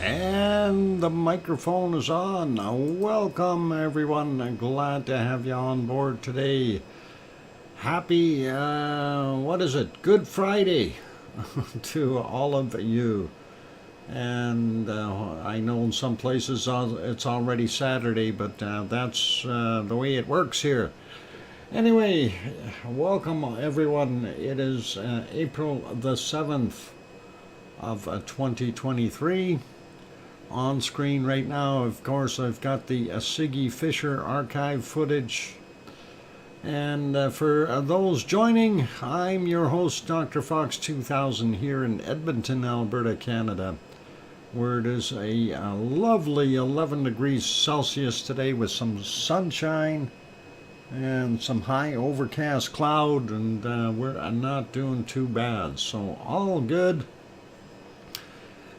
And the microphone is on. Welcome, everyone. Glad to have you on board today. Happy, what is it? Good Friday to all of you. And I know in some places it's already Saturday, but that's the way it works here. Anyway, welcome, everyone. It is April the 7th of 2023. On screen right now, of course, I've got the Siggy Fisher archive footage. And for those joining, I'm your host, DrFox2000, here in Edmonton, Alberta, Canada, where it is a lovely 11 degrees Celsius today with some sunshine and some high overcast cloud, and we're not doing too bad, so all good.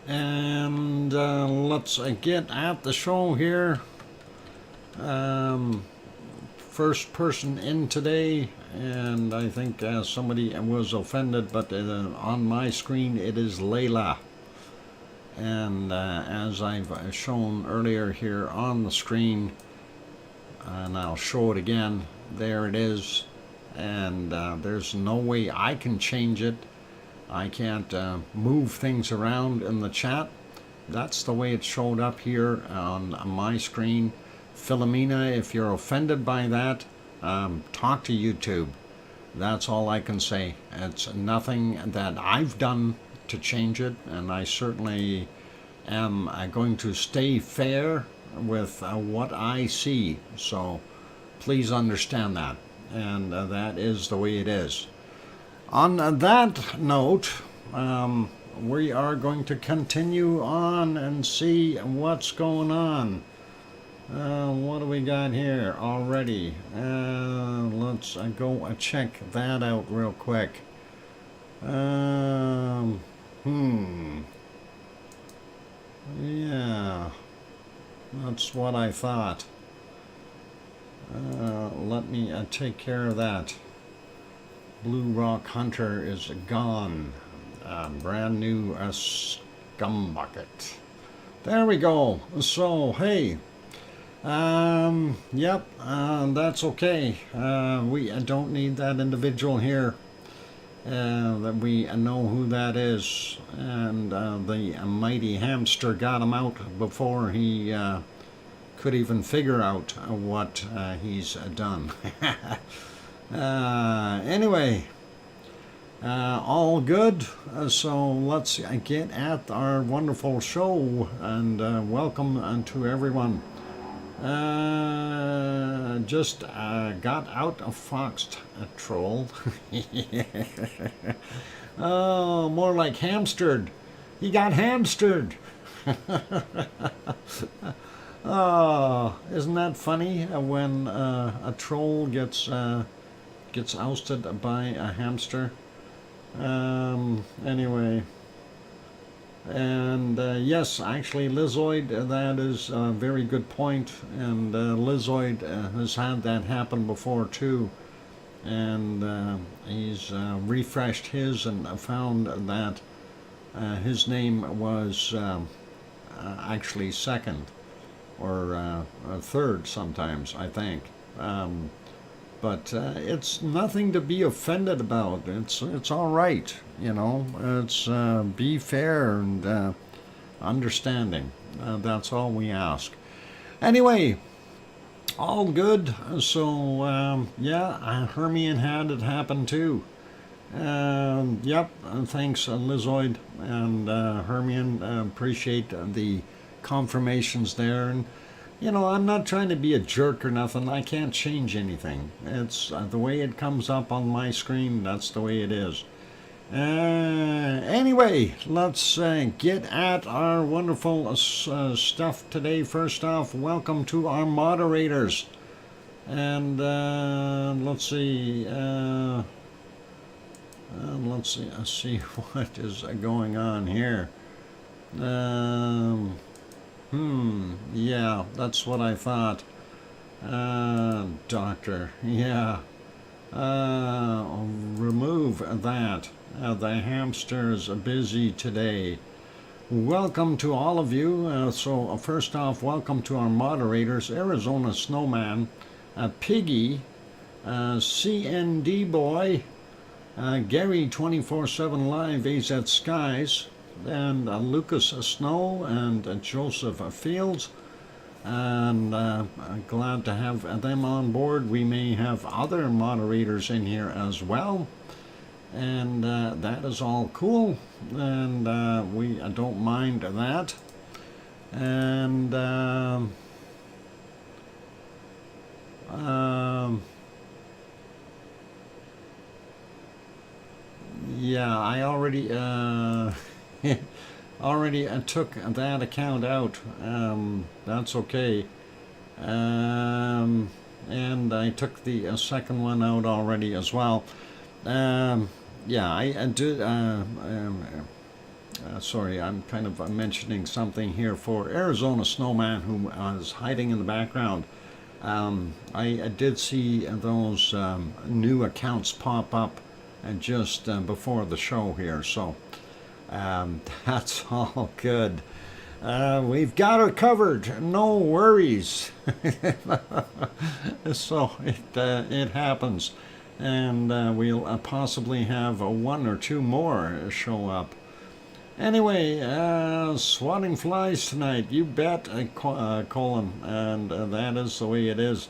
And let's get at the show here. First person in today, and I think somebody was offended, but on my screen it is Layla. And as I've shown earlier here on the screen, and I'll show it again, there it is. And there's no way I can change it. I can't move things around in the chat. That's the way it showed up here on my screen. Philomena, if you're offended by that, talk to YouTube. That's all I can say. It's nothing that I've done to change it, and I certainly am going to stay fair with what I see. So please understand that, and that is the way it is. On that note, we are going to continue on and see what's going on. What do we got here already? Let's go check that out real quick. Yeah, that's what I thought. Let me take care of that. Blue Rock Hunter is gone. Brand new scum bucket. There we go. So, hey. Yep, that's okay. We don't need that individual here. That we know who that is. And the mighty hamster got him out before he could even figure out what he's done. Anyway, all good. So let's get at our wonderful show, and welcome to everyone. Just got out of Fox Troll. Oh, more like hamstered. He got hamstered. Oh, isn't that funny when a troll gets ousted by a hamster? Anyway, and yes, actually, Lizoid, that is a very good point, and Lizoid has had that happen before too, and he's refreshed his and found that his name was actually second or third sometimes, I think. But it's nothing to be offended about. It's all right, you know. It's be fair and understanding. That's all we ask. Anyway, all good. So yeah, Hermione had it happen too. Yep. Thanks, Lizoid and Hermione. Appreciate the confirmations there. And you know, I'm not trying to be a jerk or nothing. I can't change anything. It's the way it comes up on my screen. That's the way it is. Anyway, let's get at our wonderful stuff today. First off, welcome to our moderators. And let's see. Let's see what is going on here. Yeah, that's what I thought. Doctor, yeah. Remove that. The hamster's busy today. welcome to all of you. So first off, welcome to our moderators, Arizona Snowman, Piggy, CND Boy, Gary 24/7 Live, AZ Skies, and Lucas Snow and Joseph Fields. And glad to have them on board. We may have other moderators in here as well. And that is all cool. And we don't mind that. And yeah, I already already took that account out. That's okay. And I took the second one out already as well. Yeah, I did. Sorry, I'm kind of mentioning something here for Arizona Snowman, who is hiding in the background. I did see those new accounts pop up just before the show here, so that's all good. We've got it covered, no worries. So it happens, and we'll possibly have one or two more show up. Anyway, swatting flies tonight, you bet, Colin, and that is the way it is.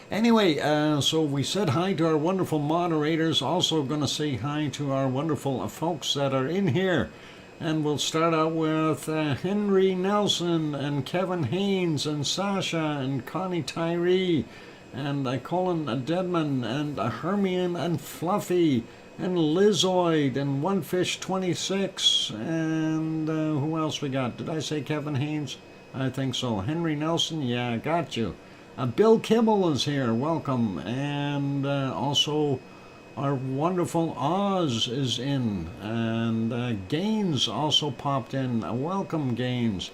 Anyway, so we said hi to our wonderful moderators. Also going to say hi to our wonderful folks that are in here. And we'll start out with Henry Nelson and Kevin Haynes and Sasha and Connie Tyree and Colin Deadman and Hermione and Fluffy and Lizoid and OneFish26 and who else we got? Did I say Kevin Haynes? I think so. Henry Nelson, yeah, got you. Bill Kibble is here, welcome, and also our wonderful Oz is in, and Gaines also popped in. Welcome, Gaines.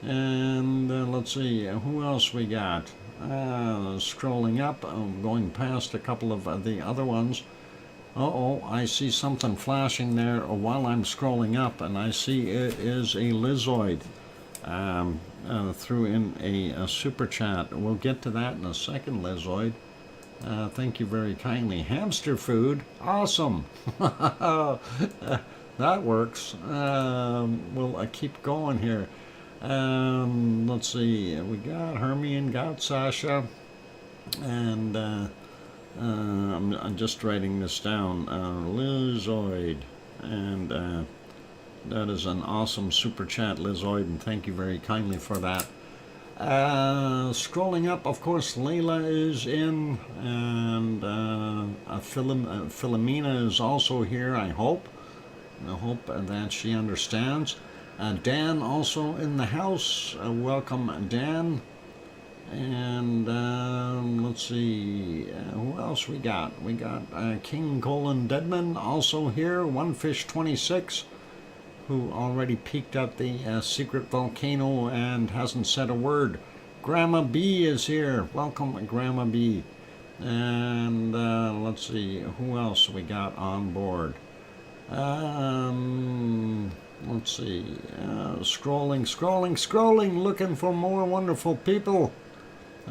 And let's see, who else we got? Scrolling up, going past a couple of the other ones. Uh-oh, I see something flashing there while I'm scrolling up, and I see it is a Lizoid. Threw in a super chat. We'll get to that in a second, Lizoid. Thank you very kindly. Hamster food, awesome. That works. We'll keep going here. Let's see. We got Hermione, got Sasha, and I'm just writing this down. Lizoid, and that is an awesome super chat, Lizoid, and thank you very kindly for that. Scrolling up, of course, Layla is in, and Philomena is also here, I hope. I hope that she understands. Dan also in the house. Welcome, Dan. And let's see, who else we got? We got King Colin Deadman also here, OneFish26. Who already peeked at the secret volcano and hasn't said a word. Grandma B is here. Welcome, Grandma B. And let's see, who else we got on board? Let's see, scrolling, looking for more wonderful people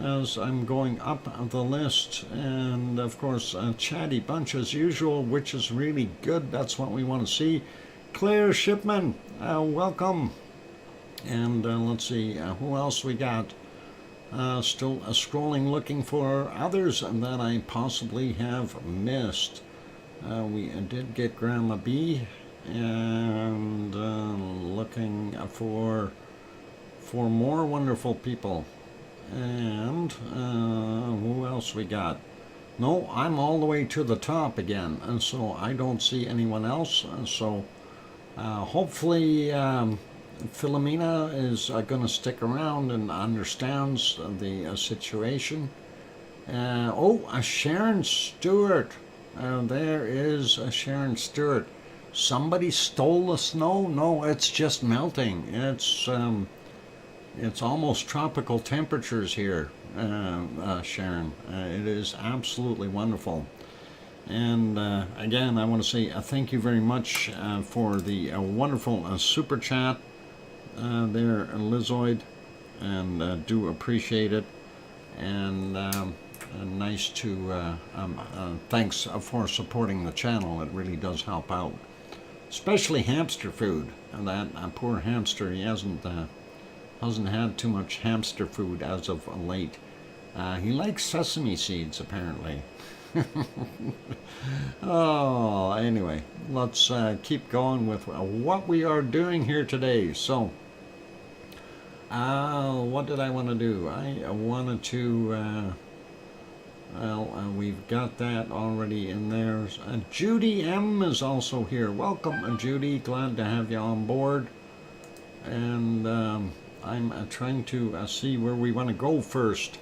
as I'm going up the list. And of course, a chatty bunch as usual, which is really good. That's what we want to see. Claire Shipman, welcome. And let's see, who else we got? Still scrolling, looking for others that I possibly have missed. We did get Grandma B, and looking for more wonderful people. And who else we got? No, I'm all the way to the top again, and so I don't see anyone else. So hopefully Philomena is going to stick around and understands the situation. Sharon Stewart. There is Sharon Stewart. Somebody stole the snow? No, it's just melting. It's almost tropical temperatures here, Sharon. It is absolutely wonderful. And again, I want to say thank you very much for the wonderful super chat there, Lizoid, and do appreciate it. And nice to, thanks for supporting the channel. It really does help out. Especially hamster food. And that poor hamster, he hasn't had too much hamster food as of late. He likes sesame seeds, apparently. Oh, anyway, let's keep going with what we are doing here today. So, what did I want to do? I wanted to, we've got that already in there. Judy M is also here. Welcome, Judy. Glad to have you on board. And I'm trying to see where we want to go first.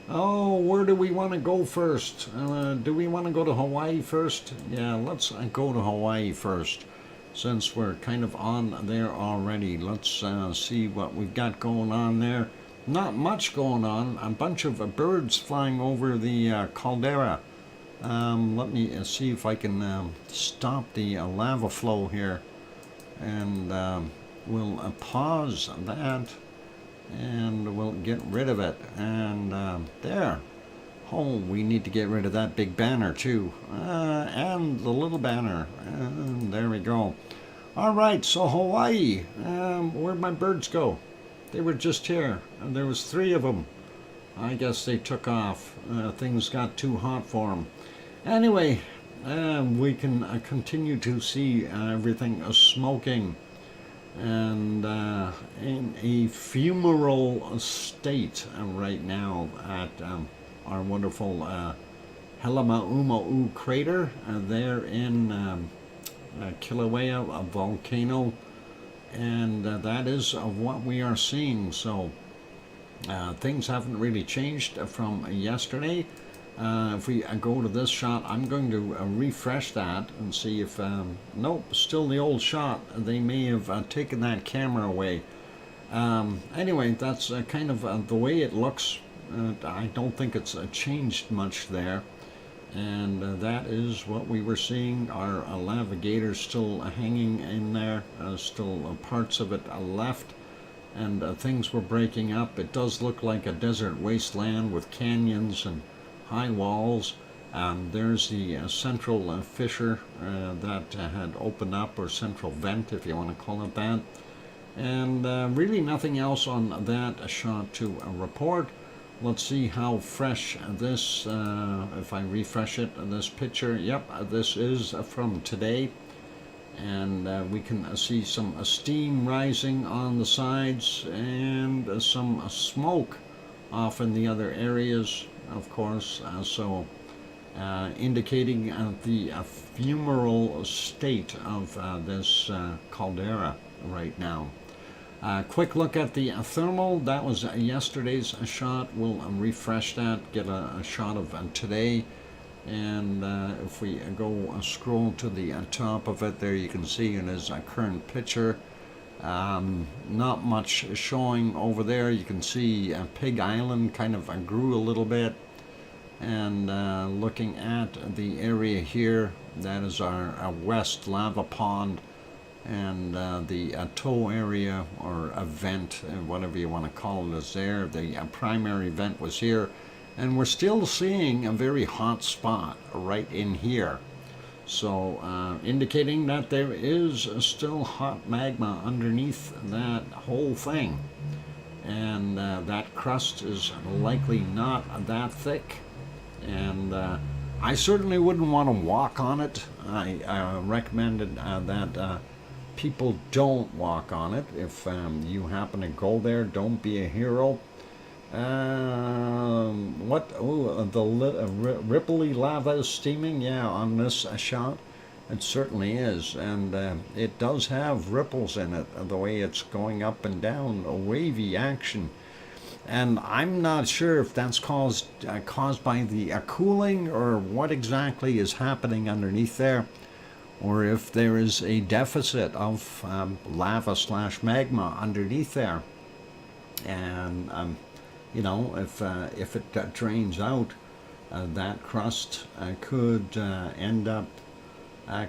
Oh, where do we want to go first? Do we want to go to Hawaii first? Yeah, let's go to Hawaii first, since we're kind of on there already. Let's see what we've got going on there. Not much going on. A bunch of birds flying over the caldera. Let me see if I can stop the lava flow here. And we'll pause that. And we'll get rid of it. And there. Oh, we need to get rid of that big banner too. And the little banner. And there we go. All right, so Hawaii. Where'd my birds go? They were just here. And there was 3 of them. I guess they took off. Things got too hot for them. Anyway, we can continue to see everything smoking. And in a fumarole state right now at our wonderful Helemaumau crater there in Kilauea, a volcano, and that is what we are seeing. So things haven't really changed from yesterday. If we go to this shot, I'm going to refresh that and see if, nope, still the old shot. They may have taken that camera away. Anyway, that's kind of the way it looks. I don't think it's changed much there. And that is what we were seeing. Our navigator still hanging in there, still parts of it left. And things were breaking up. It does look like a desert wasteland with canyons and high walls. There's the central fissure that had opened up, or central vent, if you want to call it that. And really nothing else on that shot to report. Let's see how fresh this, if I refresh it, this picture. Yep, this is from today. And we can see some steam rising on the sides and some smoke off in the other areas, of course, indicating the fumarole state of this caldera right now. Quick look at the thermal. That was yesterday's shot. We'll refresh that, get a shot of today. And if we go scroll to the top of it, there you can see in his current picture. Not much showing over there. You can see Pig Island kind of grew a little bit. And looking at the area here, that is our west lava pond. And the tow area, or a vent, whatever you want to call it, is there. The primary vent was here. And we're still seeing a very hot spot right in here. So indicating that there is still hot magma underneath that whole thing. And that crust is likely not that thick. And I certainly wouldn't want to walk on it. I recommended that people don't walk on it. If you happen to go there, don't be a hero. What? Oh, the ripply lava is steaming. Yeah, on this shot, it certainly is, and it does have ripples in it. The way it's going up and down, a wavy action, and I'm not sure if that's caused by the cooling, or what exactly is happening underneath there, or if there is a deficit of lava/magma underneath there, and you know, if it drains out, that crust could end up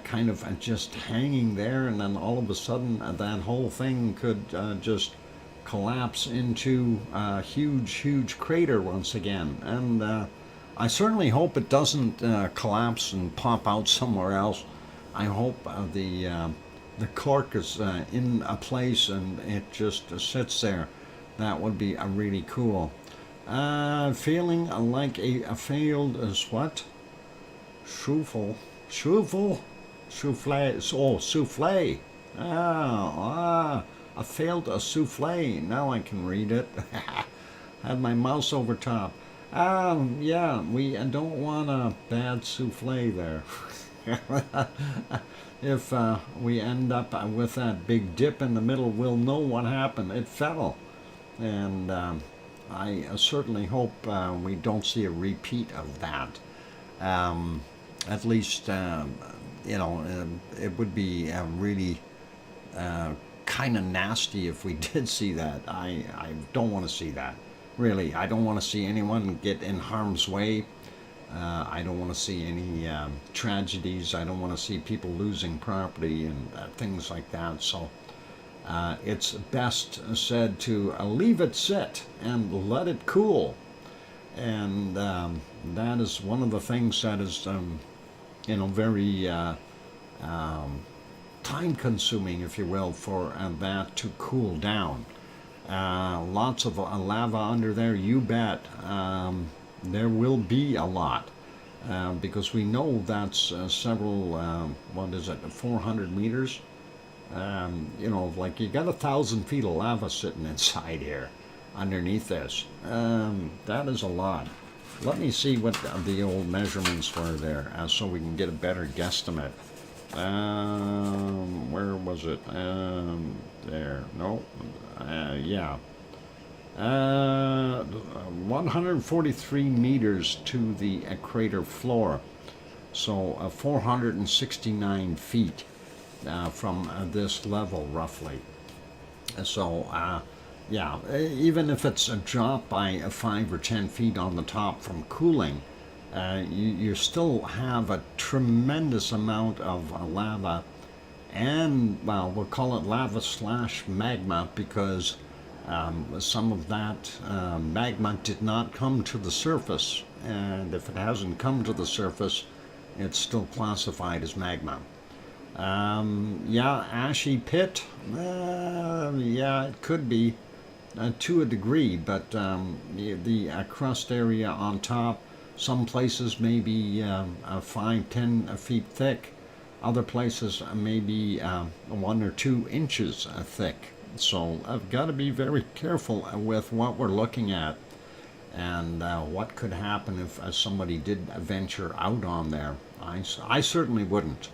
kind of just hanging there, and then all of a sudden that whole thing could just collapse into a huge crater once again. And I certainly hope it doesn't collapse and pop out somewhere else. I hope the cork is in a place and it just sits there. That would be really cool. Feeling like a failed what? Souffle. Souffle. Oh, souffle. I failed a souffle. Now I can read it. Had my mouse over top. Yeah, we don't want a bad souffle there. If we end up with that big dip in the middle, we'll know what happened. It fell. And I certainly hope we don't see a repeat of that. At least, it would be really kind of nasty if we did see that. I don't want to see that. Really, I don't want to see anyone get in harm's way. I don't want to see any tragedies. I don't want to see people losing property and things like that. So it's best said to leave it sit and let it cool. And that is one of the things that is, very time-consuming, if you will, for that to cool down. Lots of lava under there, you bet. There will be a lot, because we know that's several, 400 meters? Like you got 1,000 feet of lava sitting inside here, underneath this. That is a lot. Let me see what the old measurements were there, so we can get a better guesstimate. Where was it? There. No. Yeah. 143 meters to the crater floor. So 469 feet from this level, roughly. So, yeah, even if it's a drop by 5 or 10 feet on the top from cooling, you still have a tremendous amount of lava, and, well, we'll call it lava / magma, because some of that magma did not come to the surface, and if it hasn't come to the surface, it's still classified as magma. Yeah, ashy pit, yeah, it could be to a degree, but the crust area on top, some places may be 5-10 feet thick. Other places may be 1 or 2 inches thick. So I've got to be very careful with what we're looking at, and what could happen if somebody did venture out on there. I certainly wouldn't.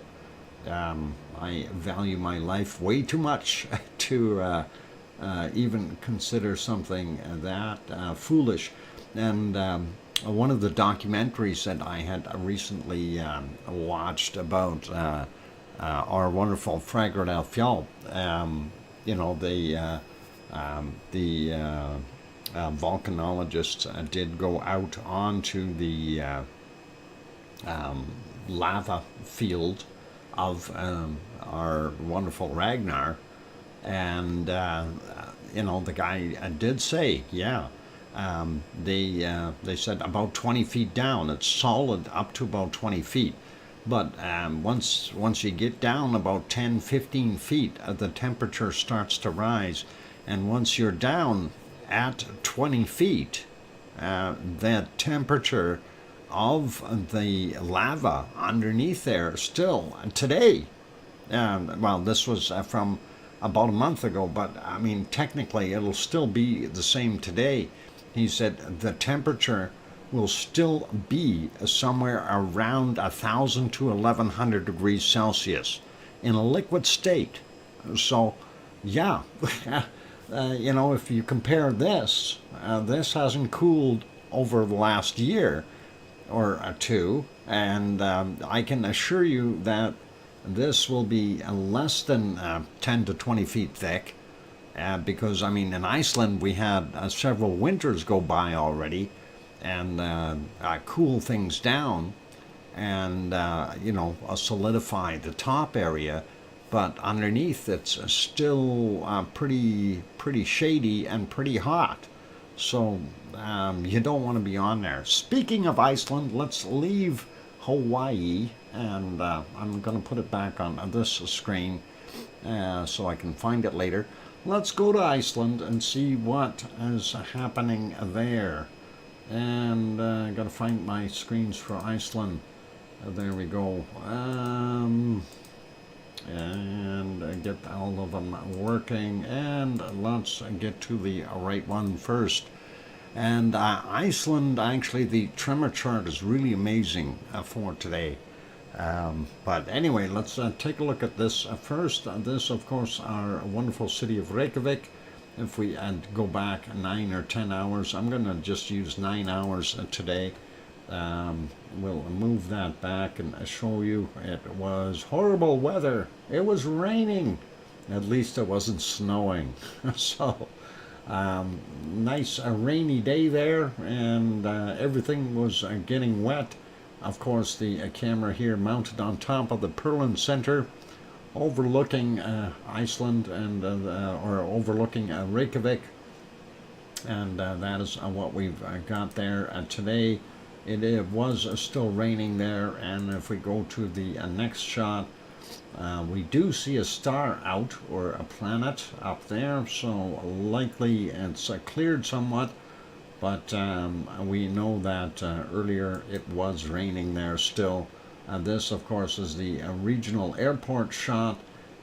I value my life way too much to even consider something that foolish. And one of the documentaries that I had recently watched about our wonderful Fragor del Fial, the volcanologists did go out onto the lava field of our wonderful Ragnar, and the guy did say, yeah, they said about 20 feet down, it's solid up to about 20 feet. But once you get down about 10-15 feet, the temperature starts to rise. And once you're down at 20 feet, the temperature of the lava underneath there still today, well, this was from about a month ago, but I mean, technically it'll still be the same today. He said the temperature will still be somewhere around 1,000 to 1,100 degrees Celsius in a liquid state. So, yeah, if you compare this, this hasn't cooled over the last year or two, and I can assure you that this will be less than 10 to 20 feet thick, because, I mean, in Iceland we had several winters go by already, and cool things down, and solidify the top area. But underneath, it's still pretty shady and pretty hot. So you don't want to be on there. Speaking of Iceland, let's leave Hawaii, and I'm going to put it back on this screen so I can find it later. Let's go to Iceland and see what is happening there. And I got to find my screens for Iceland. There we go. And get all of them working, and let's get to the right one first. And Iceland, actually, the tremor chart is really amazing for today. But anyway, let's take a look at this first. This, of course, our wonderful city of Reykjavik. If we go back 9 or 10 hours, I'm going to just use 9 hours today. We'll move that back and show you it was horrible weather. It was raining. At least it wasn't snowing. So nice rainy day there, and everything was getting wet. Of course, the camera here mounted on top of the Perlin Center, overlooking Iceland, and or overlooking Reykjavik, and that is what we've got there today. It was still raining there, and if we go to the next shot, we do see a star out, or a planet up there, so likely it's cleared somewhat, but we know that earlier it was raining there still. This, of course, is the regional airport shot,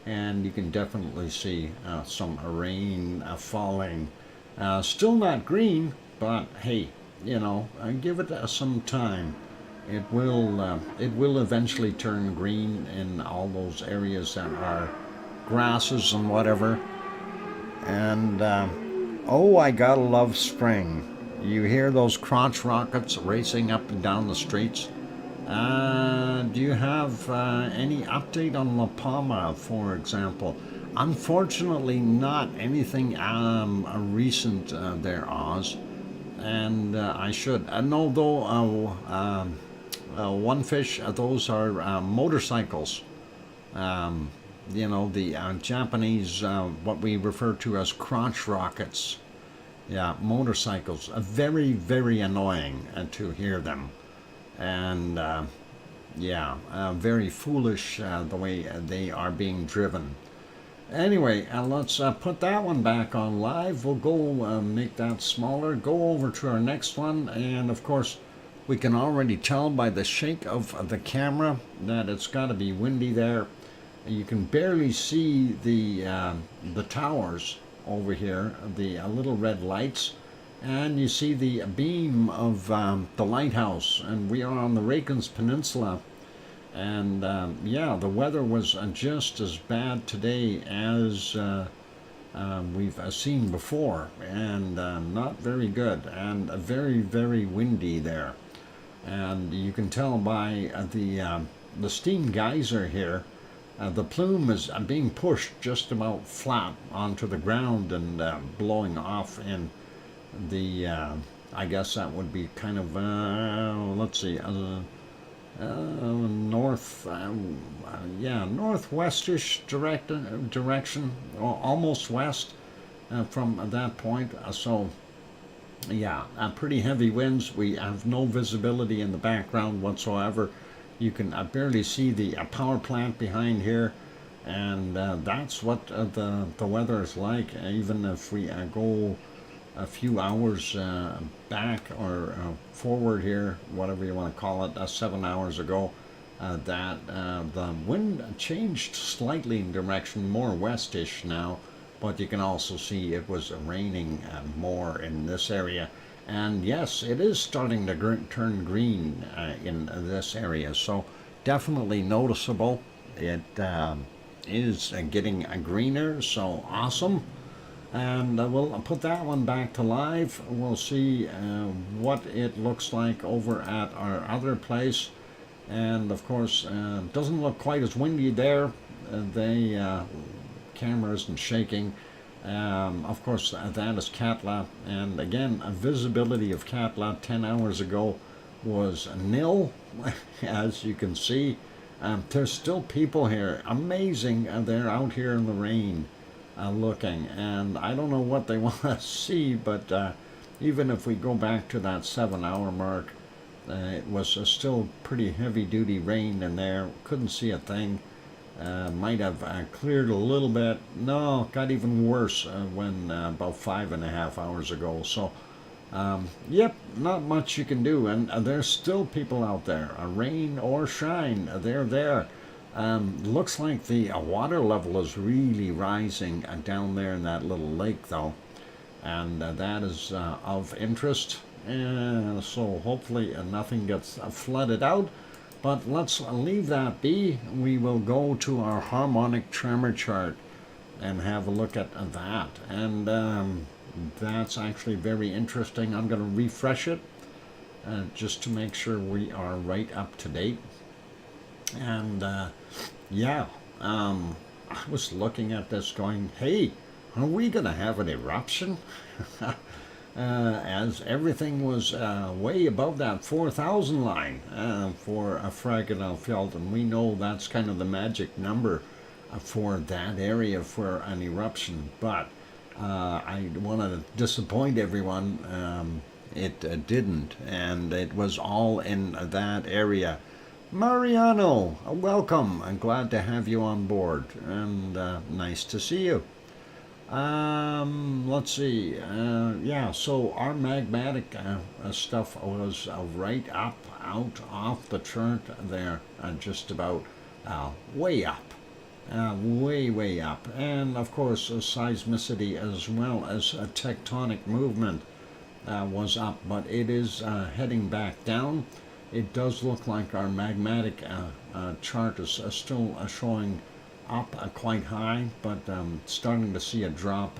and you can definitely see some rain falling. Still not green, but hey, give it some time. It will eventually turn green in all those areas that are grasses and whatever. And oh, I gotta love spring. You hear those crotch rockets racing up and down the streets. Do you have any update on La Palma, for example? Unfortunately, not anything recent there, Oz. And I should. No, though, one fish, those are motorcycles. The Japanese, what we refer to as crotch rockets. Yeah, motorcycles. Very, very annoying to hear them. And, very foolish the way they are being driven. Anyway, let's put that one back on live. We'll go make that smaller, go over to our next one, and of course we can already tell by the shake of the camera that it's got to be windy there. You can barely see the towers over here, the little red lights, and you see the beam of the lighthouse, and we are on the Reykjanes Peninsula. And the weather was just as bad today as we've seen before, and not very good, and very, very windy there. And you can tell by the steam geyser here, the plume is being pushed just about flat onto the ground and blowing off in the, I guess that would be kind of, let's see, northwestish direction, almost west from that point. So pretty heavy winds. We have no visibility in the background whatsoever. You can barely see the power plant behind here, and that's what the weather is like. Even if we go a few hours back or forward here, whatever you want to call it, 7 hours ago, the wind changed slightly in direction, more westish now, but you can also see it was raining more in this area. And yes, it is starting to turn green in this area, so definitely noticeable. It is getting greener, so awesome. And we'll put that one back to live. We'll see what it looks like over at our other place. And of course, doesn't look quite as windy there. The camera isn't shaking. Of course, that is Katla, and again, visibility of Katla 10 hours ago was nil, as you can see. There's still people here. Amazing, they're out here in the rain looking, and I don't know what they want to see, but even if we go back to that 7-hour mark, it was still pretty heavy-duty rain in there. Couldn't see a thing. Might have cleared a little bit. No, got even worse when about 5.5 hours ago. So, yep, not much you can do. And there's still people out there. Rain or shine, they're there. Looks like the water level is really rising down there in that little lake, though. And that is of interest. And so hopefully nothing gets flooded out. But let's leave that be. We will go to our harmonic tremor chart and have a look at that. And that's actually very interesting. I'm going to refresh it just to make sure we are right up to date. And yeah, I was looking at this going, hey, are we going to have an eruption? As everything was way above that 4,000 line for a fragile field, and we know that's kind of the magic number for that area for an eruption. But I want to disappoint everyone. It didn't, and it was all in that area. Mariano, welcome. I'm glad to have you on board, and nice to see you. Let's see. Yeah, so our magmatic stuff was right up, out, off the chart there, just about way up, way up. And of course, seismicity as well as a tectonic movement was up, but it is heading back down. It does look like our magmatic chart is still showing up quite high, but starting to see a drop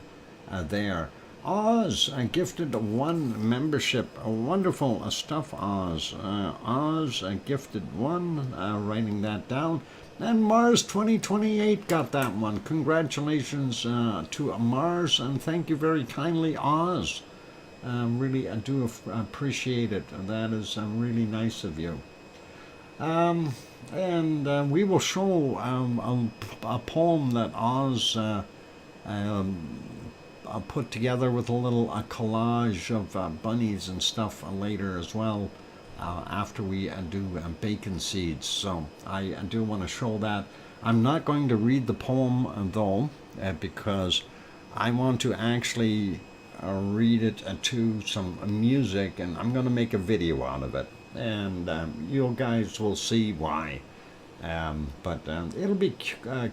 there. Oz gifted 1 membership. Wonderful stuff, Oz. Oz gifted 1, writing that down. And Mars 2028 got that one. Congratulations to Mars, and thank you very kindly, Oz. Really, I do appreciate it. That is really nice of you. And we will show a poem that Oz put together with a little collage of bunnies and stuff later as well, after we do bacon seeds. So I do want to show that. I'm not going to read the poem though, because I want to actually read it to some music, and I'm going to make a video out of it. And you guys will see why. But it'll be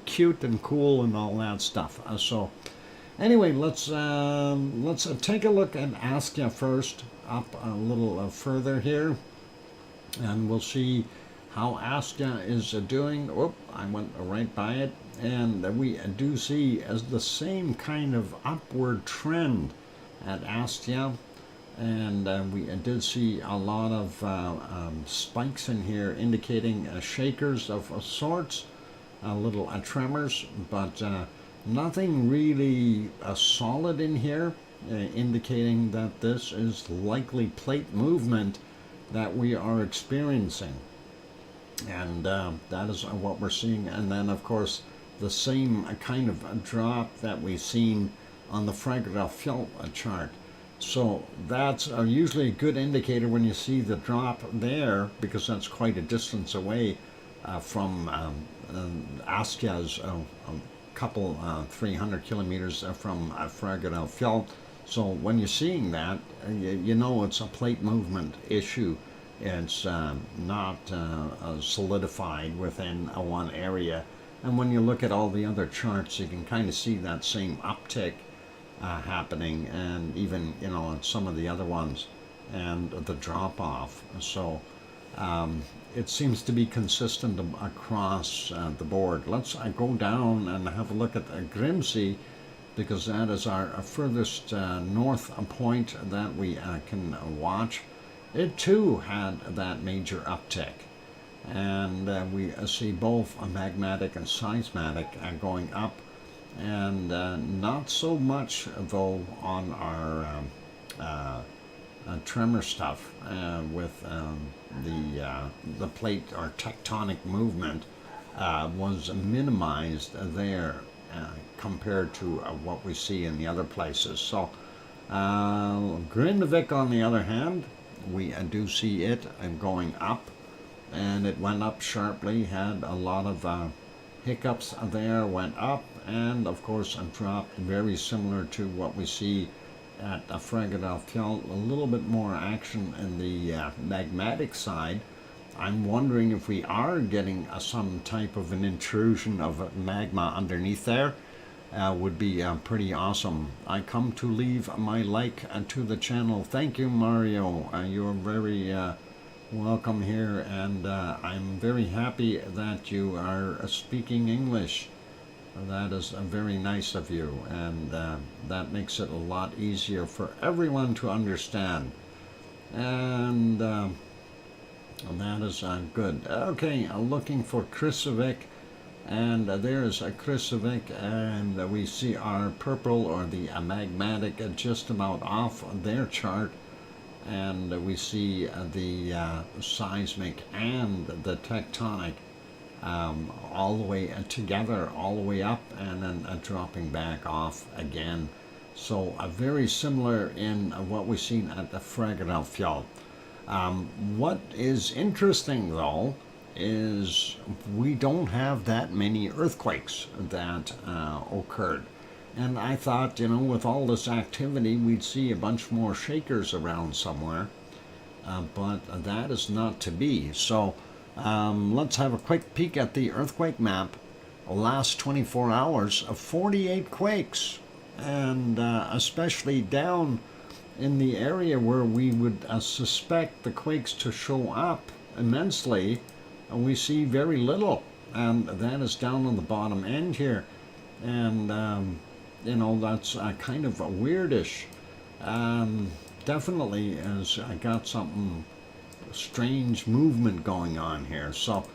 cute and cool and all that stuff. So anyway, let's take a look at Askia first, up a little further here, and we'll see how Askia is doing. Whoop, I went right by it, and we do see as the same kind of upward trend at Askia. And we did see a lot of spikes in here indicating shakers of sorts, little tremors, but nothing really solid in here, indicating that this is likely plate movement that we are experiencing. And that is what we're seeing. And then, of course, the same kind of drop that we've seen on the fragile field chart. So that's usually a good indicator when you see the drop there, because that's quite a distance away from Askia's a couple 300 kilometers from fragile field. So when you're seeing that, you know it's a plate movement issue. It's not solidified within one area. And when you look at all the other charts, you can kind of see that same uptick happening, and even on some of the other ones, and the drop off. So it seems to be consistent across the board. Let's go down and have a look at Grimsey, because that is our furthest north point that we can watch. It too had that major uptick, and we see both magmatic and seismic going up. and not so much though on our tremor stuff with the plate or tectonic movement was minimized there compared to what we see in the other places. So Grindavik, on the other hand, we do see it going up, and it went up sharply, had a lot of hiccups there, went up, and of course dropped, very similar to what we see at Fragedalfjall. A little bit more action in the magmatic side. I'm wondering if we are getting some type of an intrusion of magma underneath there. Would be pretty awesome. I come to leave my like to the channel. Thank you, Mario. You're very welcome here, and I'm very happy that you are speaking English. That is very nice of you, and that makes it a lot easier for everyone to understand. And that is good. Okay, looking for Kristevik, and there's a Kristevik, and we see our purple, or the magmatic, just about off their chart, and we see the seismic and the tectonic all the way together, all the way up, and then dropping back off again. So very similar in what we've seen at the Fragedalfjall. What is interesting though is we don't have that many earthquakes that occurred. And I thought, with all this activity, we'd see a bunch more shakers around somewhere, but that is not to be. So let's have a quick peek at the earthquake map. Last 24 hours of 48 quakes, and especially down in the area where we would suspect the quakes to show up immensely, we see very little, and that is down on the bottom end here. And that's kind of weirdish. Definitely has got something strange movement going on here. So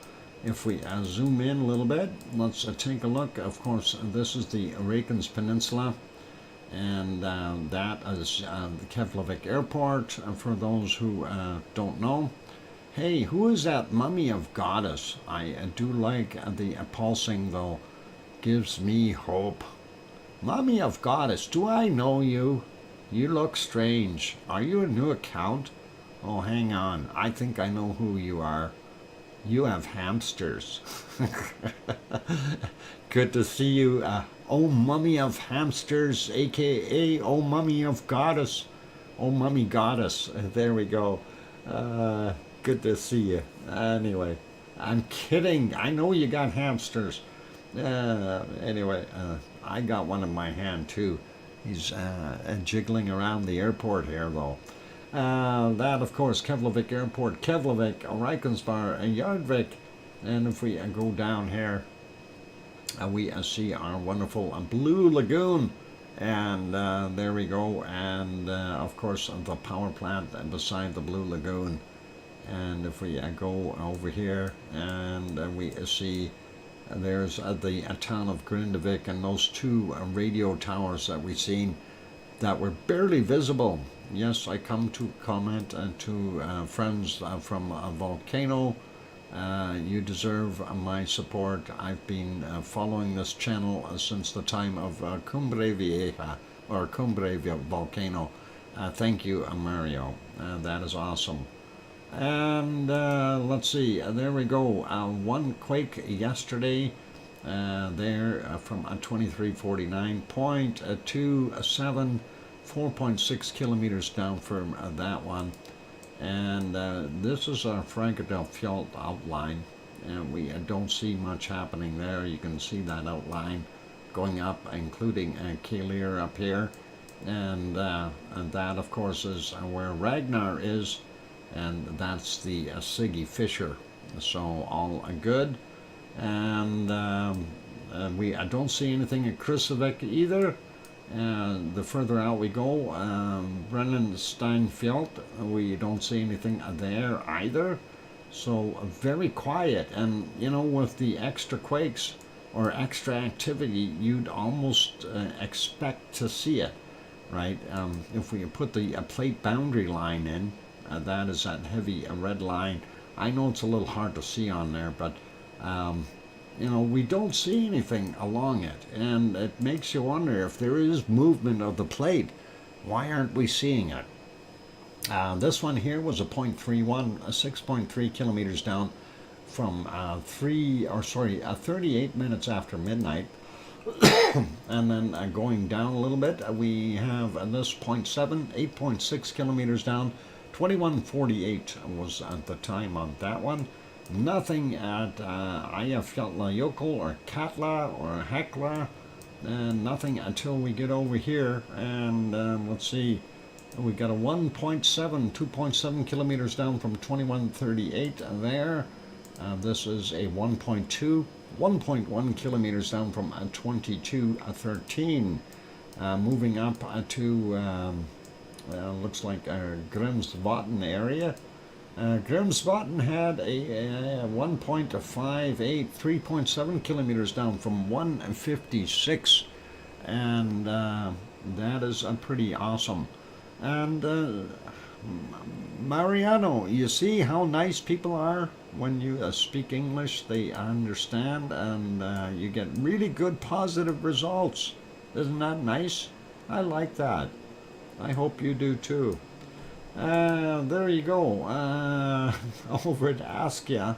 if we zoom in a little bit, let's take a look. Of course, this is the Reykjanes Peninsula, and that is the Keflavik Airport, for those who don't know. Hey, who is that mummy of goddess? I do like the pulsing, though. Gives me hope. Mummy of goddess, do I know you? You look strange. Are you a new account? Oh, hang on. I think I know who you are. You have hamsters. Good to see you. Oh, mummy of hamsters, aka oh, mummy of goddess. Oh, mummy goddess. There we go. Good to see you. Anyway, I'm kidding. I know you got hamsters. Anyway, I got one in my hand too. He's jiggling around the airport here, though. That, of course, Keflavik Airport, Keflavik, Reykjanesbar, and Yardvik. And if we go down here, we see our wonderful Blue Lagoon. And there we go. And, of course, the power plant beside the Blue Lagoon. And if we go over here, and we see there's the town of Grindavik, and those two radio towers that we've seen that were barely visible. Yes, I come to comment to friends from Volcano. You deserve my support. I've been following this channel since the time of Cumbre Vieja, or Cumbre Volcano. Thank you, Mario. That is awesome. And let's see, there we go. One quake yesterday there from 2349.27, 4.6 kilometers down from that one. And this is our Fragedalfjall outline, and we don't see much happening there. You can see that outline going up, including Kalir up here. And that, of course, is where Ragnar is. And that's the Siggy Fisher. So all good. And we don't see anything at Kristevik either. The further out we go, Brennensteinfjeld, we don't see anything there either. So very quiet. And with the extra quakes, or extra activity, you'd almost expect to see it, right? If we put the plate boundary line in, that is that heavy red line. I know it's a little hard to see on there, but we don't see anything along it, and it makes you wonder if there is movement of the plate. Why aren't we seeing it? This one here was a 0.31, 6.3 kilometers down from 38 minutes after midnight. And then going down a little bit, we have this 0.7, 8.6 kilometers down. 21:48 was at the time on that one. Nothing at Eyjafjallajökull or Katla or Hekla, and nothing until we get over here. And let's see, we got a 1.7, 2.7 kilometers down from 21:38 there. This is a 1.2, 1.1 kilometers down from 22:13. Moving up to looks like Grimsvatn area. Grimsvatn had a 1.58, 3.7 kilometers down from 156, and that is pretty awesome. And Mariano, you see how nice people are when you speak English? They understand, and you get really good positive results. Isn't that nice? I like that. I hope you do too. There you go. Over at Askia,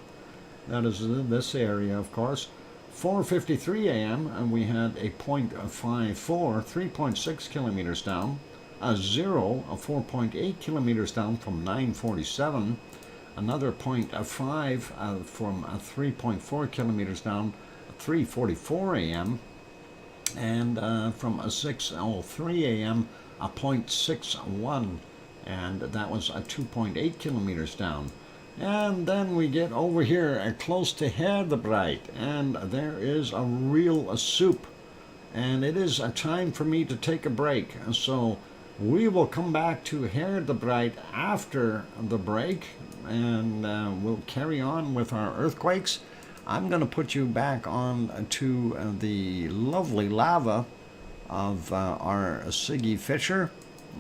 that is this area, of course. 4:53 a.m. and we had a 0.54, 3.6 kilometers down. A 4.8 kilometers down from 9:47. Another 0.5 from 3.4 kilometers down, 3:44 a.m. And from 6:03 a.m. a 0.61, and that was a 2.8 kilometers down. And then we get over here close to Herdebreit, and there is a real soup, and it is a time for me to take a break. So we will come back to Herdebreit after the break, and we'll carry on with our earthquakes. I'm going to put you back on to the lovely lava of our Siggy Fisher,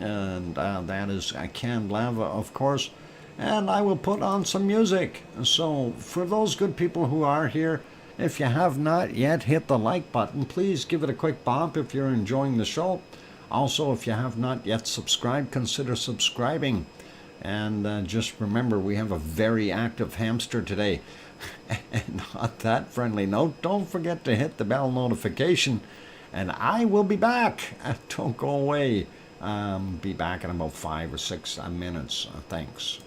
and that is canned lava, of course. And I will put on some music. So for those good people who are here, if you have not yet hit the like button, please give it a quick bump if you're enjoying the show. Also, if you have not yet subscribed, consider subscribing. And just remember, we have a very active hamster today. And on that friendly note, don't forget to hit the bell notification. And I will be back. Don't go away. Be back in about 5 or 6 minutes. Thanks.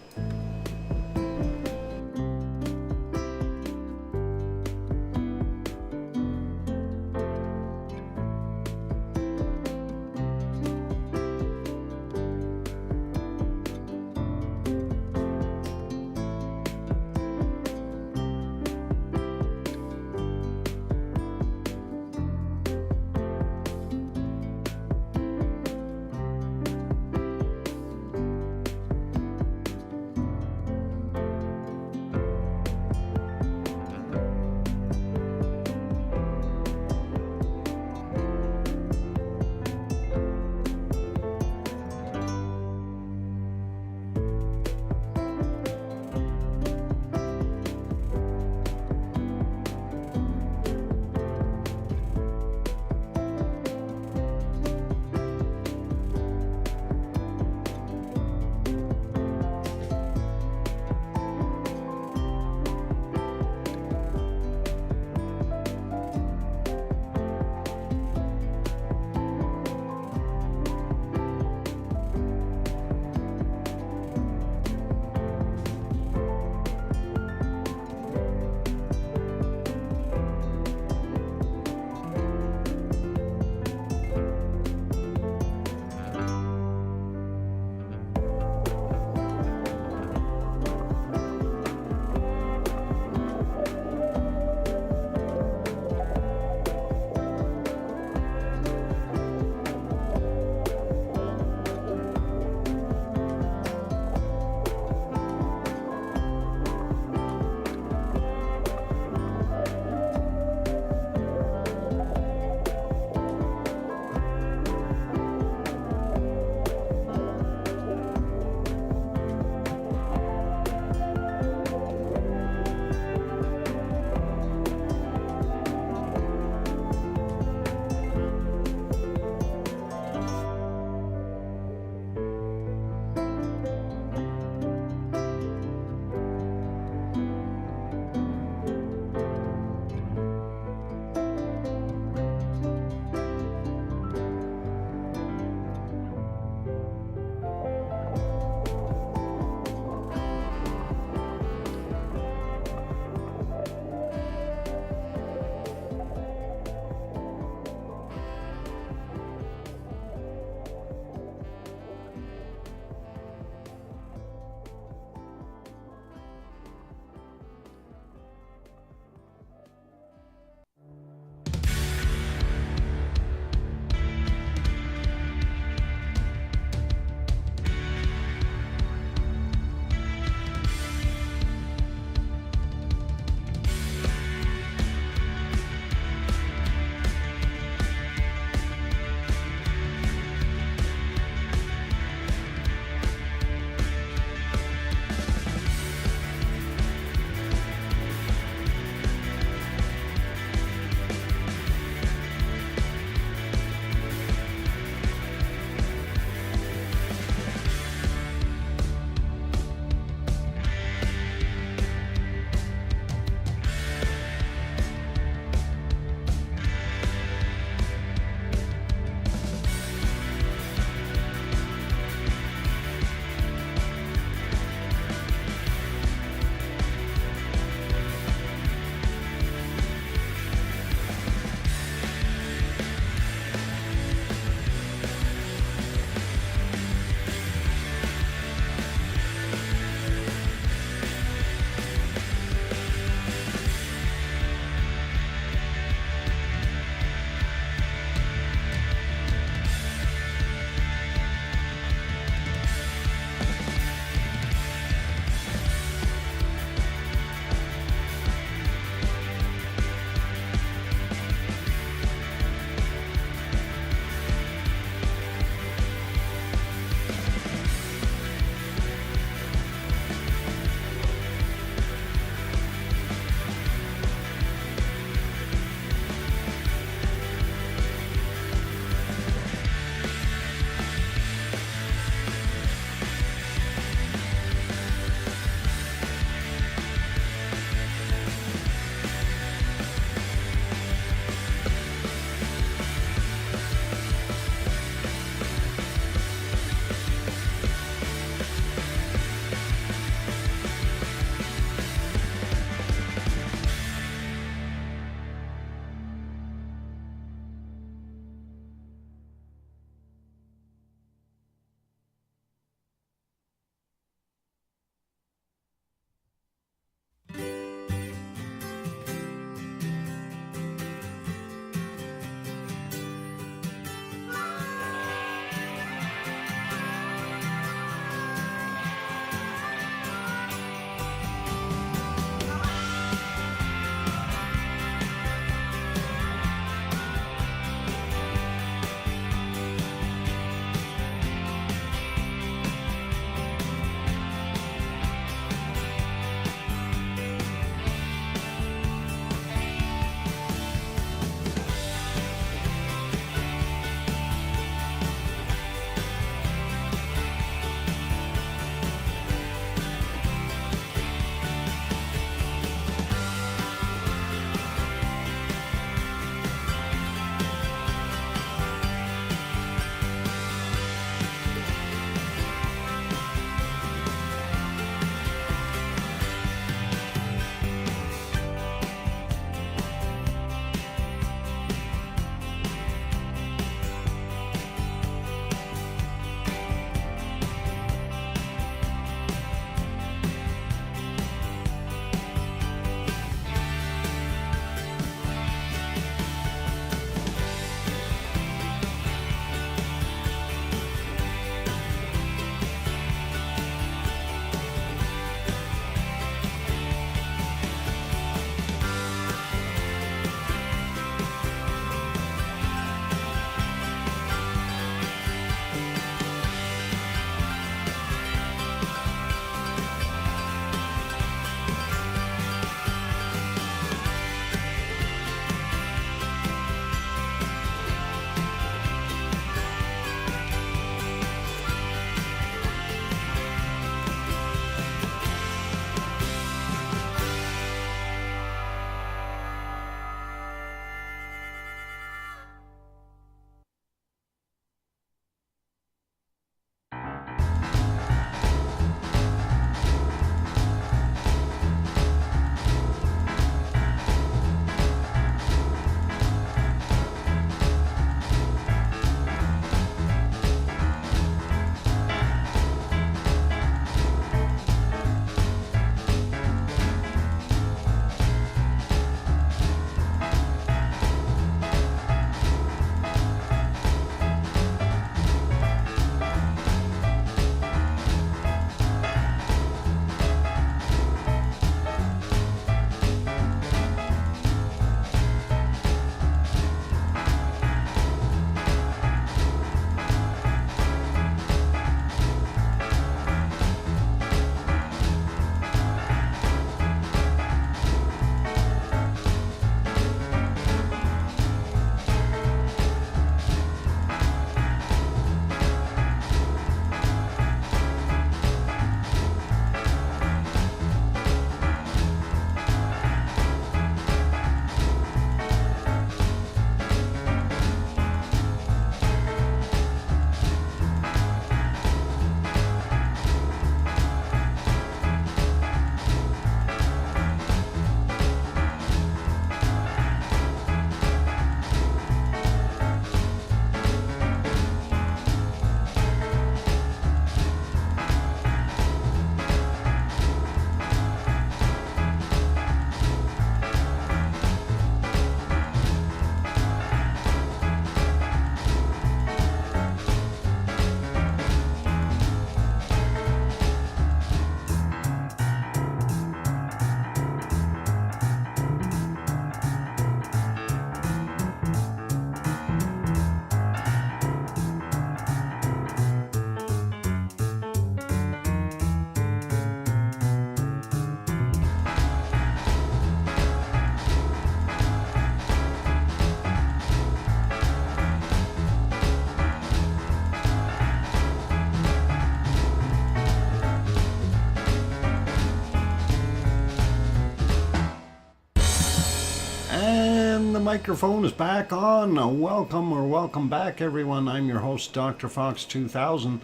microphone is back on. Welcome back, everyone. I'm your host, DrFox2000,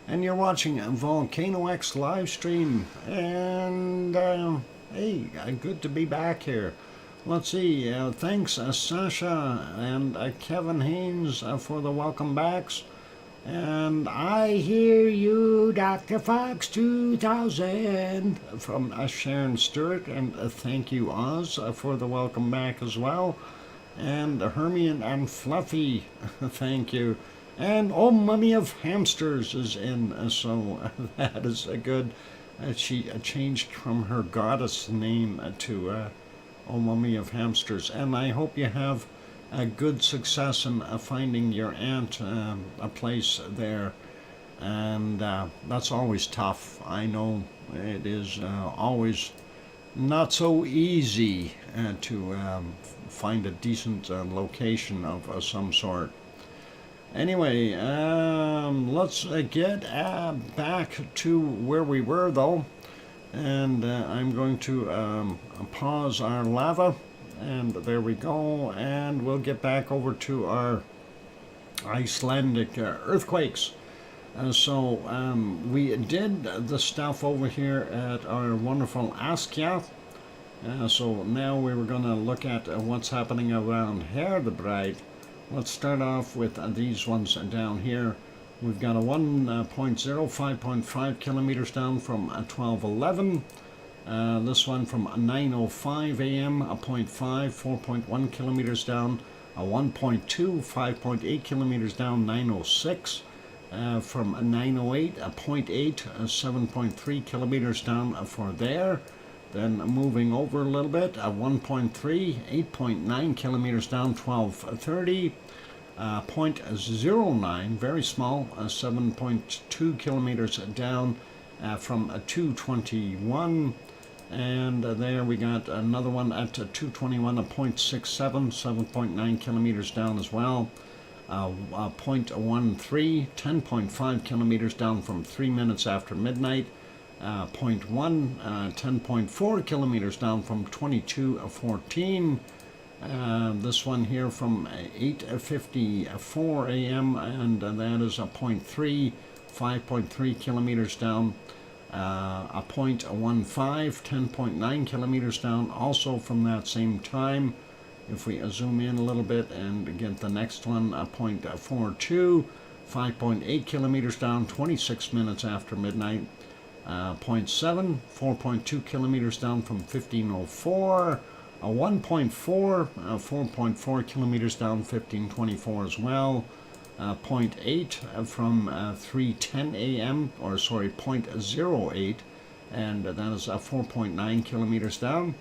and you're watching VolcanoX live stream. And hey, good to be back here. Let's see. Thanks, Sasha and Kevin Haynes for the welcome backs. And I hear you, DrFox2000, from Sharon Stewart, and thank you, Oz, for the welcome back as well. And Hermione and Fluffy, thank you. And Oh Mummy of Hamsters is in, so that is a good. She changed from her goddess name to Oh Mummy of Hamsters, and I hope you have a good success in finding your aunt a place there, and that's always tough. I know it is always not so easy to find a decent location of some sort. Anyway, let's get back to where we were though, and I'm going to pause our lava. And there we go, and we'll get back over to our Icelandic earthquakes. So we did the stuff over here at our wonderful Askja. So now we were going to look at what's happening around Herdebreit. Let's start off with these ones down here. We've got a 1.0, 5.5 kilometers down from 1211. This one from 9:05 a.m., a 0.5, 4.1 kilometers down, a 1.2, 5.8 kilometers down, 9:06. From 9:08, a 0.8, 7.3 kilometers down for there. Then moving over a little bit, a 1.3, 8.9 kilometers down, 12:30. 0.09, very small, 7.2 kilometers down from 2:21. And there we got another one at 2:21, a 0.67, 7.9 kilometers down as well. 0.13, 10.5 kilometers down from 3 minutes after midnight. 0.1, 10.4 kilometers down from 22:14. This one here from 8:54 a.m. and that is a 0.3, 5.3 kilometers down. A 0.15, 10.9 kilometers down, also from that same time. If we zoom in a little bit and get the next one, a 0.42, 5.8 kilometers down, 26 minutes after midnight. 0.7, 4.2 kilometers down from 15:04. A 1.4, 4.4 kilometers down, 15:24 as well. 0.8 from 3:10 a.m. or sorry 0.08, and that is 4.9 kilometers down.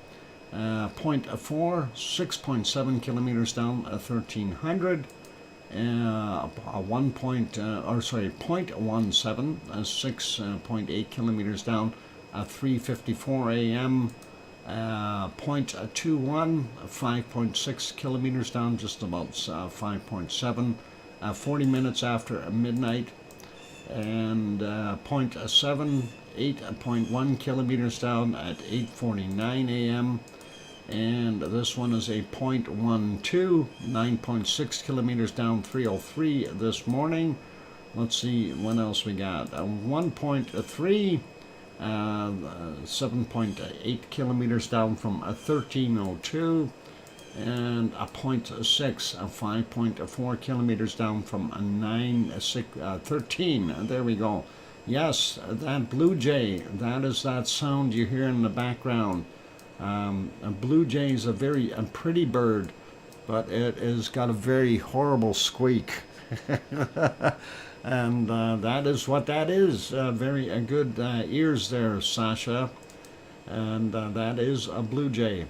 0.4, 6.7 kilometers down, 1300. 0.17, 6.8 kilometers down, 3:54 a.m. 0.21, 5.6 kilometers down, just about 5.7. 40 minutes after midnight, and 0.7, 8.1 kilometers down at 8:49 a.m. And this one is a 0.12, 9.6 kilometers down, 3:03 this morning. Let's see what else we got. 1.3, 7.8 kilometers down from 13:02. And a 0.6, 5.4 kilometers down from 13. There we go. Yes, that blue jay, that is that sound you hear in the background. A blue jay is a very pretty bird, but it has got a very horrible squeak. And that is what that is. Very good ears there, Sasha. And that is a blue jay.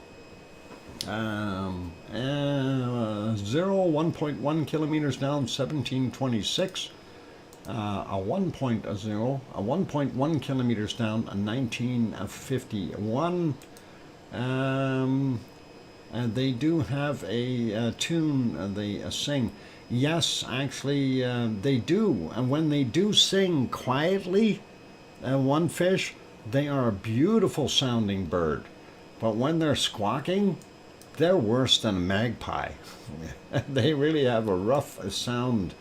1.1 kilometers down, 1726. A 1.0, a 1.1 kilometers down, 1951. And they do have a tune they sing. Yes, actually, they do. And when they do sing quietly, one fish, they are a beautiful sounding bird. But when they're squawking, they're worse than a magpie. They really have a rough sound.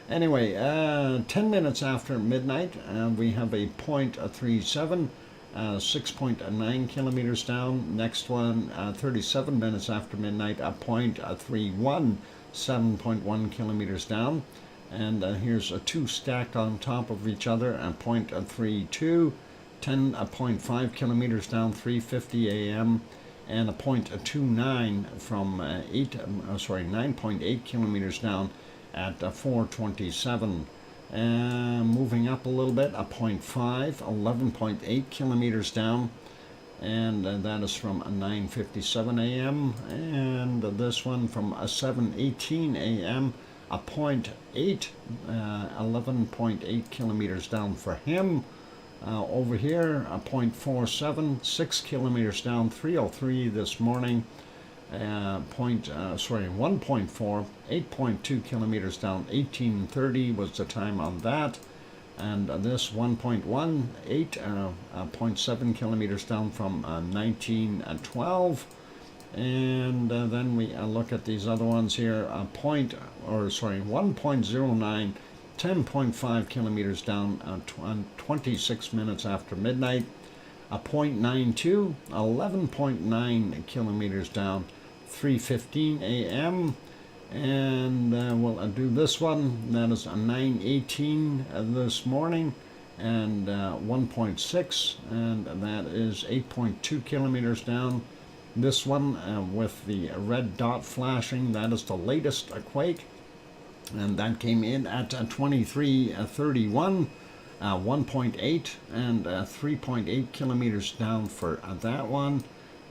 Anyway, 10 minutes after midnight, we have a 0.37, 6.9 kilometers down. Next one, 37 minutes after midnight, a 0.31, 7.1 kilometers down. And here's a two stacked on top of each other, a 0.32, 10.5 kilometers down, 3:50 a.m. and a 0.29 from 9.8 kilometers down at 4:27. And moving up a little bit, a 0.5, 11.8 kilometers down, and that is from 9:57 a.m. And this one from 7:18 a.m. a 0.8, 11.8 kilometers down for him. Over here, a 0.47, 6 kilometers down, 3:03 this morning. 1.4, 8.2 kilometers down, 18:30 was the time on that. And this 1.1, 8.7 kilometers down from 1912. And then we look at these other ones here, 1.09, 10.5 kilometers down, 26 minutes after midnight. A 0.92, 11.9 kilometers down, 3:15 a.m. And we'll do this one. That is a 9:18 this morning, and 1.6, and that is 8.2 kilometers down. This one with the red dot flashing, that is the latest quake, and that came in at 23:31. 1.8 and 3.8 kilometers down for that one.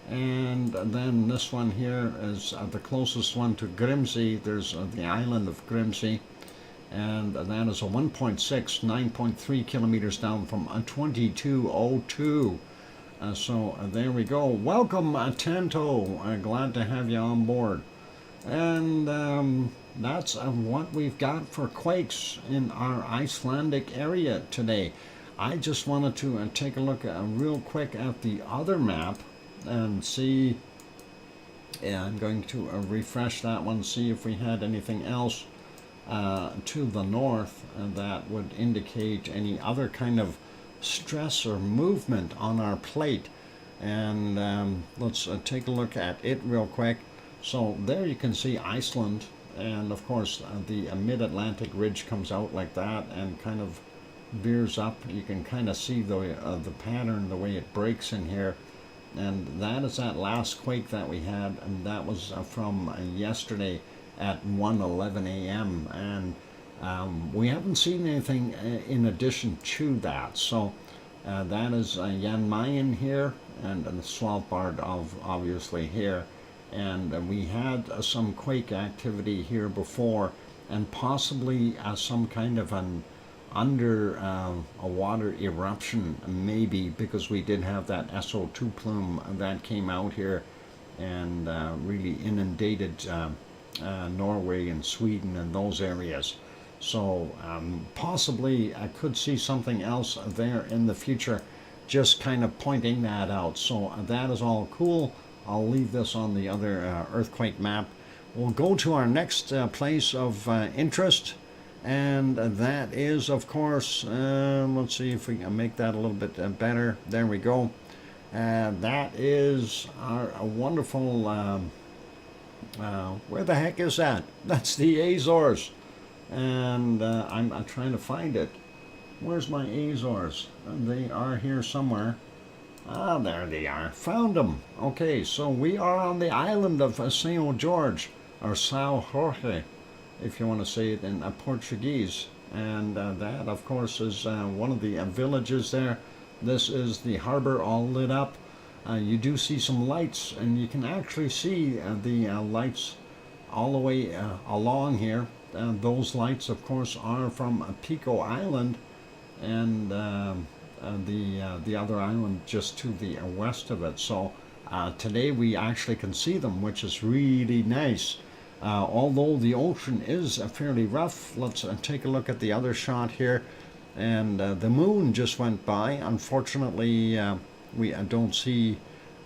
And then this one here is the closest one to Grimsey. There's the island of Grimsey, and that is a 1.6, 9.3 kilometers down from 22:02. So there we go. Welcome, Tanto. Glad to have you on board. And that's what we've got for quakes in our Icelandic area today. I just wanted to take a look real quick at the other map and see. Yeah, I'm going to refresh that one, see if we had anything else to the north that would indicate any other kind of stress or movement on our plate. And let's take a look at it real quick. So there you can see Iceland, and of course the mid-Atlantic ridge comes out like that and kind of veers up. You can kind of see the pattern, the way it breaks in here. And that is that last quake that we had, and that was from yesterday at 1:11 a.m. And we haven't seen anything in addition to that. So that is Jan Mayen here, and the Svalbard obviously here. And we had some quake activity here before, and possibly some kind of an under a water eruption, maybe, because we did have that SO2 plume that came out here and really inundated Norway and Sweden and those areas. So possibly I could see something else there in the future, just kind of pointing that out. So that is all cool. I'll leave this on the other earthquake map. We'll go to our next place of interest, and that is, of course, let's see if we can make that a little bit better. There we go. That is our wonderful, where the heck is that? That's the Azores. And I'm trying to find it. Where's my Azores? They are here somewhere. Ah, there they are. Found them. Okay, so we are on the island of São Jorge, or São Jorge, if you want to say it in Portuguese. And that, of course, is one of the villages there. This is the harbor all lit up. You do see some lights, and you can actually see the lights all the way along here. Those lights, of course, are from Pico Island, and the other island just to the west of it. So today we actually can see them, which is really nice. Although the ocean is fairly rough. Let's take a look at the other shot here. And the moon just went by. Unfortunately, we don't see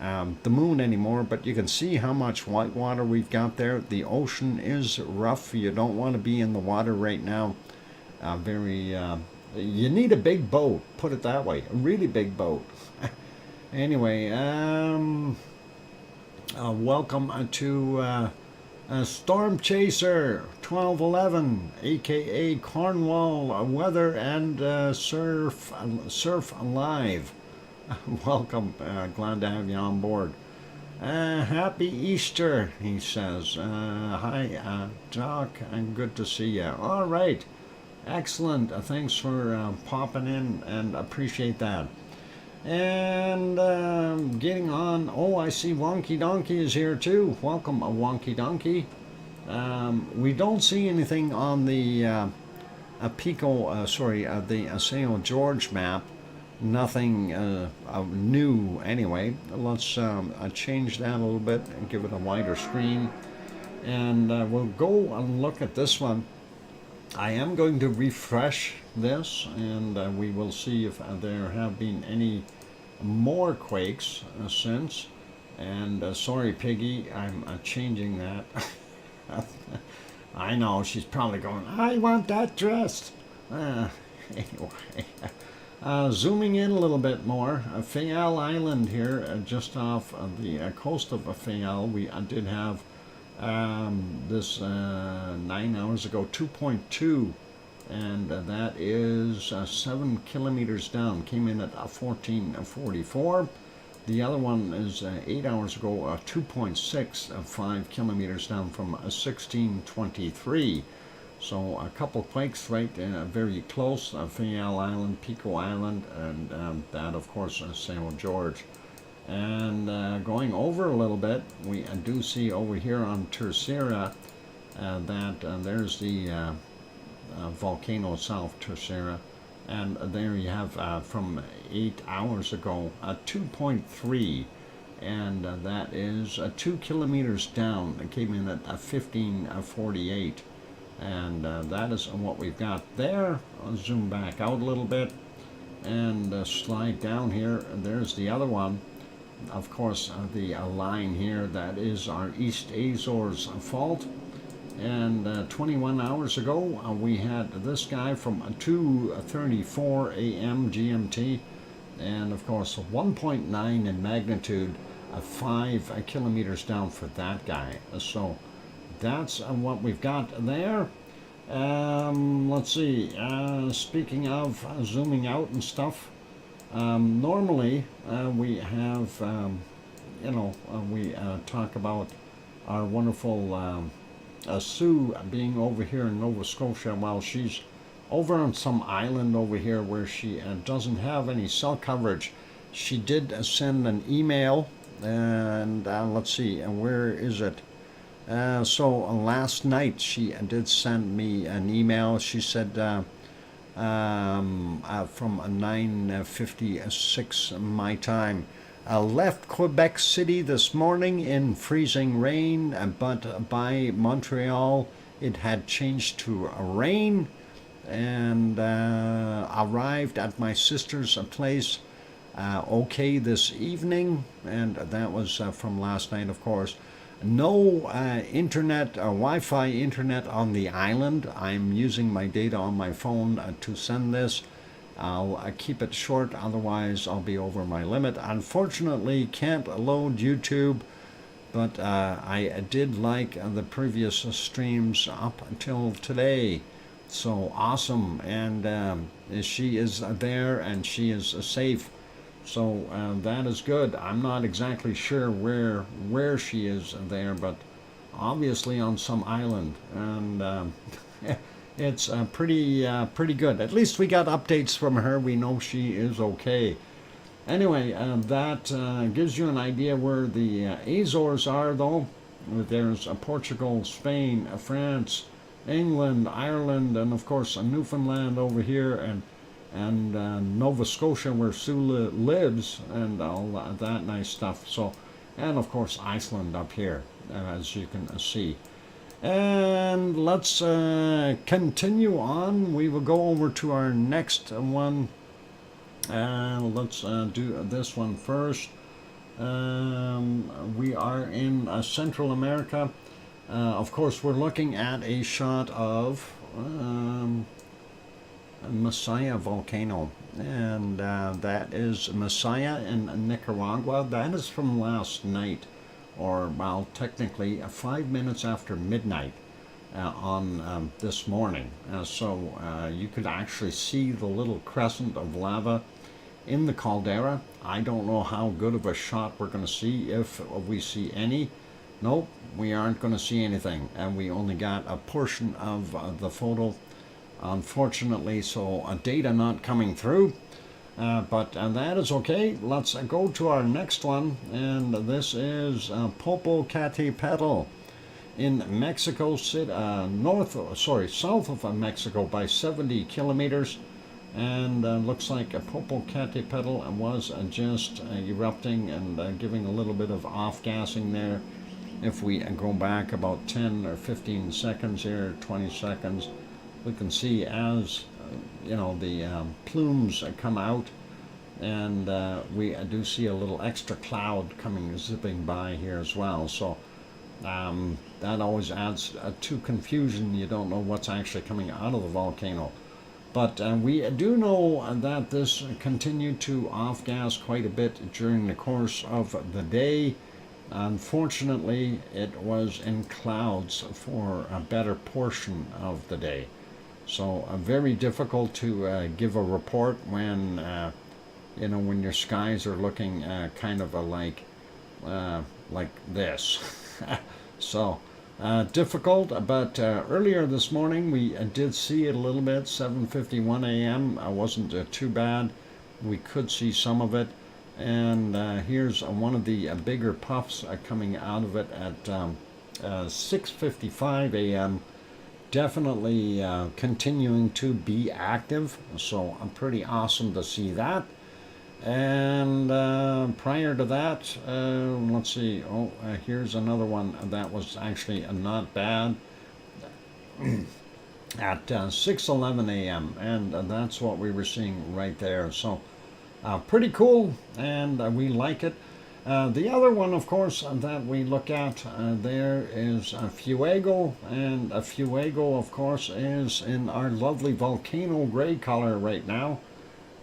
the moon anymore, but you can see how much white water we've got there. The ocean is rough. You don't want to be in the water right now. You need a big boat, put it that way, a really big boat. Anyway, welcome to Storm Chaser 1211, aka Cornwall Weather and Surf Live. Welcome, glad to have you on board. Happy Easter, he says. Hi, Doc, and good to see you. All right, excellent. Thanks for popping in, and appreciate that. And getting on. Oh, I see Wonky Donkey is here too. Welcome, Wonky Donkey. We don't see anything on the the St. George map. Nothing new anyway. Let's change that a little bit and give it a wider screen. And we'll go and look at this one. I am going to refresh this, and we will see if there have been any more quakes since. And sorry, Piggy, I'm changing that. I know, she's probably going, I want that dress. Anyway. Zooming in a little bit more, Fayal Island here, just off the coast of Fayal. We did have this 9 hours ago, 2.2, and that is 7 kilometers down. Came in at 1444. The other one is 8 hours ago, 2.6, 5 kilometers down from 1623. So a couple quakes right very close, Fayal Island, Pico Island, and that of course St. George. And going over a little bit, we do see over here on Terceira that there's the volcano South Terceira, and there you have from 8 hours ago 2.3, and that is 2 kilometers down. It came in at 1548. And that is what we've got there. I'll zoom back out a little bit and slide down here. There's the other one. Of course, the line here, that is our East Azores fault. And 21 hours ago, we had this guy from 2:34 a.m. GMT. And of course, 1.9 in magnitude, 5 kilometers down for that guy. So that's what we've got there. Let's see. Speaking of zooming out and stuff, normally we have, we talk about our wonderful Sue being over here in Nova Scotia while she's over on some island over here where she doesn't have any cell coverage. She did send an email, and let's see, where is it? So last night she did send me an email. She said from 9:56 my time, left Quebec City this morning in freezing rain, but by Montreal it had changed to rain, and arrived at my sister's place okay this evening. And that was from last night, of course. No internet or Wi-Fi internet on the island. I'm using my data on my phone to send this. I'll keep it short, otherwise I'll be over my limit. Unfortunately, can't load YouTube, but I did like the previous streams up until today. So awesome, and she is there and she is safe. So that is good. I'm not exactly sure where she is there, but obviously on some island, and it's pretty good. At least we got updates from her. We know she is okay. Anyway, that gives you an idea where the Azores are, though. There's Portugal, Spain, France, England, Ireland, and of course Newfoundland over here, and Nova Scotia where Sue lives, and all that nice stuff. So, and of course Iceland up here, as you can see. And let's continue on. We will go over to our next one. Let's do this one first. We are in Central America. Of course, we're looking at a shot of Messiah volcano, and that is Messiah in Nicaragua. That is from last night, or well, technically 5 minutes after midnight on this morning. So you could actually see the little crescent of lava in the caldera. I don't know how good of a shot we're going to see, if we see any. Nope, we aren't going to see anything, and we only got a portion of the photo, unfortunately, so data not coming through, but that is okay. Let's go to our next one, and this is Popocatépetl in Mexico City, south of Mexico by 70 kilometers. And looks like Popocatépetl was just erupting and giving a little bit of off-gassing there. If we go back about 10 or 15 seconds here, 20 seconds, we can see as the plumes come out, and we do see a little extra cloud coming zipping by here as well. So that always adds to confusion. You don't know what's actually coming out of the volcano. But we do know that this continued to off-gas quite a bit during the course of the day. Unfortunately, it was in clouds for a better portion of the day. So very difficult to give a report when, when your skies are looking kind of like this. So difficult, but earlier this morning we did see it a little bit, 7:51 a.m. Wasn't too bad. We could see some of it, and here's one of the bigger puffs coming out of it at 6:55 a.m. Definitely continuing to be active, so pretty awesome to see that. And prior to that, let's see, here's another one that was actually not bad at 6:11 a.m. and that's what we were seeing right there. So pretty cool, and we like it. The other one, of course, that we look at there is Fuego, and Fuego, of course, is in our lovely volcano gray color right now.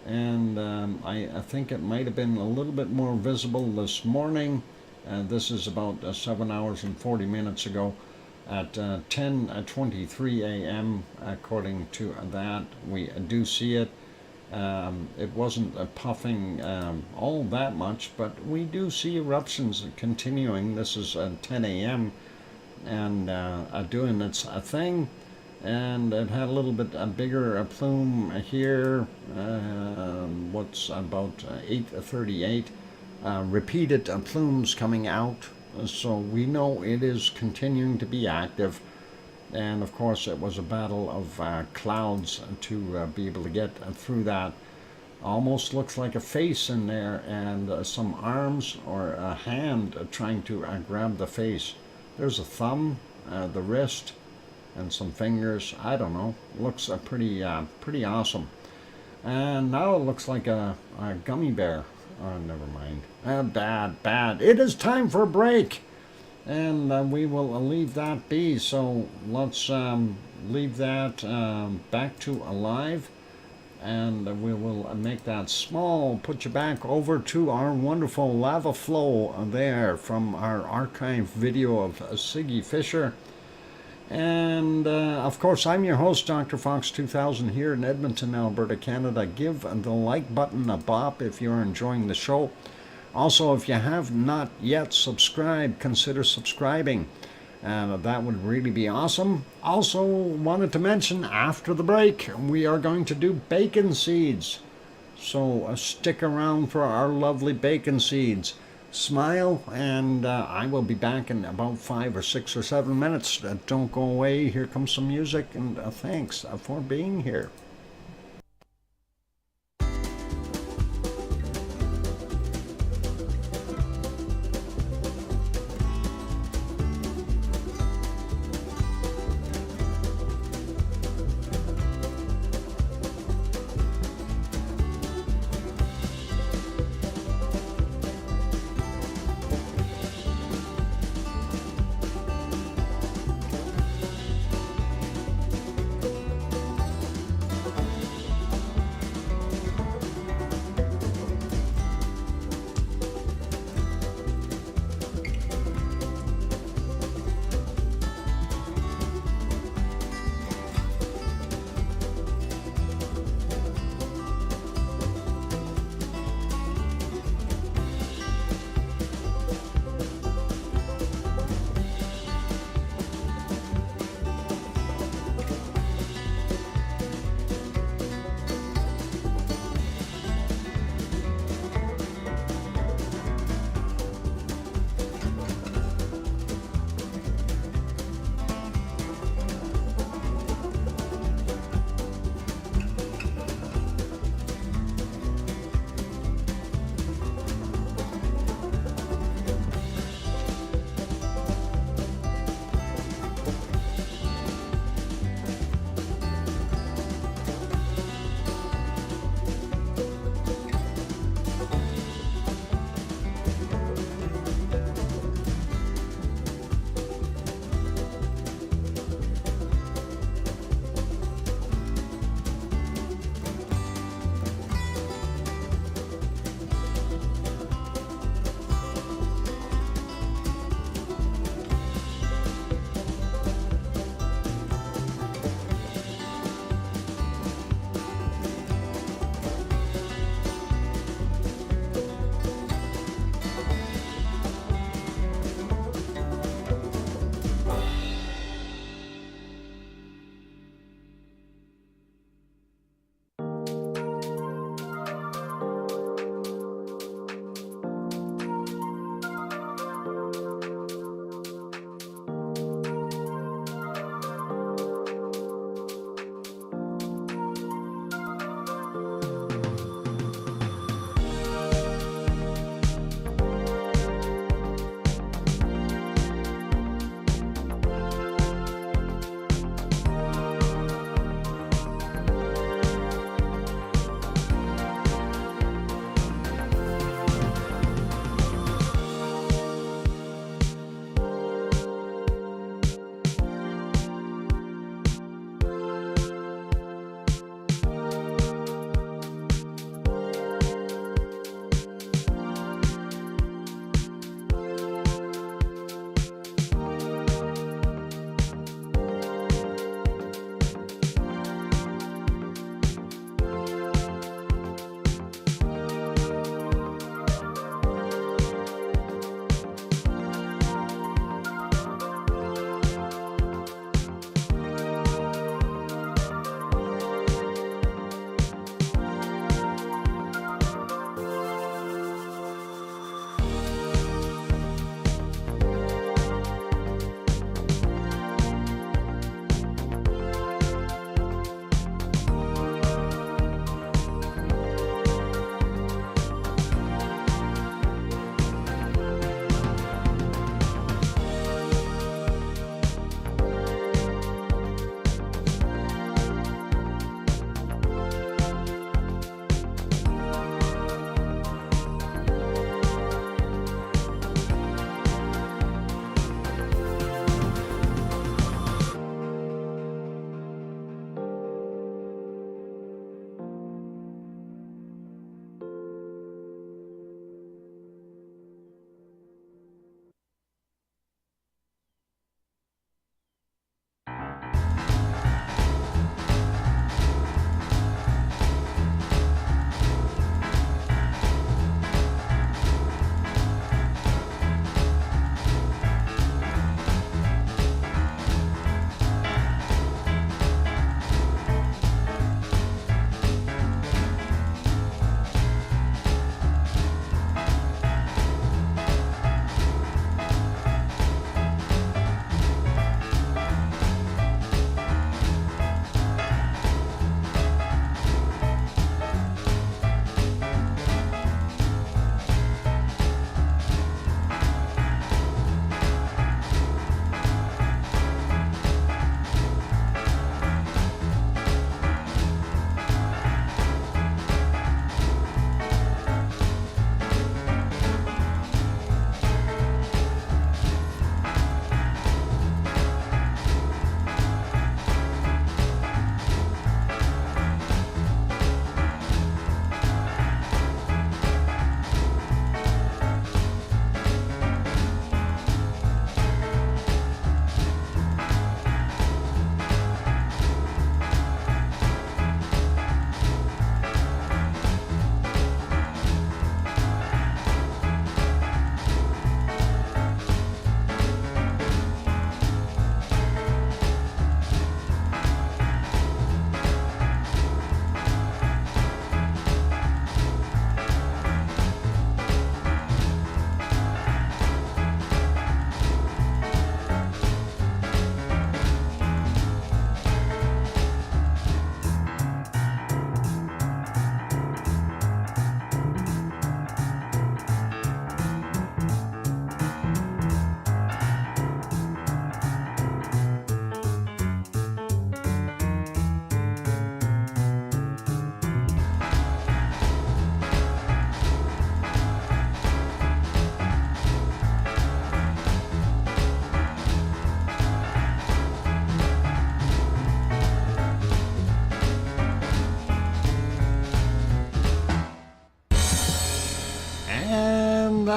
And I think it might have been a little bit more visible this morning. This is about 7 hours and 40 minutes ago at 10:23 a.m. According to that, we do see it. It wasn't puffing all that much, but we do see eruptions continuing. This is 10 a.m. and doing its thing. And it had a little bit bigger plume here, what's about 8:38, repeated plumes coming out, so we know it is continuing to be active. And of course it was a battle of clouds to be able to get through that. Almost looks like a face in there, and some arms or a hand trying to grab the face. There's a thumb, the wrist, and some fingers. I don't know. Looks pretty awesome. And now it looks like a gummy bear. Oh, never mind. Bad. It is time for a break, and we will leave that be. So let's leave that back to alive, and we will make that small. Put you back over to our wonderful lava flow there from our archive video of Siggy Fisher. And of course, I'm your host, DrFox2000, here in Edmonton, Alberta, Canada. Give the like button a bop if you're enjoying the show. Also, if you have not yet subscribed, consider subscribing. That would really be awesome. Also, wanted to mention, after the break, we are going to do bacon seeds. So stick around for our lovely bacon seeds. Smile, and I will be back in about 5 or 6 or 7 minutes. Don't go away. Here comes some music, and thanks for being here.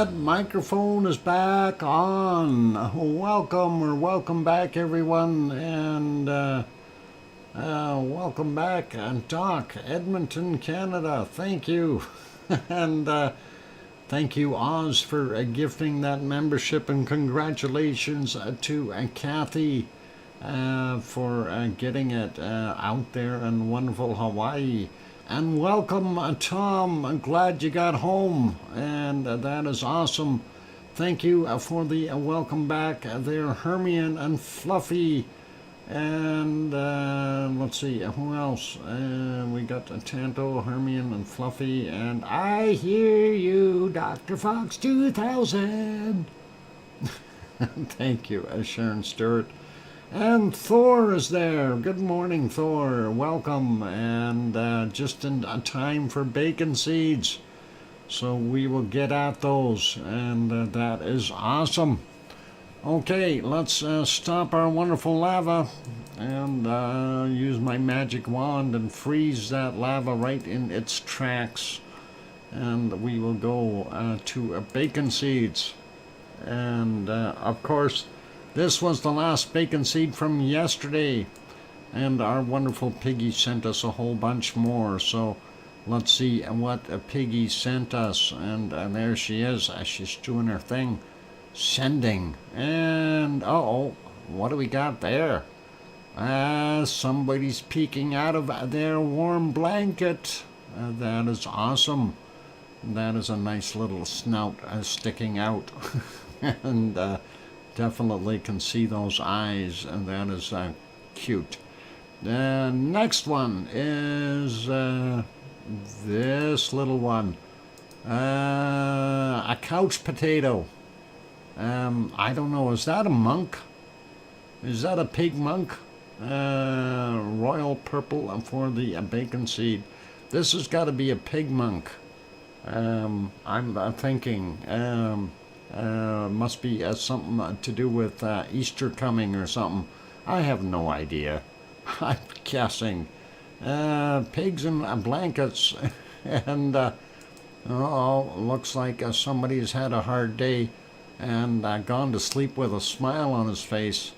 that microphone is back on. Welcome back, everyone, and welcome back, Doc, Edmonton, Canada. Thank you, and thank you, Oz, for gifting that membership, and congratulations to Kathy for getting it out there in wonderful Hawaii. And welcome, Tom. I'm glad you got home, and that is awesome. Thank you for the welcome back there, Hermione and Fluffy. And let's see, who else? We got Tanto, Hermione, and Fluffy. And I hear you, DrFox2000. Thank you, Sharon Stewart. And Thor is there. Good morning, Thor. Welcome. And just in time for bacon seeds. So we will get at those. And that is awesome. Okay, let's stop our wonderful lava and use my magic wand and freeze that lava right in its tracks. And we will go to bacon seeds. And of course, this was the last bacon seed from yesterday, and our wonderful Piggy sent us a whole bunch more. So let's see what Piggy sent us. And there she is. She's doing her thing, sending. And uh-oh, what do we got there? Somebody's peeking out of their warm blanket. That is awesome. That is a nice little snout sticking out. And definitely can see those eyes, and that is cute. The next one is this little one, a couch potato. I don't know, is that a monk? Is that a pig monk? Royal purple for the bacon seed. This has got to be a pig monk. I'm thinking. Must be something to do with Easter coming or something. I have no idea. I'm guessing. Pigs and blankets. And looks like somebody's had a hard day and gone to sleep with a smile on his face.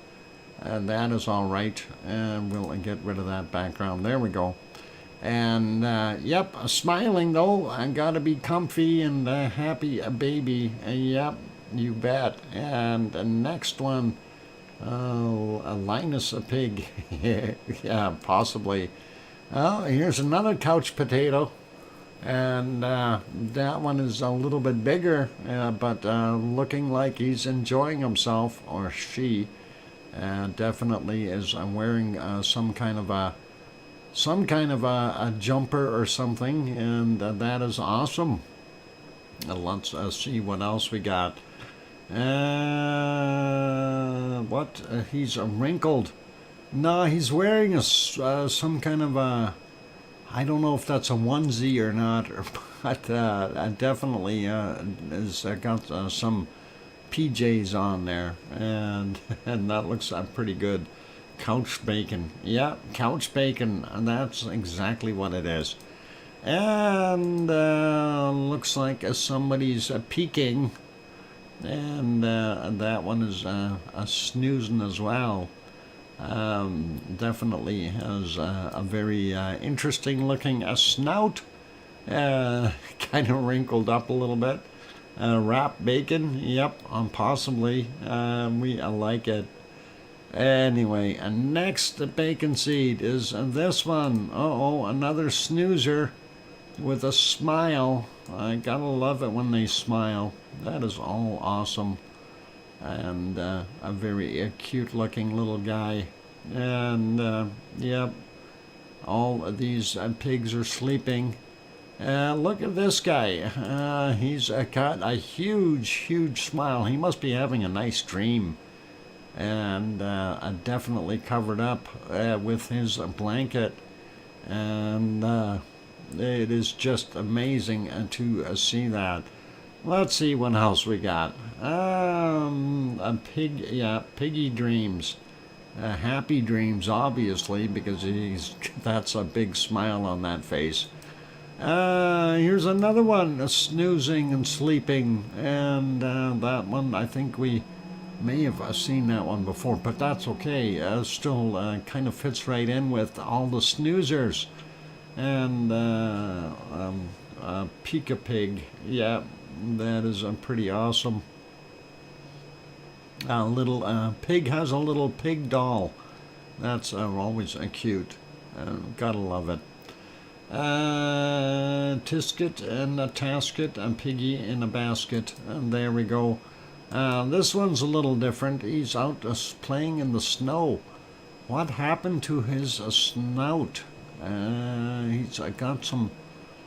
That is all right. We'll get rid of that background. There we go. And yep, smiling though. I gotta be comfy and happy, baby. Yep, you bet. And the next one, a Linus, a pig. Yeah, possibly. Oh, here's another couch potato. And that one is a little bit bigger, but looking like he's enjoying himself, or she. Definitely is wearing some kind of a jumper or something, and that is awesome. Let's see what else we got. He's wrinkled. No, he's wearing some kind of a, I don't know if that's a onesie or not, but definitely has got some PJs on there, and that looks pretty good. Couch bacon. Yeah, couch bacon, and that's exactly what it is. And looks like somebody's peeking, and that one is snoozing as well. Definitely has a very interesting looking snout, kind of wrinkled up a little bit. Wrapped bacon, yep, possibly. I like it. Anyway, next bacon seed is this one. Another snoozer with a smile. I gotta love it when they smile. That is all awesome. And a very cute looking little guy. And yep, all of these pigs are sleeping. Look at this guy. He's got a huge smile. He must be having a nice dream. And definitely covered up with his blanket, and it is just amazing to see that. Let's see what else we got. A pig, yeah, Piggy Dreams, happy dreams, obviously, because that's a big smile on that face. Here's another one, snoozing and sleeping, and that one, I think we may have seen that one before, but that's okay. Still kind of fits right in with all the snoozers. And Pika Pig, yeah, that is pretty awesome. A little pig has a little pig doll. That's always cute. Gotta love it. Tisket and a tasket and piggy in a basket. And there we go. This one's a little different. He's out playing in the snow. What happened to his snout? He's got some...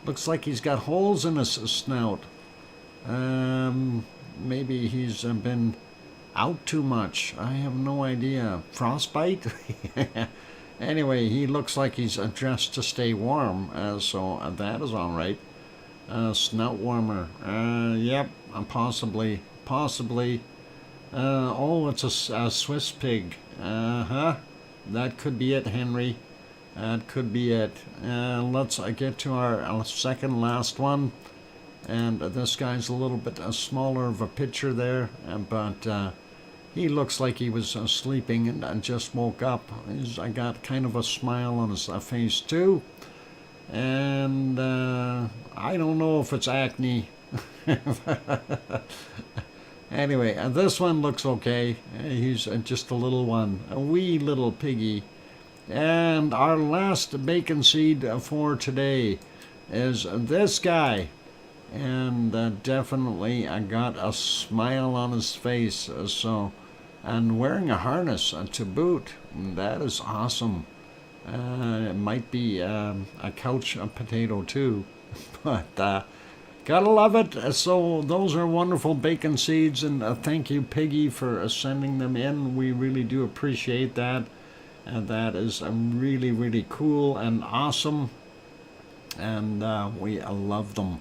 Looks like he's got holes in his snout. Maybe he's been out too much. I have no idea. Frostbite? Anyway, he looks like he's dressed to stay warm, so that is all right. Snout warmer. Yep, possibly. Oh, it's a Swiss pig. That could be it, Henry. That could be it. Let's get to our second last one. And this guy's a little bit smaller of a picture there, but he looks like he was sleeping and just woke up. I got kind of a smile on his face too. And I don't know if it's acne. Anyway, this one looks okay. He's just a little one, a wee little piggy. And our last bacon seed for today is this guy. And definitely I got a smile on his face. And wearing a harness to boot. That is awesome. It might be a couch potato too. But gotta love it. So those are wonderful bacon seeds. And thank you, Piggy, for sending them in. We really do appreciate that. And that is really, really cool and awesome. And we love them.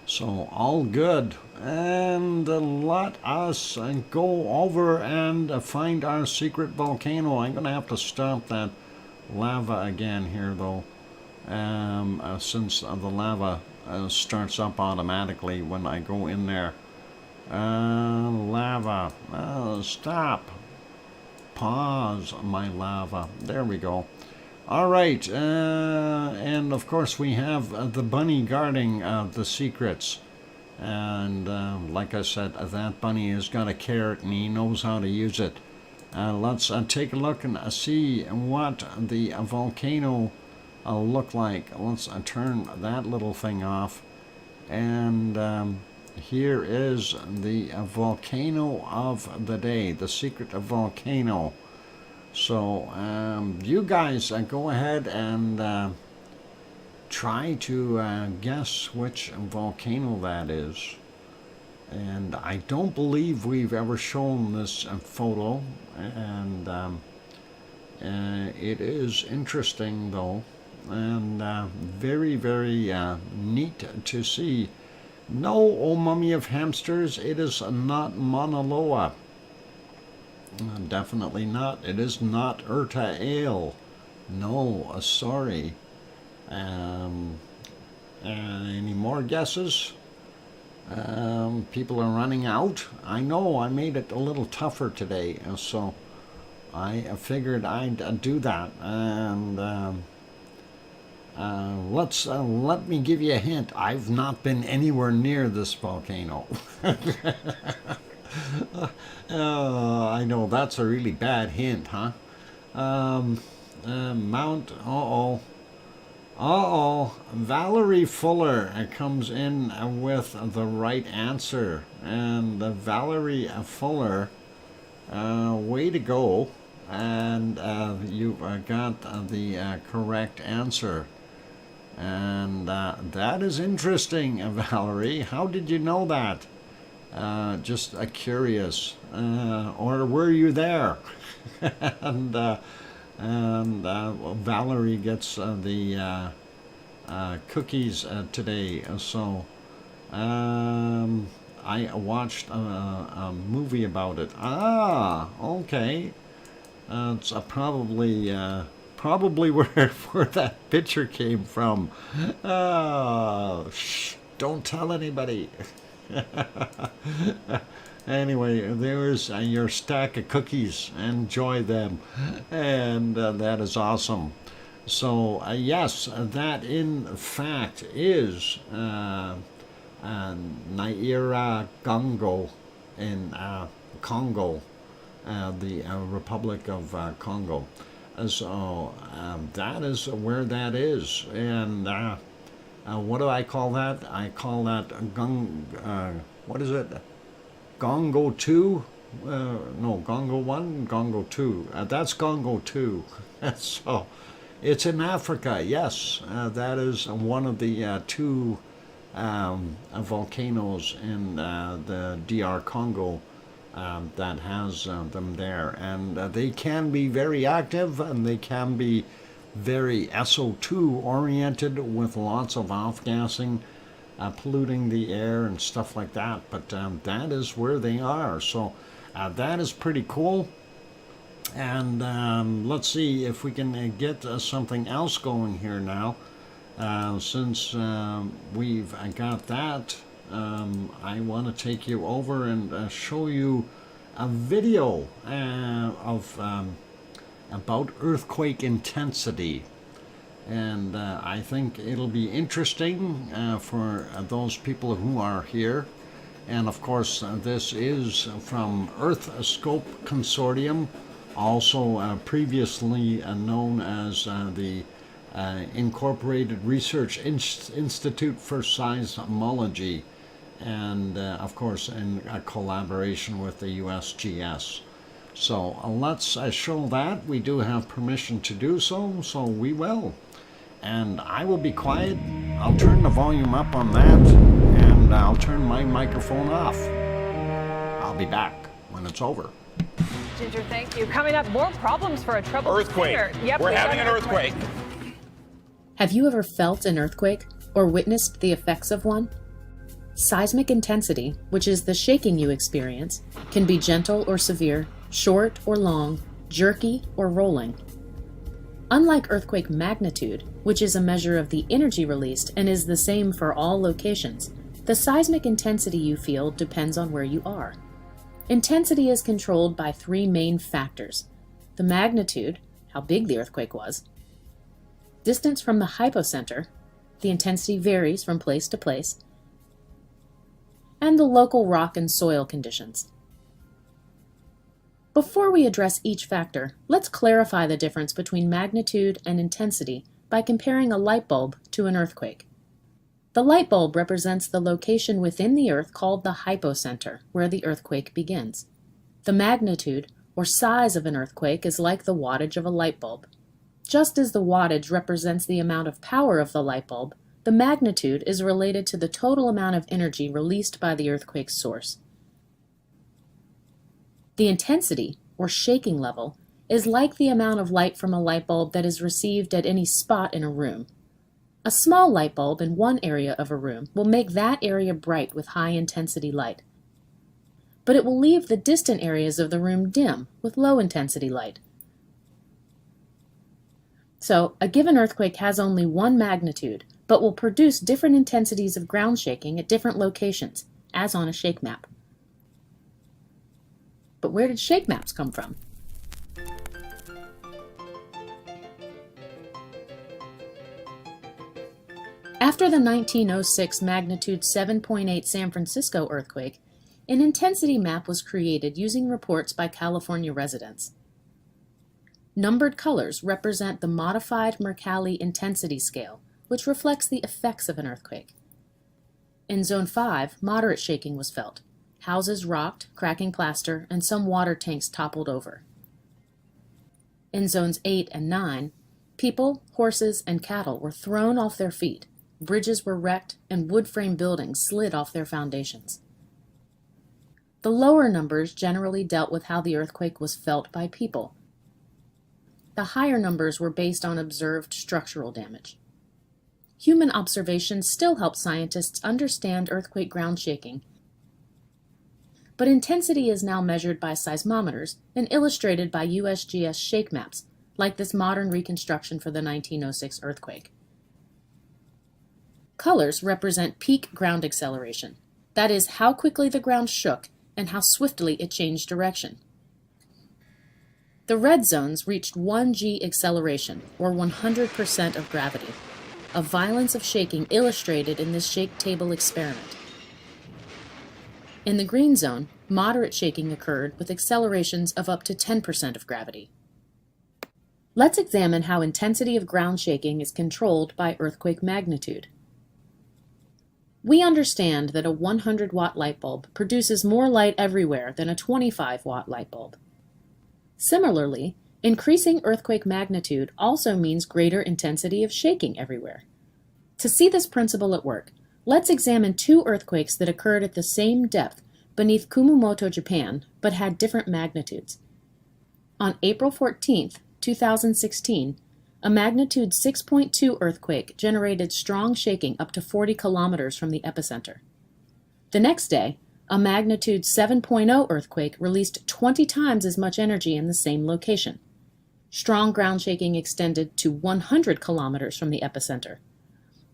So all good. And let us go over and find our secret volcano. I'm going to have to stop that lava again here though. Since the lava starts up automatically when I go in there. Lava. Stop. Pause my lava. There we go. All right, and of course we have the bunny guarding the secrets. And like I said, that bunny has got a carrot and he knows how to use it. Let's take a look and see what the volcano look like. Let's turn that little thing off. And here is the volcano of the day, the secret volcano. So you guys go ahead and try to guess which volcano that is. And I don't believe we've ever shown this photo. And it is interesting though. And very, very neat to see. No, oh mummy of hamsters, it is not Mauna Loa. Definitely not. It is not Urta Ale. No, sorry. Any more guesses? People are running out. I know I made it a little tougher today, so I figured I'd do that. And let me give you a hint. I've not been anywhere near this volcano. I know that's a really bad hint, huh? Mount. Valerie Fuller comes in with the right answer, and Valerie Fuller, way to go, and you've got the correct answer. And that is interesting, Valerie. How did you know that? Just curious. Or were you there? and Valerie gets the cookies today. So I watched a movie about it. Ah, okay. It's probably probably where that picture came from. Don't tell anybody. Anyway, there's your stack of cookies. Enjoy them. And that is awesome. So, yes, that in fact is Naira Gongo in Congo, the Republic of Congo. So that is where that is. And what do I call that? I call that what is it? Gongo 2? No, Gongo 1, Gongo 2. That's Gongo 2. So it's in Africa, yes. That is one of the two volcanoes in the DR Congo that has them there. And they can be very active, and they can be very SO2 oriented with lots of off-gassing, polluting the air and stuff like that. But that is where they are. So that is pretty cool. And let's see if we can get something else going here now. Since we've got that, I want to take you over and show you a video about earthquake intensity. And I think it'll be interesting for those people who are here. And of course, this is from EarthScope Consortium, also previously known as the Incorporated Research Institute for Seismology, and of course in collaboration with the USGS. So let's show that. We do have permission to do so, so we will. And I will be quiet. I'll turn the volume up on that, and I'll turn my microphone off. I'll be back when it's over. Ginger, thank you. Coming up, more problems for a troubled earthquake. Yep, We're having an earthquake. Have you ever felt an earthquake or witnessed the effects of one? Seismic intensity, which is the shaking you experience, can be gentle or severe, short or long, jerky or rolling. Unlike earthquake magnitude, which is a measure of the energy released and is the same for all locations, the seismic intensity you feel depends on where you are. Intensity is controlled by three main factors: the magnitude, how big the earthquake was; distance from the hypocenter, the intensity varies from place to place; and the local rock and soil conditions. Before we address each factor, let's clarify the difference between magnitude and intensity by comparing a light bulb to an earthquake. The light bulb represents the location within the Earth called the hypocenter, where the earthquake begins. The magnitude, or size of an earthquake, is like the wattage of a light bulb. Just as the wattage represents the amount of power of the light bulb, the magnitude is related to the total amount of energy released by the earthquake's source. The intensity, or shaking level, is like the amount of light from a light bulb that is received at any spot in a room. A small light bulb in one area of a room will make that area bright with high-intensity light, but it will leave the distant areas of the room dim with low-intensity light. So, a given earthquake has only one magnitude, but will produce different intensities of ground shaking at different locations, as on a shake map. But where did shake maps come from? After the 1906 magnitude 7.8 San Francisco earthquake, an intensity map was created using reports by California residents. Numbered colors represent the modified Mercalli intensity scale, which reflects the effects of an earthquake. In Zone 5, moderate shaking was felt. Houses rocked, cracking plaster, and some water tanks toppled over. In Zones 8 and 9, people, horses, and cattle were thrown off their feet. Bridges were wrecked, and wood-frame buildings slid off their foundations. The lower numbers generally dealt with how the earthquake was felt by people. The higher numbers were based on observed structural damage. Human observations still help scientists understand earthquake ground shaking, but intensity is now measured by seismometers and illustrated by USGS shake maps, like this modern reconstruction for the 1906 earthquake. Colors represent peak ground acceleration, that is, how quickly the ground shook and how swiftly it changed direction. The red zones reached 1 g acceleration, or 100% of gravity, a violence of shaking illustrated in this shake table experiment. In the green zone, moderate shaking occurred with accelerations of up to 10% of gravity. Let's examine how intensity of ground shaking is controlled by earthquake magnitude. We understand that a 100-watt light bulb produces more light everywhere than a 25-watt light bulb. Similarly, increasing earthquake magnitude also means greater intensity of shaking everywhere. To see this principle at work, let's examine two earthquakes that occurred at the same depth beneath Kumamoto, Japan, but had different magnitudes. On April 14, 2016, a magnitude 6.2 earthquake generated strong shaking up to 40 kilometers from the epicenter. The next day, a magnitude 7.0 earthquake released 20 times as much energy in the same location. Strong ground shaking extended to 100 kilometers from the epicenter.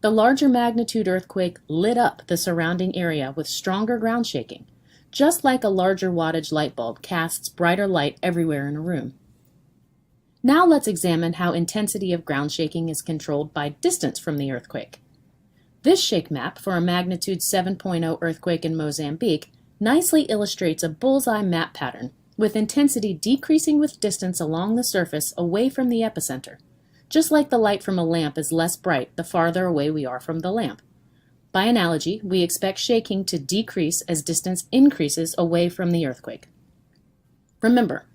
The larger magnitude earthquake lit up the surrounding area with stronger ground shaking, just like a larger wattage light bulb casts brighter light everywhere in a room. Now let's examine how intensity of ground shaking is controlled by distance from the earthquake. This shake map for a magnitude 7.0 earthquake in Mozambique nicely illustrates a bullseye map pattern, with intensity decreasing with distance along the surface away from the epicenter, just like the light from a lamp is less bright the farther away we are from the lamp. By analogy, we expect shaking to decrease as distance increases away from the earthquake. Remember,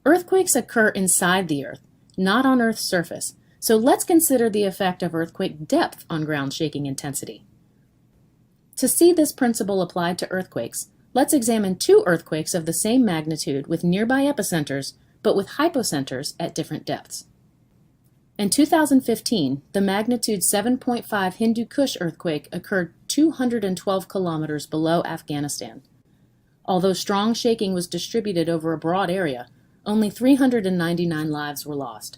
earthquakes occur inside the Earth, not on Earth's surface, so let's consider the effect of earthquake depth on ground shaking intensity. To see this principle applied to earthquakes, let's examine two earthquakes of the same magnitude with nearby epicenters, but with hypocenters at different depths. In 2015, the magnitude 7.5 Hindu Kush earthquake occurred 212 kilometers below Afghanistan. Although strong shaking was distributed over a broad area, only 399 lives were lost.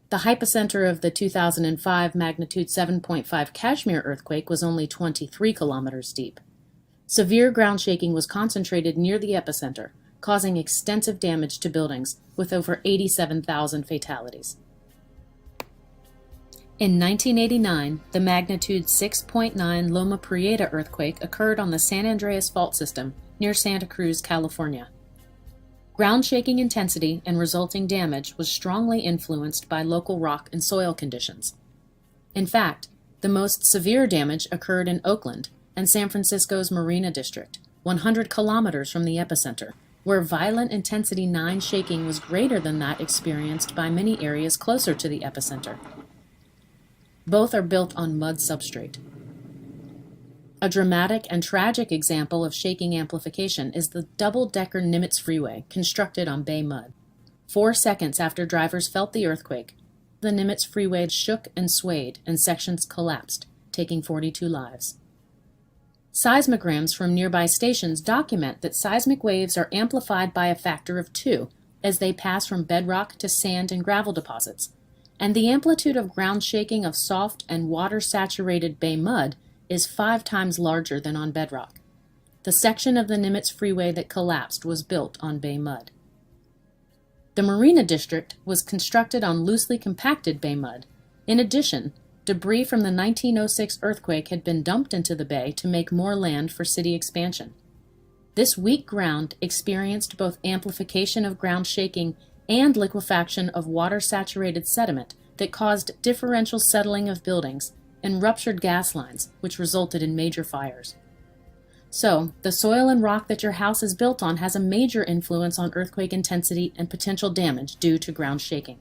The hypocenter of the 2005 magnitude 7.5 Kashmir earthquake was only 23 kilometers deep. Severe ground shaking was concentrated near the epicenter, causing extensive damage to buildings, with over 87,000 fatalities. In 1989, the magnitude 6.9 Loma Prieta earthquake occurred on the San Andreas Fault System near Santa Cruz, California. Ground shaking intensity and resulting damage was strongly influenced by local rock and soil conditions. In fact, the most severe damage occurred in Oakland and San Francisco's Marina District, 100 kilometers from the epicenter, where violent intensity 9 shaking was greater than that experienced by many areas closer to the epicenter. Both are built on mud substrate. A dramatic and tragic example of shaking amplification is the double-decker Nimitz Freeway constructed on bay mud. 4 seconds after drivers felt the earthquake, the Nimitz Freeway shook and swayed and sections collapsed, taking 42 lives. Seismograms from nearby stations document that seismic waves are amplified by a factor of 2 as they pass from bedrock to sand and gravel deposits, and the amplitude of ground shaking of soft and water-saturated bay mud is 5 times larger than on bedrock. The section of the Nimitz Freeway that collapsed was built on bay mud. The Marina District was constructed on loosely compacted bay mud. In addition, debris from the 1906 earthquake had been dumped into the bay to make more land for city expansion. This weak ground experienced both amplification of ground shaking and liquefaction of water-saturated sediment that caused differential settling of buildings and ruptured gas lines, which resulted in major fires. So, the soil and rock that your house is built on has a major influence on earthquake intensity and potential damage due to ground shaking.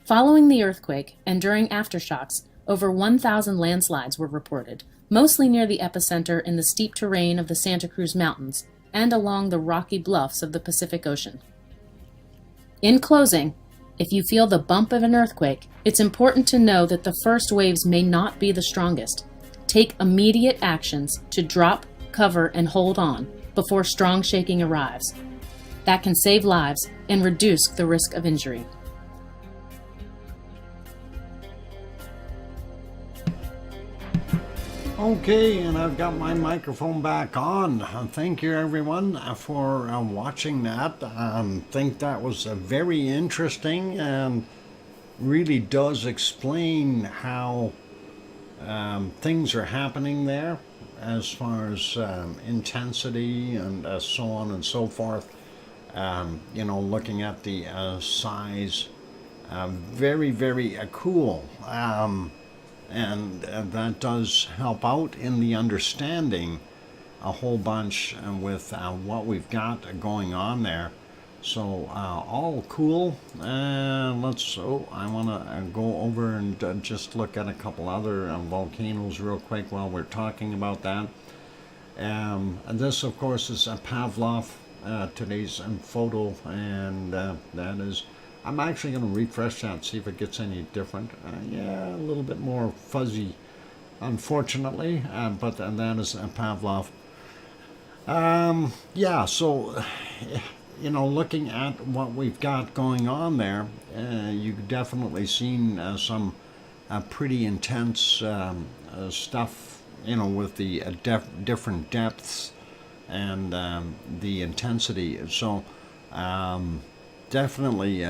Following the earthquake, and during aftershocks, over 1,000 landslides were reported, mostly near the epicenter in the steep terrain of the Santa Cruz Mountains and along the rocky bluffs of the Pacific Ocean. In closing, if you feel the bump of an earthquake, it's important to know that the first waves may not be the strongest. Take immediate actions to drop, cover, and hold on before strong shaking arrives. That can save lives and reduce the risk of injury. Okay, and I've got my microphone back on. Thank you everyone for watching that. I think that was very interesting and really does explain how things are happening there as far as intensity and so on and so forth. You know, looking at the size, very, very cool. And that does help out in the understanding a whole bunch with what we've got going on there. So all cool. I want to go over and just look at a couple other volcanoes real quick while we're talking about that. And this, of course, is a Pavlov, today's photo, and that is. I'm actually going to refresh that, see if it gets any different. Yeah, a little bit more fuzzy, unfortunately, but that is a Pavlov. Yeah, so, you know, looking at what we've got going on there, you've definitely seen some pretty intense stuff, you know, with the different depths and the intensity. So, definitely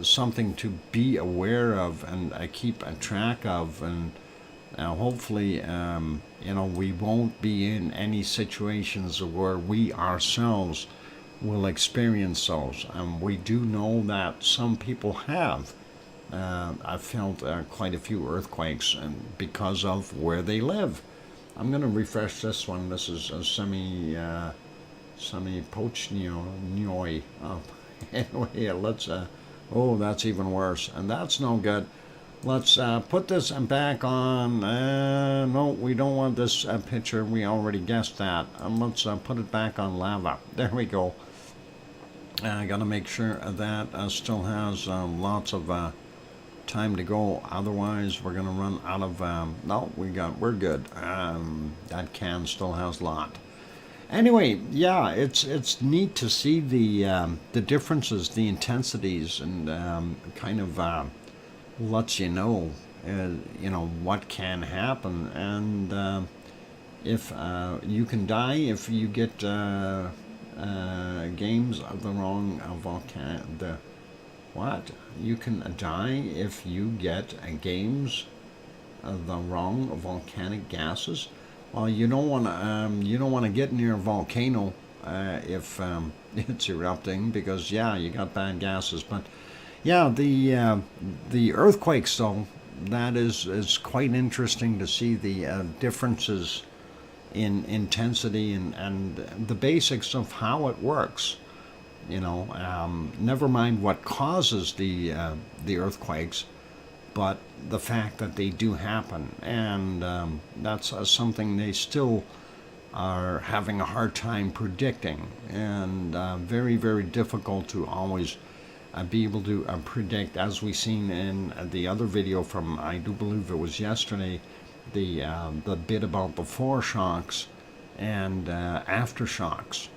something to be aware of and keep a track of, and hopefully you know, we won't be in any situations where we ourselves will experience those. We do know that some people have. I've felt quite a few earthquakes and because of where they live. I'm going to refresh this one. This is a semi-Pochnoi. Anyway, let's, oh, that's even worse, and that's no good. Let's put this back on. No, we don't want this picture. We already guessed that. Let's put it back on lava. There we go. I gotta make sure that still has lots of time to go. Otherwise, we're gonna run out of. No, we're good. That can still has a lot. Anyway, yeah, it's neat to see the differences, the intensities, and kind of lets you know what can happen, and if you can die if you get games of the wrong volcano. What? You can die if you get games of the wrong volcanic gases. Well, you don't want to get near a volcano if it's erupting, because yeah, you got bad gases. But yeah, the earthquakes though, that is quite interesting to see the differences in intensity and the basics of how it works. You know, never mind what causes the earthquakes, but the fact that they do happen, and that's something they still are having a hard time predicting, and very, very difficult to always be able to predict, as we seen in the other video from, I do believe it was yesterday, the bit about the foreshocks and aftershocks.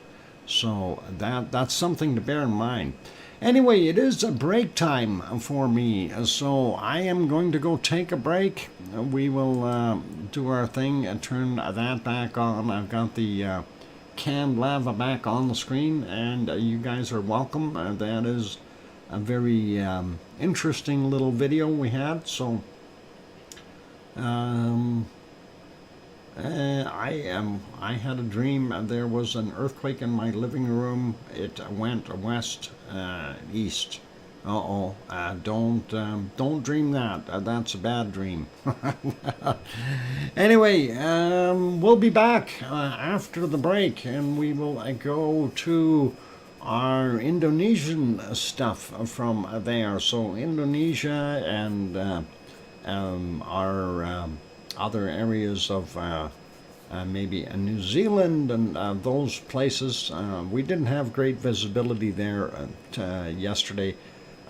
So that's something to bear in mind. Anyway, it is a break time for me, so I am going to go take a break. We will do our thing and turn that back on. I've got the canned lava back on the screen, and you guys are welcome. That is a very interesting little video we had. So I had a dream. There was an earthquake in my living room. It went west, east. Don't dream that. That's a bad dream. Anyway, we'll be back after the break, and we will go to our Indonesian stuff from there. So Indonesia and our other areas of maybe New Zealand and those places. We didn't have great visibility there yesterday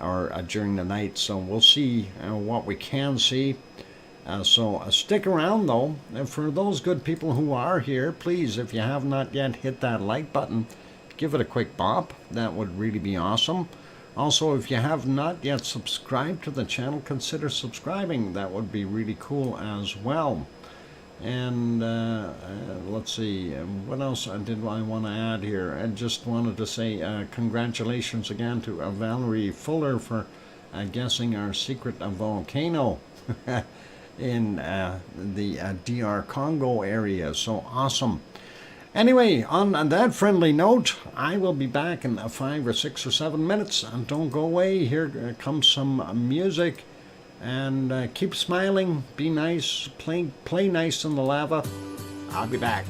or during the night, so we'll see what we can see. So stick around though. And for those good people who are here, please, if you have not yet hit that like button, give it a quick bop. That would really be awesome. Also, if you have not yet subscribed to the channel, consider subscribing. That would be really cool as well. And let's see, what else did I want to add here? I just wanted to say congratulations again to Valerie Fuller for guessing our secret volcano in the DR Congo area. So awesome. Anyway, on that friendly note, I will be back in 5 or 6 or 7 minutes. And don't go away. Here comes some music. And keep smiling, be nice, play nice in the lava. I'll be back.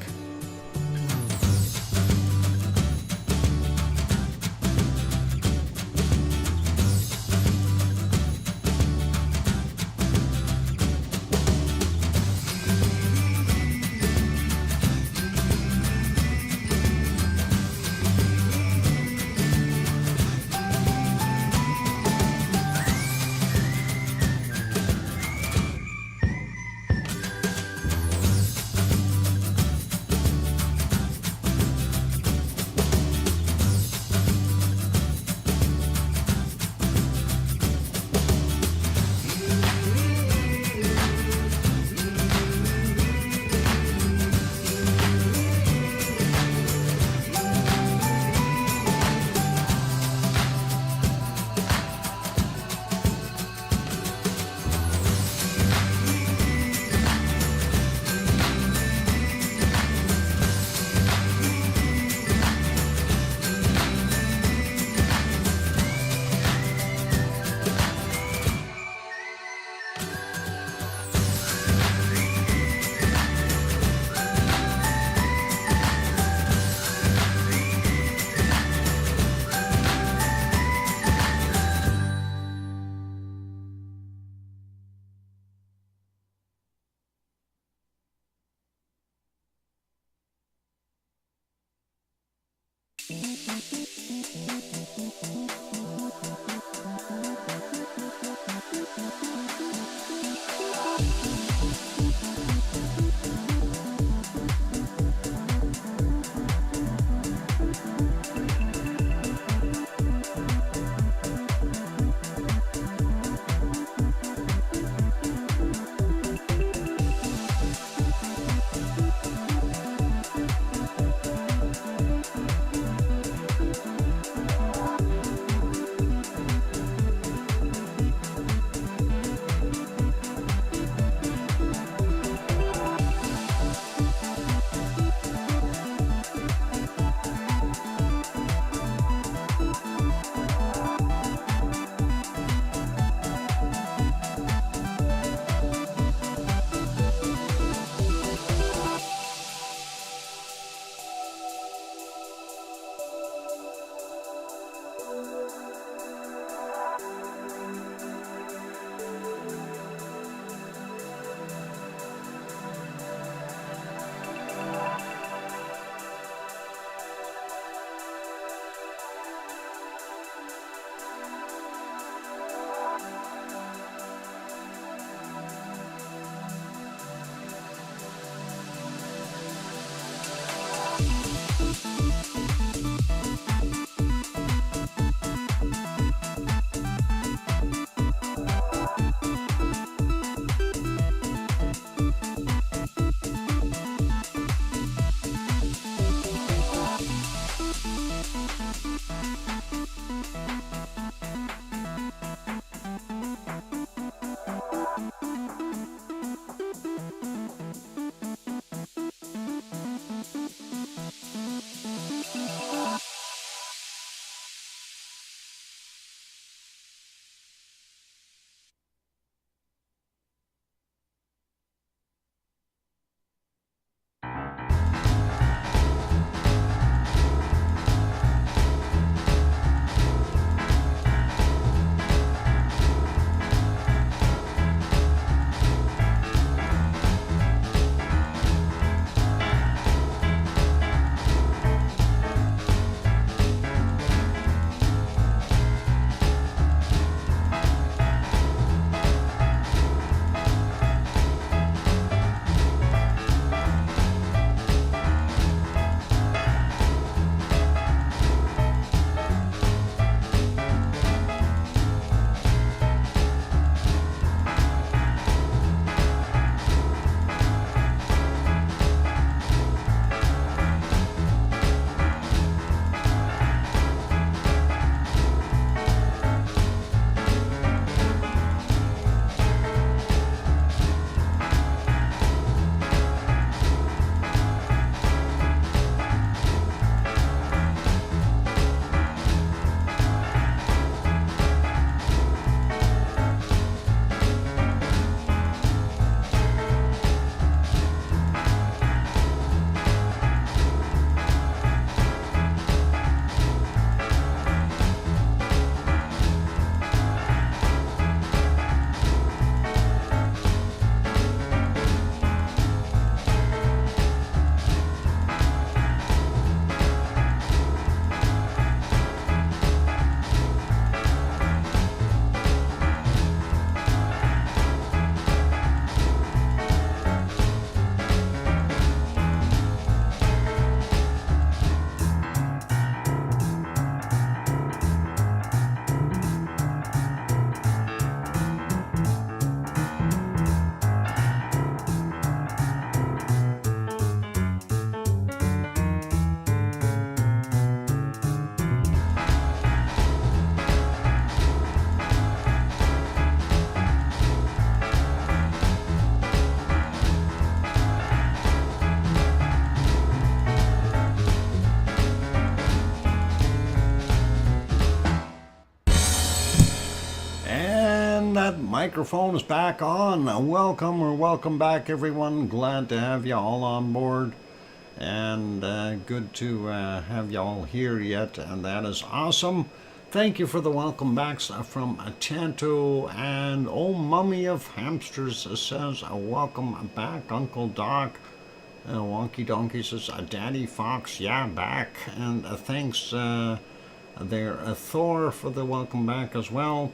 microphone is back on. Welcome back, everyone. Glad to have you all on board. And good to have you all here yet, and that is awesome. Thank you for the welcome backs from Tanto, and old Mummy of Hamsters says, welcome back, Uncle Doc. Wonky Donkey says, Daddy Fox, yeah, back. And thanks there, Thor, for the welcome back as well.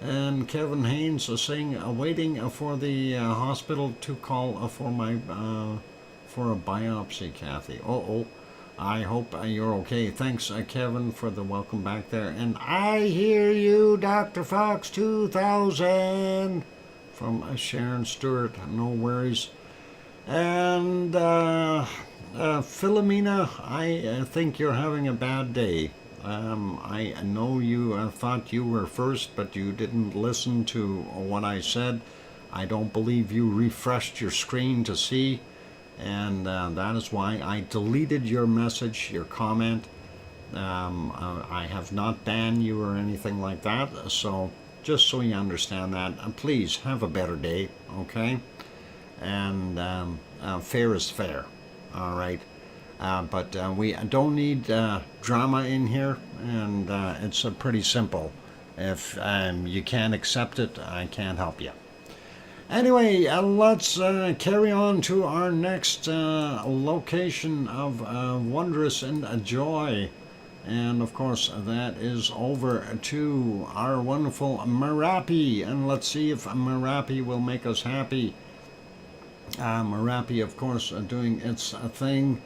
And Kevin Haynes is saying, waiting for the hospital to call for my for a biopsy, Kathy. I hope you're okay. Thanks, Kevin, for the welcome back there. And I hear you, DrFox2000, from Sharon Stewart. No worries. And Philomena, I think you're having a bad day. I know you thought you were first, but you didn't listen to what I said. I don't believe you refreshed your screen to see. And that is why I deleted your message, your comment. I have not banned you or anything like that. So just so you understand that, please have a better day, okay? And fair is fair, all right? But we don't need drama in here, and it's pretty simple. If you can't accept it, I can't help you. Anyway, let's carry on to our next location of wondrous and joy. And of course, that is over to our wonderful Merapi. And let's see if Merapi will make us happy. Merapi, of course, doing its thing.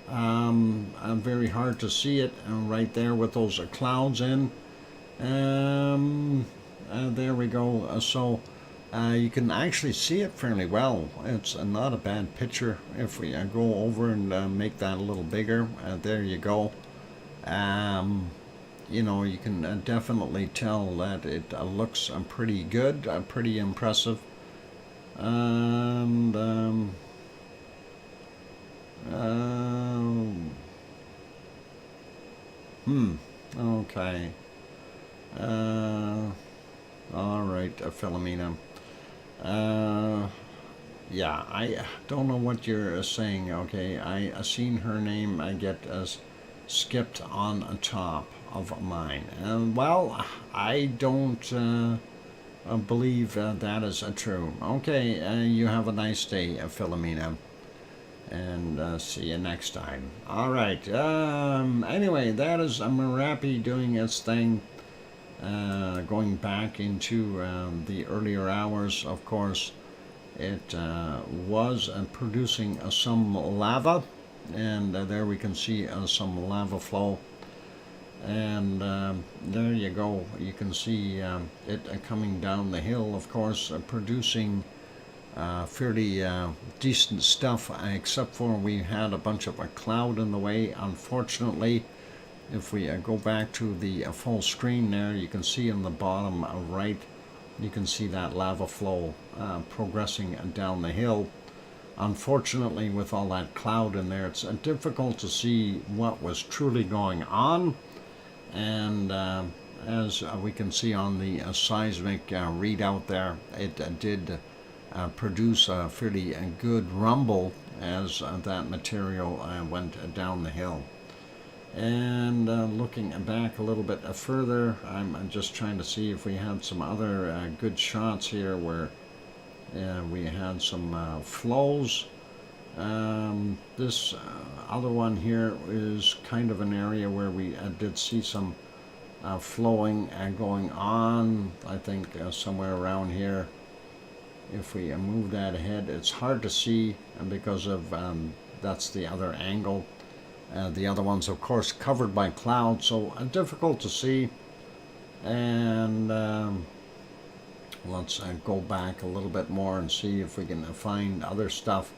Very hard to see it right there with those clouds in. There we go. So you can actually see it fairly well. It's not a bad picture. If we go over and make that a little bigger, there you go. You know, you can definitely tell that it looks pretty good, pretty impressive. And okay. All right, Philomena. Yeah, I don't know what you're saying. Okay, I seen her name get skipped on top of mine. Well, I don't believe that is true. Okay, you have a nice day, Philomena, and see you next time. All right. Anyway, that is Merapi doing its thing. Going back into the earlier hours, of course, it was producing some lava, and there we can see some lava flow. And there you go. You can see it coming down the hill, of course, producing fairly decent stuff, except for we had a bunch of a cloud in the way, unfortunately. If we go back to the full screen there, you can see in the bottom right, you can see that lava flow progressing down the hill. Unfortunately, with all that cloud in there, it's difficult to see what was truly going on. And as we can see on the seismic readout there, it did produce a fairly good rumble as that material went down the hill. And looking back a little bit further, I'm just trying to see if we had some other good shots here where we had some flows. This other one here is kind of an area where we did see some flowing going on. I think somewhere around here. If we move that ahead, it's hard to see because of that's the other angle. The other one's, of course, covered by clouds, so difficult to see. And let's go back a little bit more and see if we can find other stuff.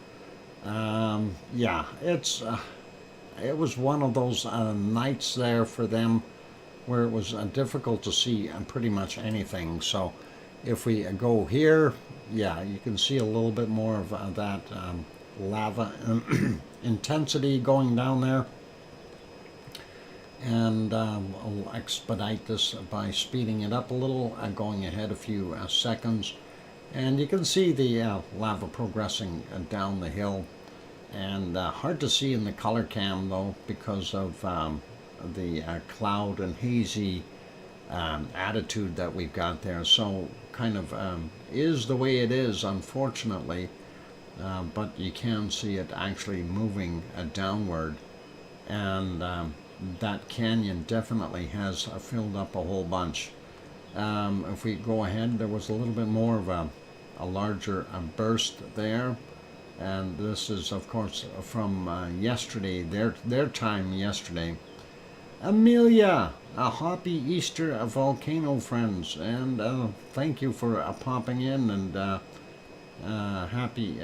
Yeah, it was one of those nights there for them where it was difficult to see pretty much anything. So if we go here, yeah, you can see a little bit more of that lava intensity going down there. And I'll expedite this by speeding it up a little, going ahead a few seconds. And you can see the lava progressing down the hill. And hard to see in the color cam though, because of the cloud and hazy attitude that we've got there. So kind of is the way it is, unfortunately. But you can see it actually moving downward. And that canyon definitely has filled up a whole bunch. If we go ahead, there was a little bit more of a larger burst there. And this is, of course, from yesterday, their time yesterday. Amelia, a happy Easter, volcano friends, and thank you for popping in, and happy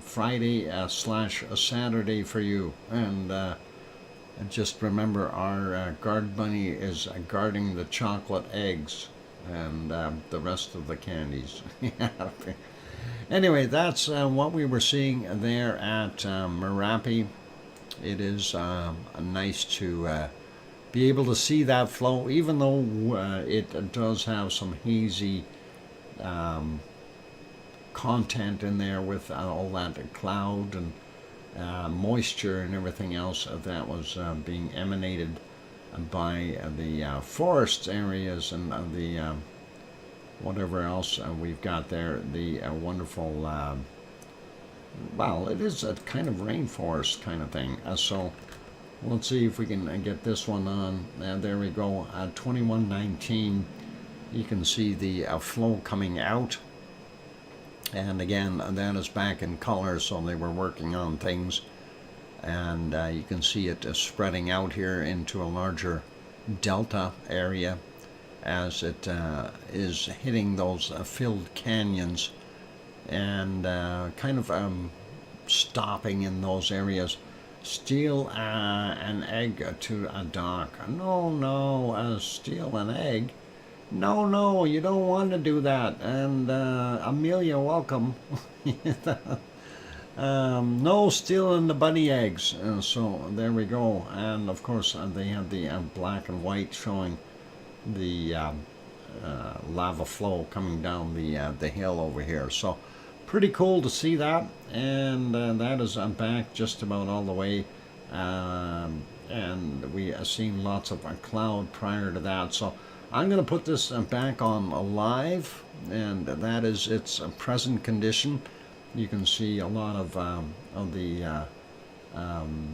Friday slash Saturday for you. And just remember, our guard bunny is guarding the chocolate eggs and the rest of the candies. Anyway, that's what we were seeing there at Merapi. It is nice to be able to see that flow, even though it does have some hazy content in there with all that cloud and moisture and everything else that was being emanated by the forest areas and the whatever else we've got there, the wonderful, well, it is a kind of rainforest kind of thing. So let's see if we can get this one on. There we go, 2119. You can see the flow coming out. And again, that is back in color, so they were working on things. And you can see it spreading out here into a larger delta area as it is hitting those filled canyons and kind of stopping in those areas. Steal an egg to a dock. No, steal an egg? No, you don't want to do that. And Amelia, welcome. No stealing the bunny eggs. So there we go. And of course, they have the black and white showing the lava flow coming down the hill over here. So pretty cool to see that. And that is back just about all the way. And we seen lots of cloud prior to that. So I'm going to put this back on live, and that is its present condition. You can see a lot of the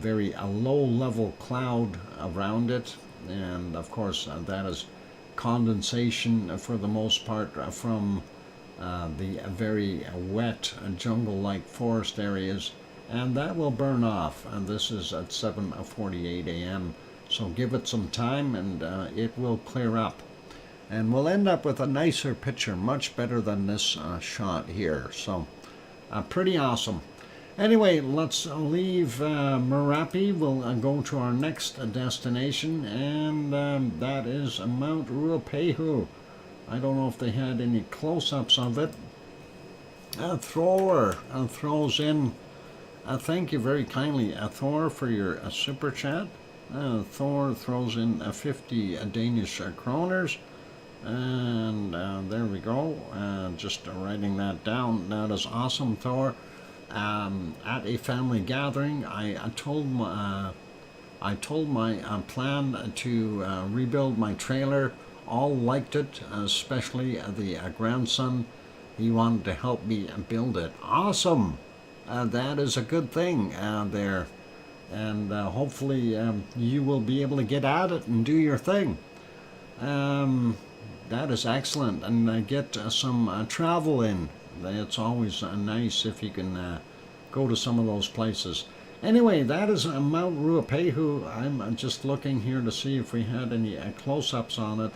very low-level cloud around it, and of course that is condensation for the most part from the very wet jungle-like forest areas, and that will burn off. And this is at 7:48 a.m. So give it some time and it will clear up. And we'll end up with a nicer picture, much better than this shot here. So pretty awesome. Anyway, let's leave Merapi. We'll go to our next destination, and that is Mount Ruapehu. I don't know if they had any close-ups of it. Thor throws in, thank you very kindly, Thor, for your super chat. Thor throws in 50 Danish kroners. And there we go. Just writing that down. That is awesome, Thor. At a family gathering, I told my plan to rebuild my trailer. All liked it, especially the grandson. He wanted to help me build it. Awesome. That is a good thing there. And hopefully you will be able to get at it and do your thing. That is excellent, and get some travel in. It's always nice if you can go to some of those places. Anyway, that is Mount Ruapehu. I'm just looking here to see if we had any close-ups on it,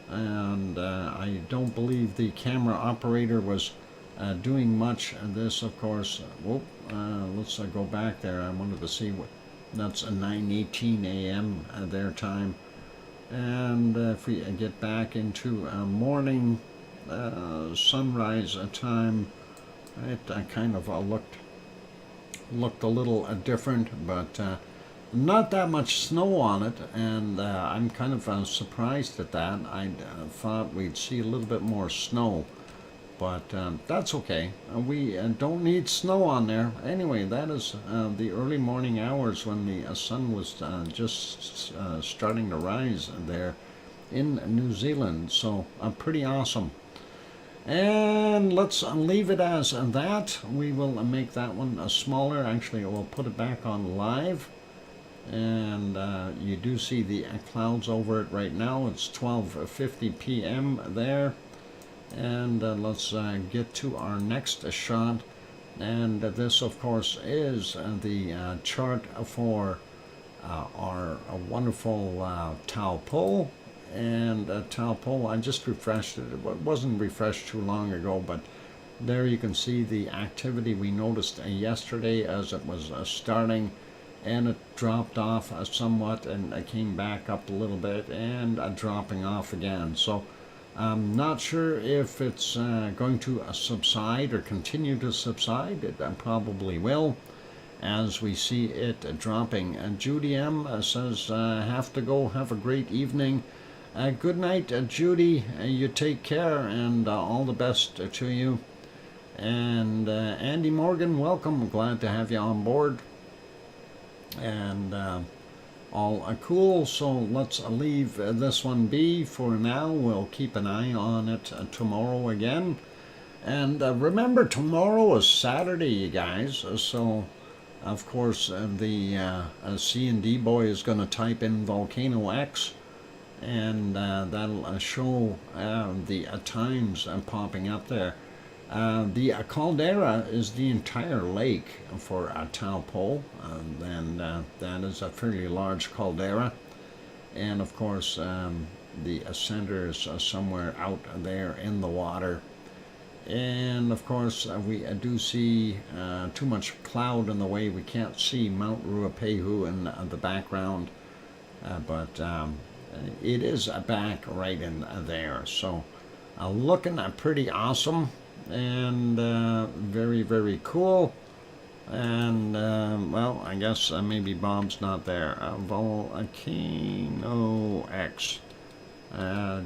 and I don't believe the camera operator was doing much. And this, of course, let's go back there. I wanted to see what, that's 9:18 a.m. Their time. And if we get back into morning sunrise time, it kind of looked a little different, but not that much snow on it, and I'm kind of surprised at that. I thought we'd see a little bit more snow, but that's okay. We don't need snow on there. Anyway, that is the early morning hours when the sun was just starting to rise there in New Zealand, so pretty awesome. And let's leave it as that. We will make that one smaller. Actually, we'll put it back on live. And you do see the clouds over it right now. It's 12:50 p.m. there. And let's get to our next shot. And this, of course, is the chart for our wonderful Taupo. And Taupo, I just refreshed it. It wasn't refreshed too long ago, but there you can see the activity we noticed yesterday as it was starting, and it dropped off somewhat and came back up a little bit and dropping off again. So I'm not sure if it's going to subside or continue to subside. It probably will, as we see it dropping. Judy M says, have to go, have a great evening. Good night, Judy. You take care, and all the best to you. And Andy Morgan, welcome. Glad to have you on board. And all cool. So let's leave this one be for now. We'll keep an eye on it tomorrow again. And remember, tomorrow is Saturday, you guys. So, of course, the C&D boy is going to type in VolcanoX. And that'll show the times popping up there. The caldera is the entire lake for Taupo, and that is a fairly large caldera. And of course, the center is somewhere out there in the water. And of course, we do see too much cloud in the way. We can't see Mount Ruapehu in the background, but it is back right in there. So looking pretty awesome, and very, very cool. And well, I guess maybe Bob's not there. VolcanoX,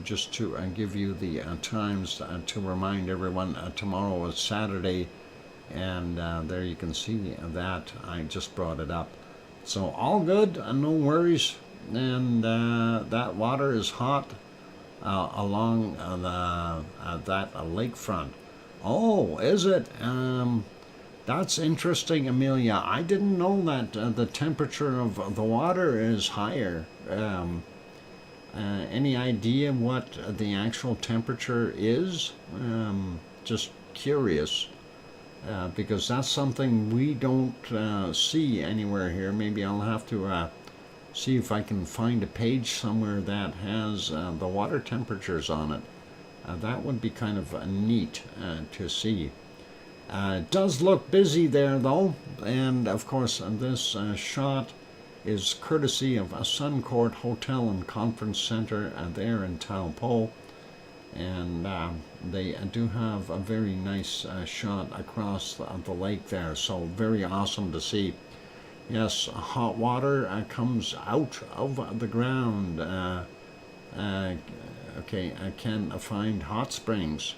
just to give you the times to remind everyone, tomorrow is Saturday, and there you can see that I just brought it up. So all good, no worries. And that water is hot along that lakefront. Oh, is it? That's interesting, Amelia. I didn't know that the temperature of the water is higher. Any idea what the actual temperature is? Just curious, because that's something we don't see anywhere here. Maybe I'll have to see if I can find a page somewhere that has the water temperatures on it. That would be kind of neat to see. It does look busy there though, and of course this shot is courtesy of a Suncourt Hotel and Conference Center there in Taupo, and they do have a very nice shot across the lake there, so very awesome to see. Yes, hot water comes out of the ground. Okay, I can find hot springs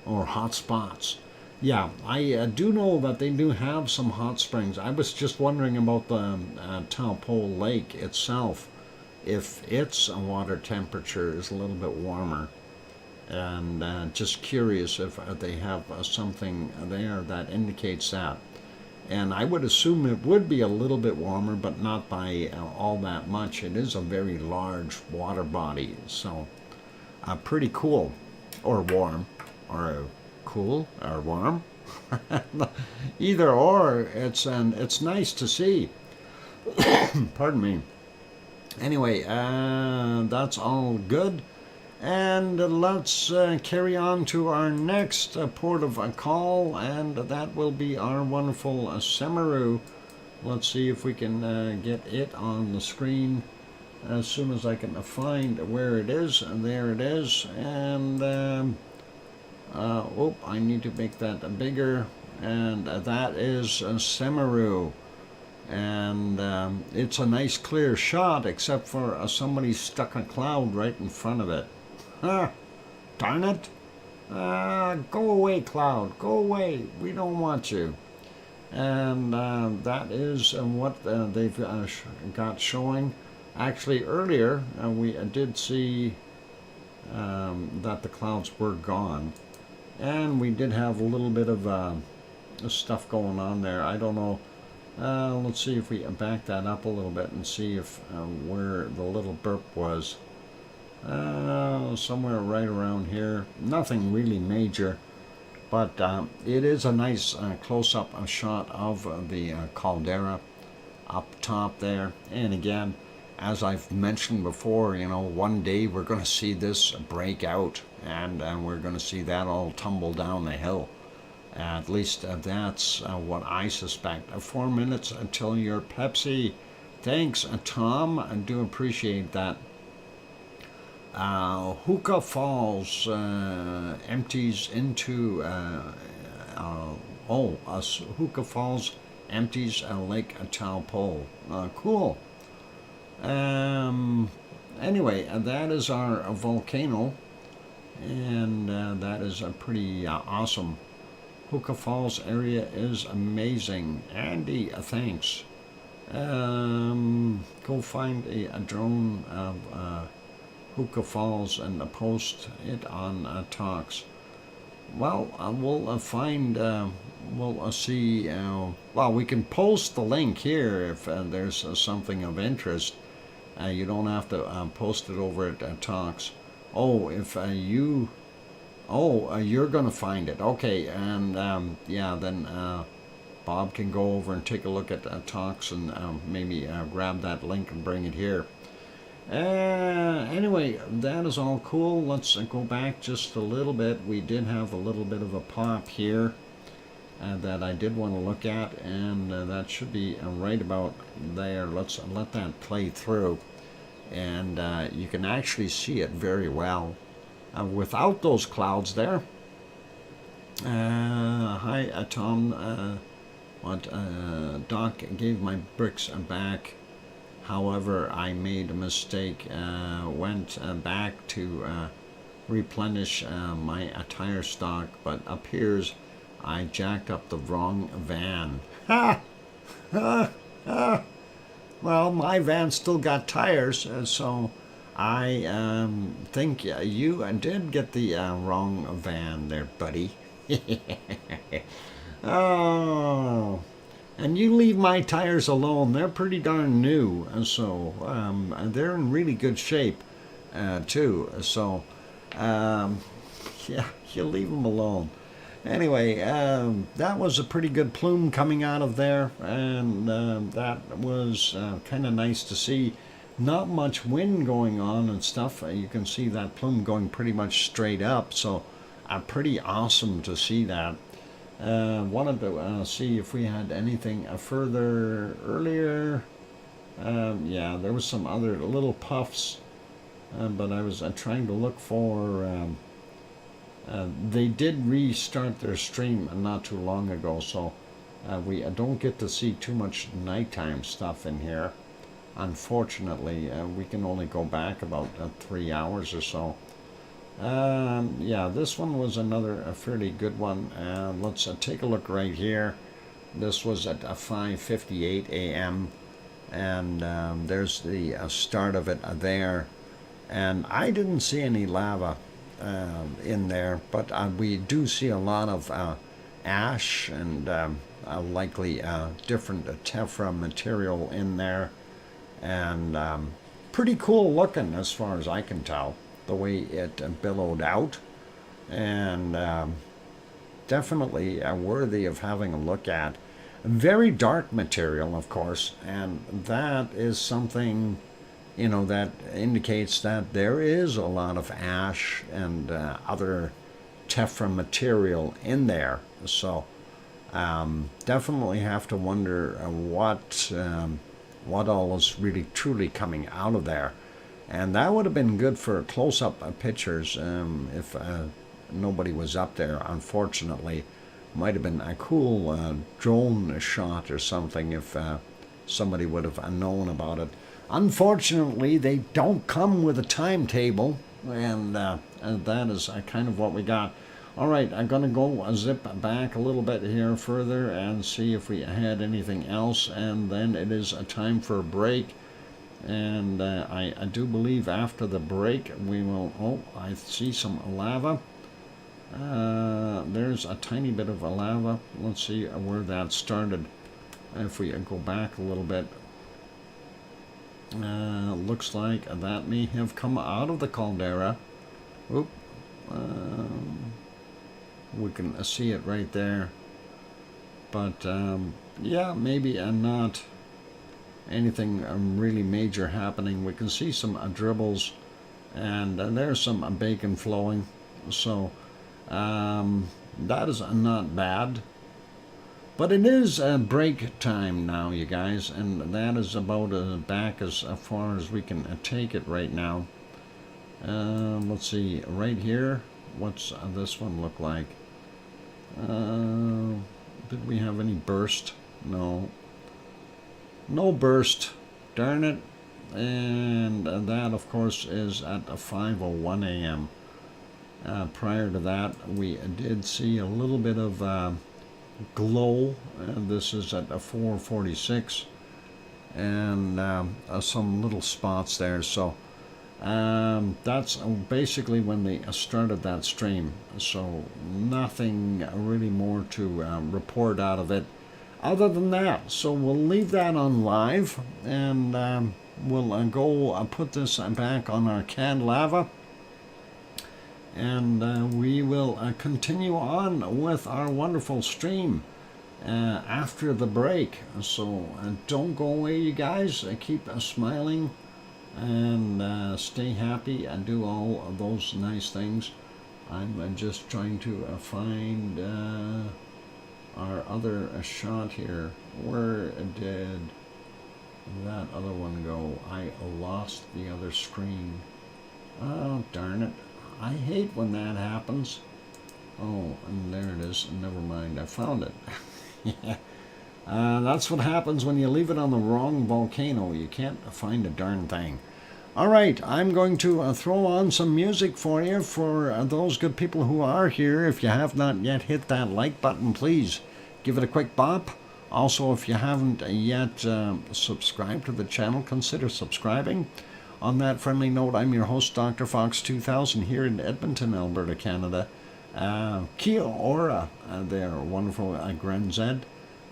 or hot spots. Yeah, I do know that they do have some hot springs. I was just wondering about the Taupo Lake itself, if its water temperature is a little bit warmer. And just curious if they have something there that indicates that. And I would assume it would be a little bit warmer, but not by all that much. It is a very large water body, so pretty cool, or warm, or cool, or warm. Either or, it's nice to see. Pardon me. Anyway, that's all good. And let's carry on to our next port of call, and that will be our wonderful Semeru. Let's see if we can get it on the screen as soon as I can find where it is. And there it is. And oh, I need to make that bigger. And that is Semeru. and it's a nice clear shot, except for somebody stuck a cloud right in front of it. Huh, darn it. Go away, cloud, go away, we don't want you. And that is what they've got showing. Actually, earlier we did see that the clouds were gone, and we did have a little bit of stuff going on there. I don't know. Let's see if we back that up a little bit and see if where the little burp was. Somewhere right around here. Nothing really major, but it is a nice close-up shot of the caldera up top there. And again, as I've mentioned before, you know, one day we're going to see this break out, and we're going to see that all tumble down the hill. At least that's what I suspect. 4 minutes until your Pepsi. Thanks, Tom. I do appreciate that. Hookah Falls empties into Hookah Falls empties Lake Taupo. Cool. Anyway, that is our volcano, and that is a pretty awesome. Hookah Falls area is amazing. Andy, thanks. Go find a drone of Hookah Falls and post it on Talks. Well, we'll find, we'll see, well, we can post the link here if there's something of interest. You don't have to post it over at Talks. Oh, if you, you're going to find it. Okay, and yeah, then Bob can go over and take a look at Talks and maybe grab that link and bring it here. Anyway, that is all cool. Let's go back just a little bit. We did have a little bit of a pop here that I did want to look at, and that should be right about there. Let's let that play through, and you can actually see it very well without those clouds there. Hi, Tom. Doc gave my bricks back. However, I made a mistake, went back to replenish my tire stock, but appears I jacked up the wrong van. Ha! Well, my van still got tires, so I think you did get the wrong van there, buddy. Oh... And you leave my tires alone. They're pretty darn new, so they're in really good shape, too. So, yeah, you leave them alone. Anyway, that was a pretty good plume coming out of there, and that was kind of nice to see. Not much wind going on and stuff. You can see that plume going pretty much straight up, so pretty awesome to see that. Wanted to see if we had anything further earlier. Yeah, there was some other little puffs, but I was trying to look for. They did restart their stream not too long ago, so we don't get to see too much nighttime stuff in here. Unfortunately, we can only go back about 3 hours or so. Yeah, this one was another fairly good one. Let's take a look right here. This was at 5:58 a.m. and there's the start of it there. And I didn't see any lava in there, but we do see a lot of ash and likely different tephra material in there. And pretty cool looking as far as I can tell, the way it billowed out, and definitely worthy of having a look at. Very dark material, of course, and that is something, you know, that indicates that there is a lot of ash and other tephra material in there. So definitely have to wonder what all is really truly coming out of there. And that would have been good for close-up pictures if nobody was up there, unfortunately. Might have been a cool drone shot or something if somebody would have known about it. Unfortunately, they don't come with a timetable, and that is kind of what we got. All right, I'm going to go zip back a little bit here further and see if we had anything else, and then it is a time for a break. And I do believe after the break we will... Oh, I see some lava. There's a tiny bit of a lava. Let's see where that started. If we go back a little bit, looks like that may have come out of the caldera. Oop. We can see it right there. But yeah, maybe not anything really major happening. We can see some dribbles, and there's some bacon flowing. So that is not bad. But it is break time now, you guys, and that is about back as far as we can take it right now. Let's see, right here, what's this one look like? Did we have any burst? No. No burst. Darn it. And that, of course, is at 5:01 a.m. Prior to that, we did see a little bit of glow. This is at 4:46, and some little spots there. So that's basically when they started that stream. So nothing really more to report out of it other than that. So we'll leave that on live, and we'll go put this back on our canned lava, and we will continue on with our wonderful stream after the break. So don't go away, you guys. Keep smiling and stay happy and do all of those nice things. I'm just trying to find our other shot here. Where did that other one go? I lost the other screen. Oh, darn it. I hate when that happens. Oh, and there it is. Never mind. I found it. Yeah. That's what happens when you leave it on the wrong volcano. You can't find a darn thing. All right, I'm going to throw on some music for you, for those good people who are here. If you have not yet hit that like button, please give it a quick bop. Also, if you haven't yet subscribed to the channel, consider subscribing. On that friendly note, I'm your host, DrFox2000, here in Edmonton, Alberta, Canada. Kia ora there, wonderful Gren Zed.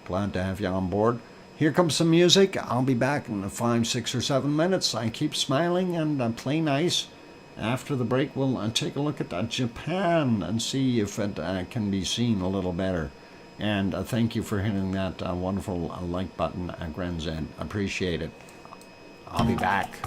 Glad to have you on board. Here comes some music. I'll be back in 5, 6, or 7 minutes. I keep smiling and play nice. After the break, we'll take a look at Japan and see if it can be seen a little better. And thank you for hitting that wonderful like button, Gren Zed. Appreciate it. I'll be back.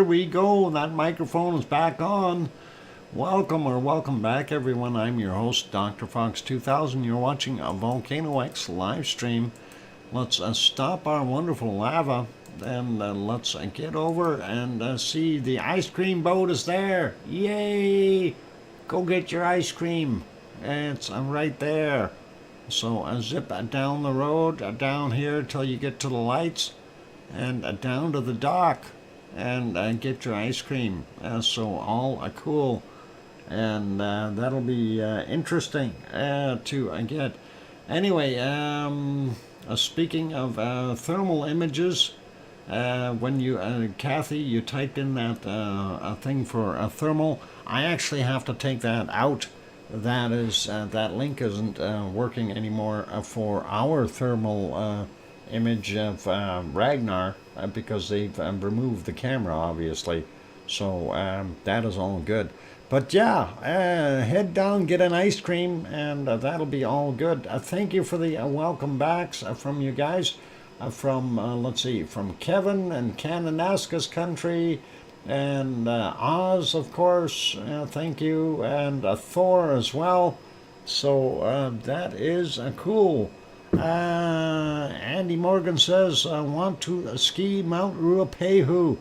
we go. That microphone is back on. Welcome back, everyone. I'm your host, DrFox2000. You're watching a VolcanoX live stream. Let's stop our wonderful lava and let's get over and see the ice cream boat is there. Yay! Go get your ice cream. It's right there. So zip down the road, down here till you get to the lights, and down to the dock, and get your ice cream. So all cool, and that'll be interesting to get. Anyway, speaking of thermal images, when you, Kathy, you typed in that a thing for a thermal, I actually have to take that out. That is, that link isn't working anymore for our thermal image of Ragnar because they've removed the camera, obviously. So that is all good. But yeah, head down, get an ice cream, and that'll be all good. Thank you for the welcome backs from you guys. From, let's see, from Kevin and Kananaska's country. And Oz, of course, thank you, and Thor as well. So that is cool. Andy Morgan says, want to ski Mount Ruapehu.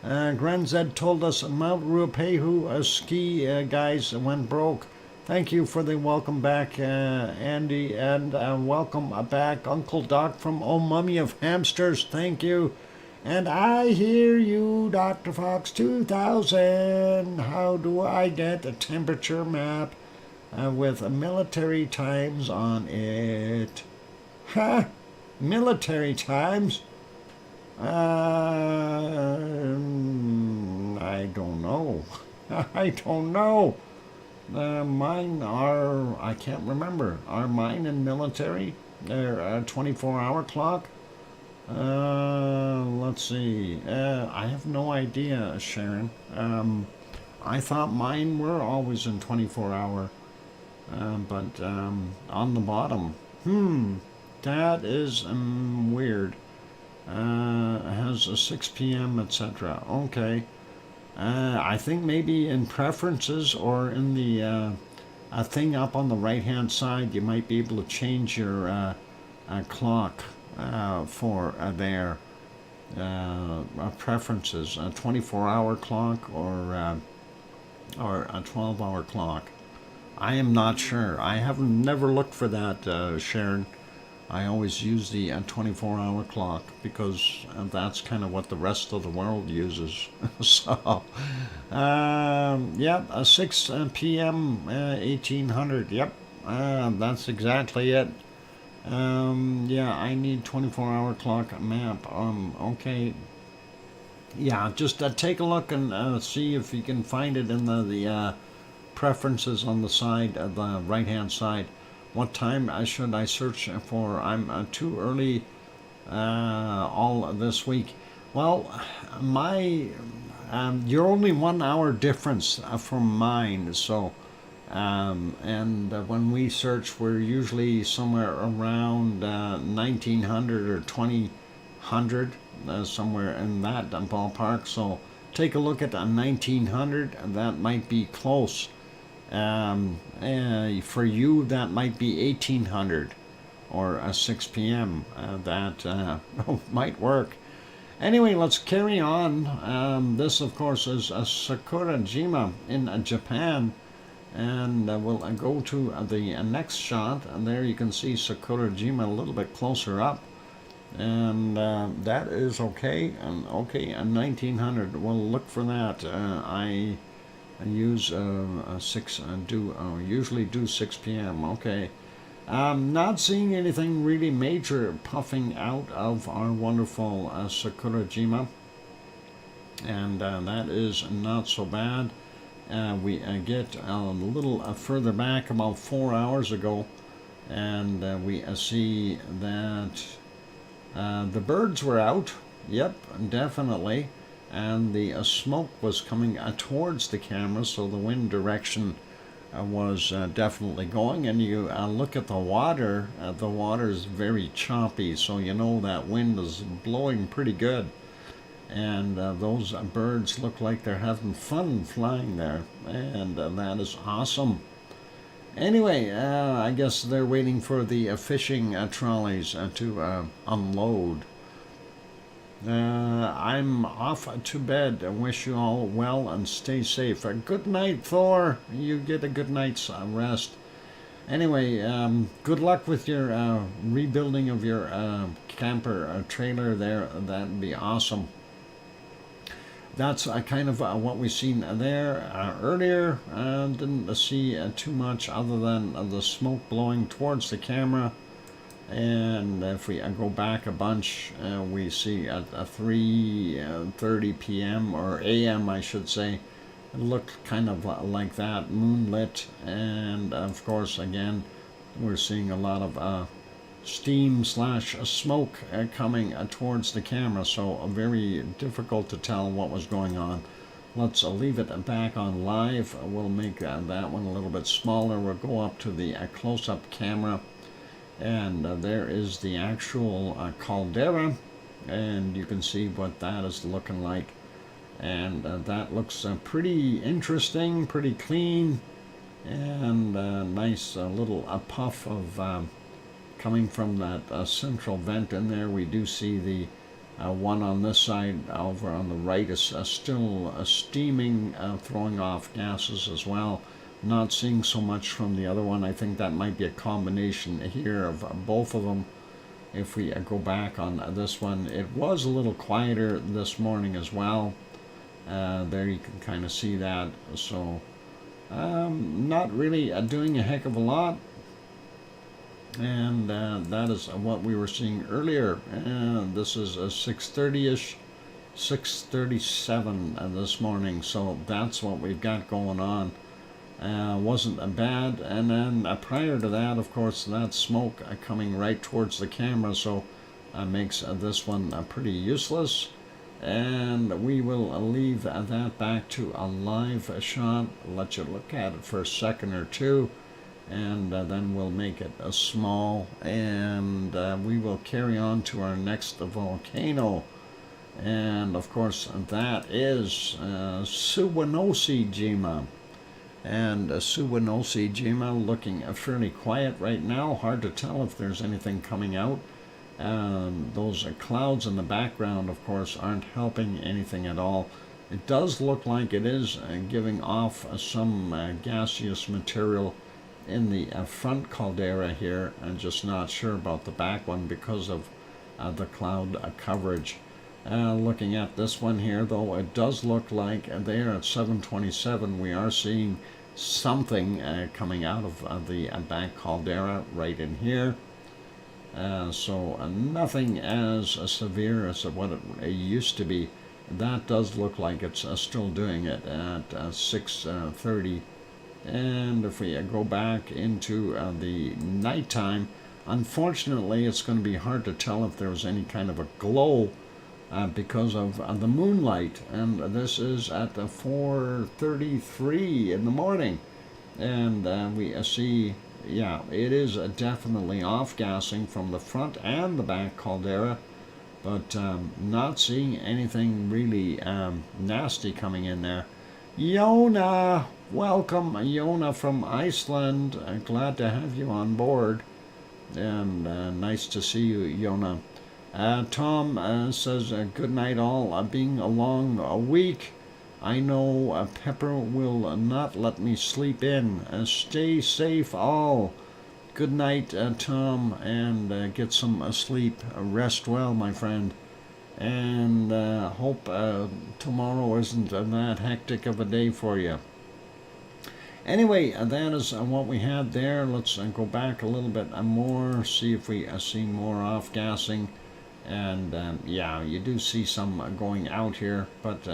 Granzed told us Mount Ruapehu ski guys went broke. Thank you for the welcome back, Andy, and welcome back, Uncle Doc from Oh Mummy of Hamsters. Thank you. And I hear you, Dr. Fox 2000. How do I get a temperature map with military times on it? Huh? Military times? I don't know. I don't know. Mine are, I can't remember. Are mine in military? They're a 24-hour clock? Let's see. I have no idea, Sharon. I thought mine were always in 24-hour. But on the bottom. That is weird. Has a 6 p.m., etc. Okay. I think maybe in preferences or in the a thing up on the right-hand side, you might be able to change your clock. For their preferences, a 24-hour clock or a 12-hour clock. I am not sure. I have never looked for that, Sharon. I always use the 24-hour clock because that's kind of what the rest of the world uses. So, yep, 6 p.m. 1800. Yep, that's exactly it. Yeah, I need 24-hour clock map. Okay. Yeah, just take a look and see if you can find it in the preferences on the side, the right-hand side. What time should I search for? I'm too early all this week. Well, my you're only 1 hour difference from mine, so. And when we search, we're usually somewhere around 1900 or 2000, somewhere in that ballpark. So take a look at 1900, that might be close. For you, that might be 1800 or 6 p.m. That might work. Anyway, let's carry on. This, of course, is Sakurajima in Japan. And we'll go to the next shot, and there you can see Sakurajima a little bit closer up, and that is okay. And okay, 1900. We'll look for that. I use 6. Usually do 6 p.m. Okay. Not seeing anything really major puffing out of our wonderful Sakurajima, and that is not so bad. We get a little further back, about 4 hours ago, and we see that the birds were out. Yep, definitely. And the smoke was coming towards the camera, so the wind direction was definitely going. And you look at the water is very choppy, so you know that wind is blowing pretty good. and those birds look like they're having fun flying there, and that is awesome. Anyway, I guess they're waiting for the fishing trolleys to unload. I'm off to bed. I wish you all well and stay safe. Good night, Thor. You get a good night's rest. Anyway, good luck with your rebuilding of your camper trailer there. That'd be awesome. That's kind of what we've seen there earlier. Didn't see too much other than the smoke blowing towards the camera. And if we go back a bunch, we see at 3:30 p.m. or a.m. I should say, it looked kind of like that, moonlit. And of course, again, we're seeing a lot of steam / smoke coming towards the camera, so very difficult to tell what was going on. Let's leave it back on live. We'll make that one a little bit smaller. We'll go up to the close-up camera, and there is the actual caldera, and you can see what that is looking like. And that looks pretty interesting, pretty clean, and nice little puff of coming from that central vent in there. We do see the one on this side over on the right is still steaming, throwing off gases as well. Not seeing so much from the other one. I think that might be a combination here of both of them. If we go back on this one, it was a little quieter this morning as well. There you can kind of see that. So not really doing a heck of a lot. And that is what we were seeing earlier. And this is a 6:30ish, 6:37 this morning. So that's what we've got going on. Wasn't bad. And then prior to that, of course, that smoke coming right towards the camera, so makes this one pretty useless. And we will leave that back to a live shot, let you look at it for a second or two, and then we'll make it small, and we will carry on to our next volcano. And of course, that is Suwanosi-jima. And Suwanosi-jima looking fairly quiet right now. Hard to tell if there's anything coming out. Those clouds in the background, of course, aren't helping anything at all. It does look like it is giving off some gaseous material in the front caldera here. I'm just not sure about the back one because of the cloud coverage. Looking at this one here, though, it does look like there at 7:27 we are seeing something coming out of the back caldera right in here. So nothing as severe as what it used to be. That does look like it's still doing it at 6:30. And if we go back into the nighttime, unfortunately it's going to be hard to tell if there was any kind of a glow because of the moonlight. And this is at 4:33 in the morning. And we see, yeah, it is definitely off-gassing from the front and the back caldera, but not seeing anything really nasty coming in there. Yona, welcome, Yona from Iceland. Glad to have you on board, and nice to see you, Yona. Tom says, good night all. Being a long week, I know Pepper will not let me sleep in. Stay safe all. Good night, Tom, and get some sleep. Rest well, my friend. And hope tomorrow isn't that hectic of a day for you. Anyway, that is what we had there. Let's go back a little bit more, see if we see more off-gassing. And yeah, you do see some going out here, but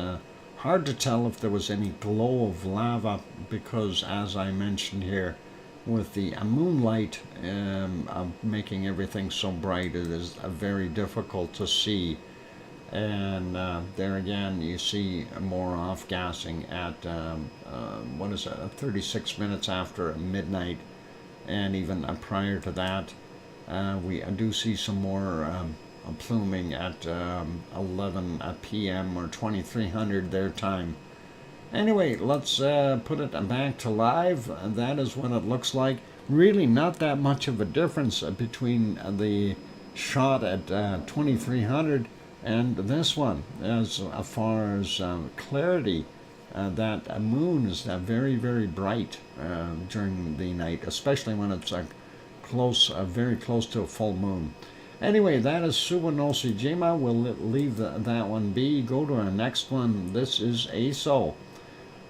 hard to tell if there was any glow of lava because, as I mentioned here, with the moonlight making everything so bright, it is very difficult to see. And there again, you see more off-gassing at, 36 minutes after midnight, and even prior to that, we do see some more pluming at 11 p.m. or 2300 their time. Anyway, let's put it back to live. That is what it looks like. Really not that much of a difference between the shot at 2300 and this one as far as clarity. That moon is very, very bright during the night, especially when it's very close to a full moon. Anyway, that is Suwanosi Jima. We'll leave that one be. Go to our next one. This is ASO.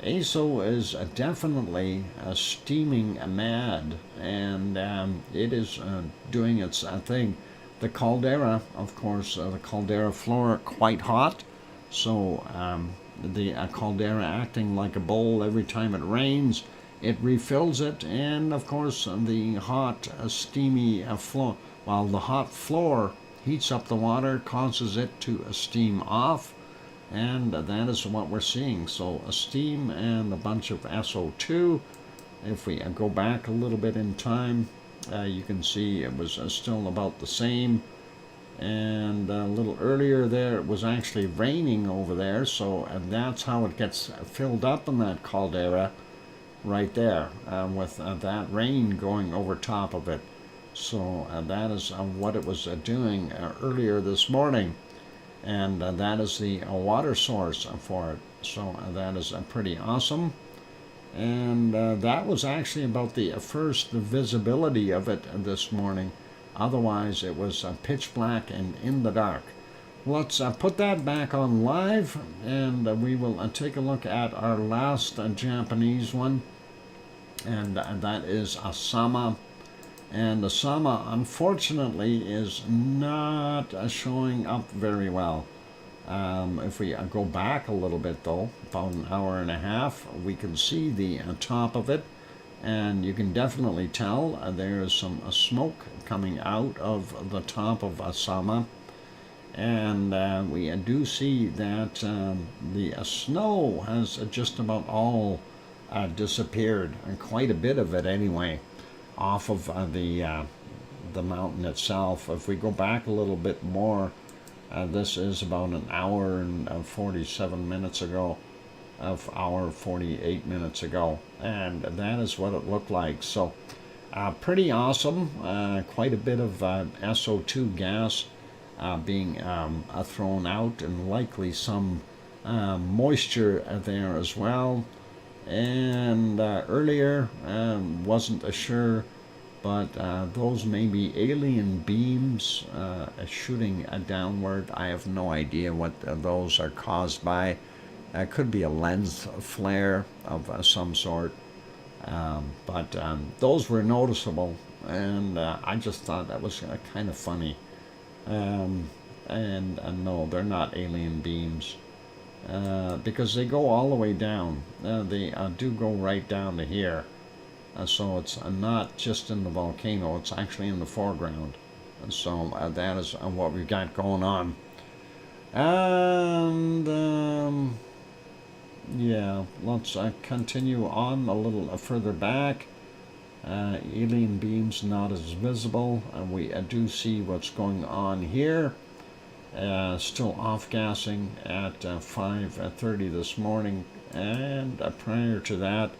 ASO is definitely steaming mad, and it is doing its thing. The caldera, of course, the caldera floor quite hot, so the caldera acting like a bowl every time it rains. It refills it, and of course the hot, steamy floor, while the hot floor heats up the water, causes it to steam off, and that is what we're seeing. So a steam and a bunch of SO2. If we go back a little bit in time, you can see it was still about the same. And a little earlier there, it was actually raining over there, so that's how it gets filled up in that caldera right there, with that rain going over top of it. So that is what it was doing earlier this morning, and that is the water source for it. So that is pretty awesome. And that was actually about the first visibility of it this morning. Otherwise, it was pitch black and in the dark. Let's put that back on live, and we will take a look at our last Japanese one, and that is Asama. And Asama, unfortunately, is not showing up very well. If we go back a little bit, though, about an hour and a half, we can see the top of it, and you can definitely tell there is some smoke coming out of the top of Asama. And we do see that the snow has just about all disappeared, and quite a bit of it anyway, off of the mountain itself. If we go back a little bit more, this is about an hour and 47 minutes ago, hour 48 minutes ago, and that is what it looked like. So pretty awesome. Quite a bit of SO2 gas being thrown out, and likely some moisture there as well. And earlier, wasn't sure, but those may be alien beams shooting downward. I have no idea what those are caused by. It could be a lens flare of some sort, but those were noticeable, and I just thought that was kind of funny. And no, they're not alien beams, because they go all the way down. They do go right down to here. So it's not just in the volcano, it's actually in the foreground. And so that is what we've got going on. And yeah, let's continue on a little further back. Alien beams not as visible. We do see what's going on here. Still off-gassing at 5:30 this morning. And prior to that,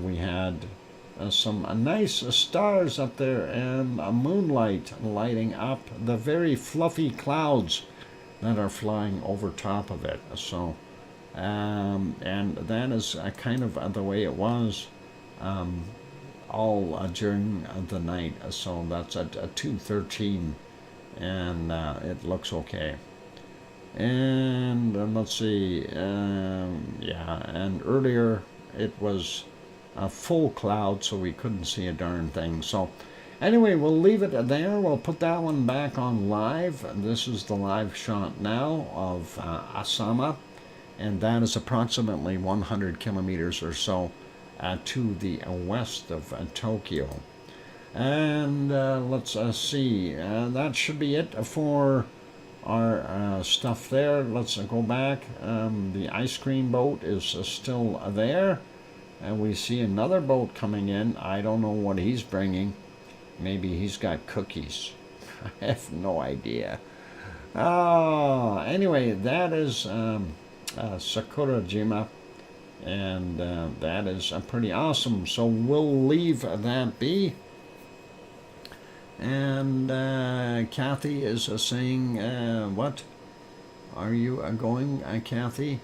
we had some nice stars up there, and moonlight lighting up the very fluffy clouds that are flying over top of it. So, and that is kind of the way it was all during the night. So that's at 2:13, and it looks okay. And let's see, yeah, and earlier it was a full cloud, so we couldn't see a darn thing. So anyway, we'll leave it there. We'll put that one back on live. This is the live shot now of Asama, and that is approximately 100 kilometers or so to the west of Tokyo. And let's see, that should be it for our stuff there. Let's go back. The ice cream boat is still there. And we see another boat coming in. I don't know what he's bringing. Maybe he's got cookies. I have no idea. Anyway, that is Sakurajima, and that is pretty awesome. So we'll leave that be. And Kathy is saying, what? Are you going, Kathy?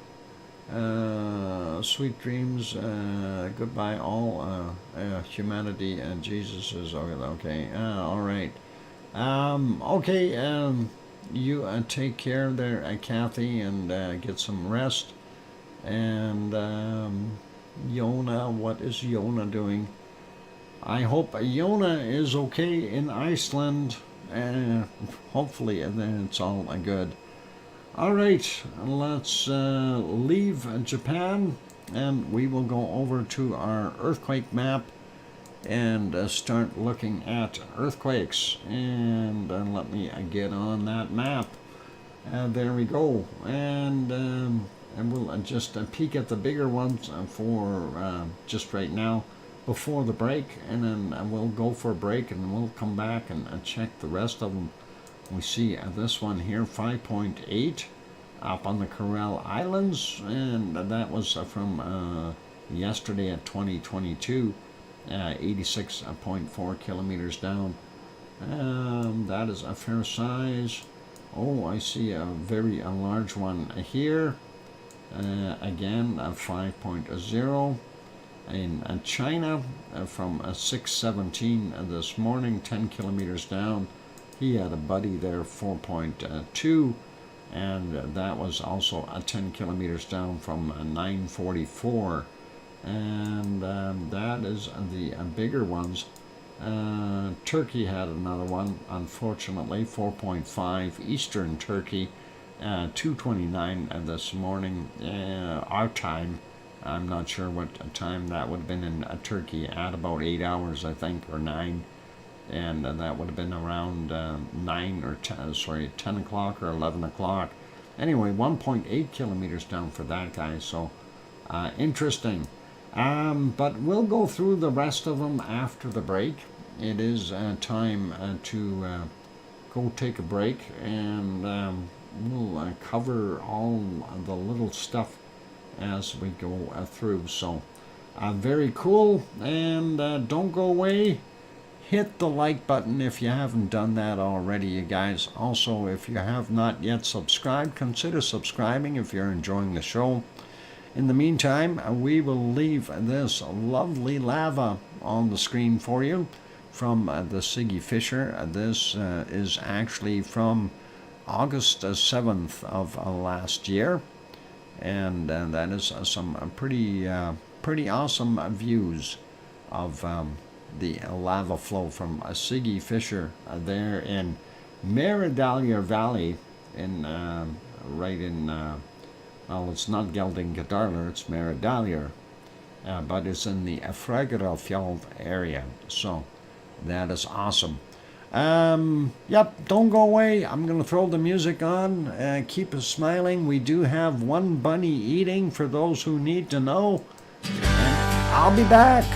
Sweet dreams, goodbye all humanity, and Jesus is okay. All right. Okay, you take care there, Kathy, and get some rest. And Yona, what is Yona doing? I hope Yona is okay in Iceland. Hopefully, then it's all good. All right, let's leave Japan, and we will go over to our earthquake map and start looking at earthquakes. And let me get on that map. There we go. And we'll just peek at the bigger ones for just right now before the break, and then we'll go for a break, and we'll come back and check the rest of them. We see this one here, 5.8 up on the Kuril Islands, and that was from yesterday at 2022, 86.4 kilometers down. That is a fair size. Oh, I see a very large one here. Again, 5.0. In China, from 6:17 this morning, 10 kilometers down. He had a buddy there, 4.2, and that was also 10 kilometers down from 9:44. And that is the bigger ones. Turkey had another one, unfortunately, 4.5, Eastern Turkey, 2:29 this morning, our time. I'm not sure what time that would have been in Turkey, at about 8 hours, I think, or 9. And that would have been around 9 or 10 o'clock or 11 o'clock. Anyway, 1.8 kilometers down for that guy, so interesting. But we'll go through the rest of them after the break. It is time to go take a break, and we'll cover all the little stuff as we go through. So very cool, and don't go away. Hit the like button if you haven't done that already, you guys. Also, if you have not yet subscribed, consider subscribing if you're enjoying the show. In the meantime, we will leave this lovely lava on the screen for you from the Siggy Fisher. This is actually from August 7th of last year. And that is some pretty awesome views of the lava flow from Siggy Fisher there in Meridalia Valley, in right in well, it's not Geldingadarler, it's Meridalia, but it's in the Frageralfjord area. So that is awesome. Yep, don't go away. I'm going to throw the music on. Keep us smiling. We do have one bunny eating for those who need to know. And I'll be back.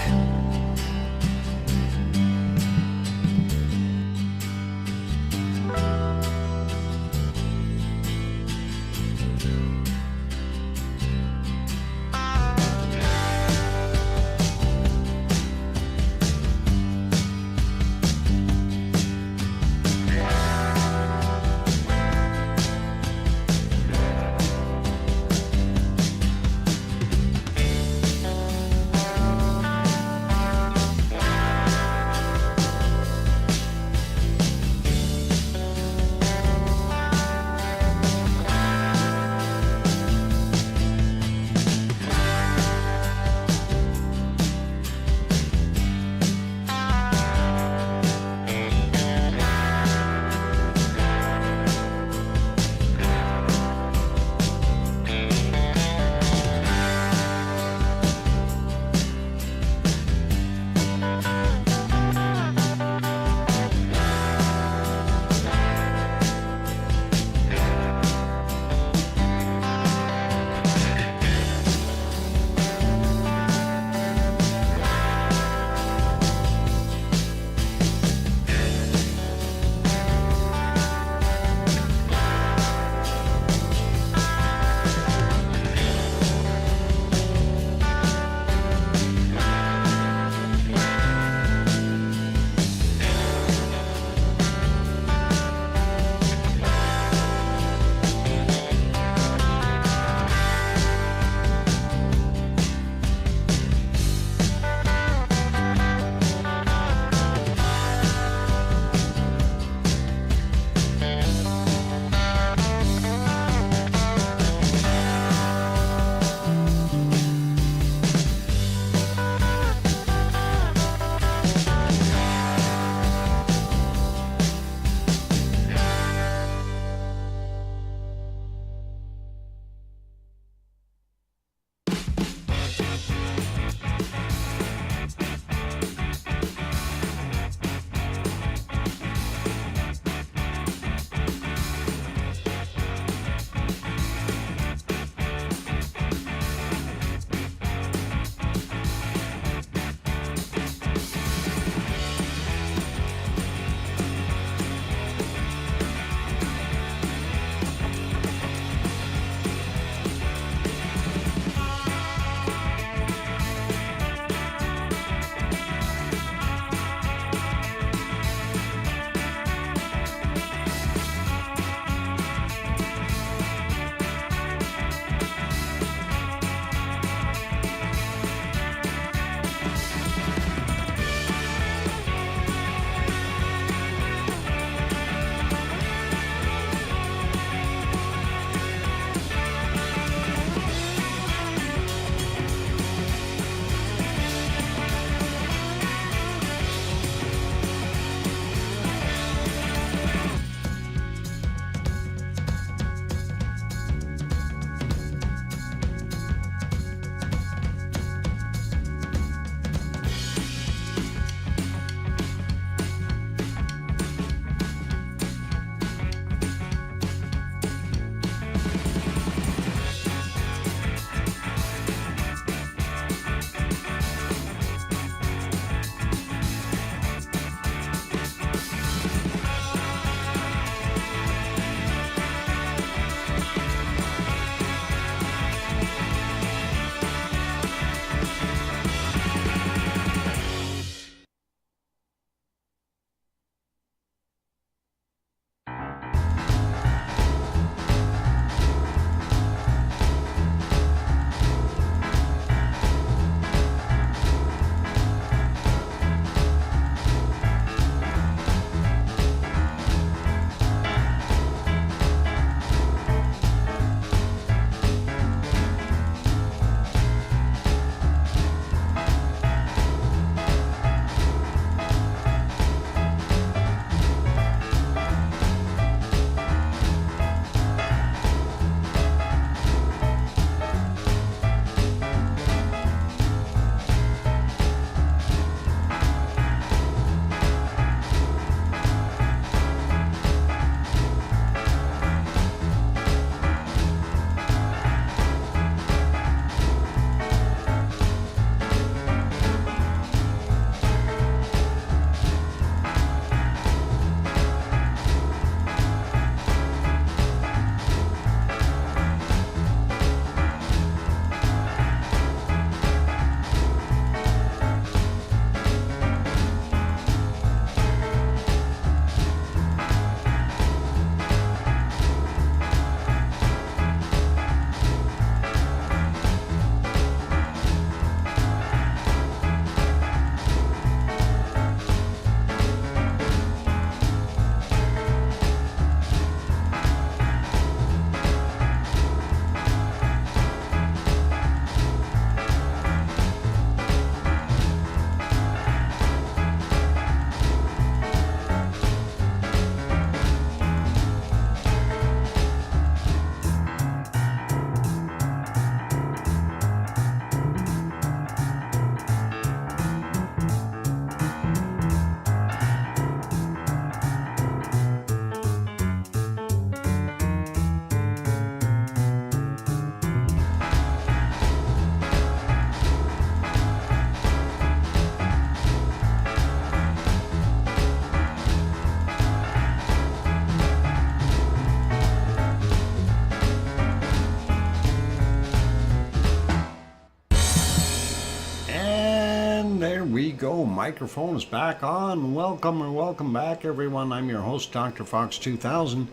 go. Microphone is back on. Welcome back, everyone. I'm your host, DrFox2000,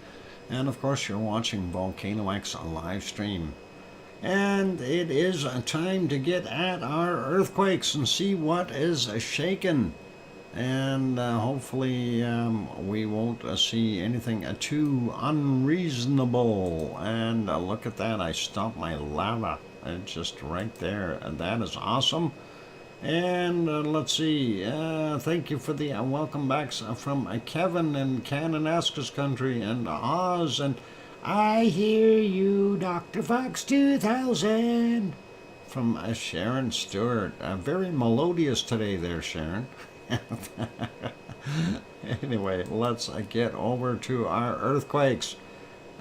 and of course, you're watching VolcanoX live stream. And it is a time to get at our earthquakes and see what is shaken. And hopefully, we won't see anything too unreasonable. And look at that! I stopped my lava. It's just right there. And that is awesome. And let's see, thank you for the welcome backs from Kevin in Cananaska's country and Oz, and I hear you, Dr. Fox 2000, from Sharon Stewart. Very melodious today there, Sharon. Anyway, let's get over to our earthquakes,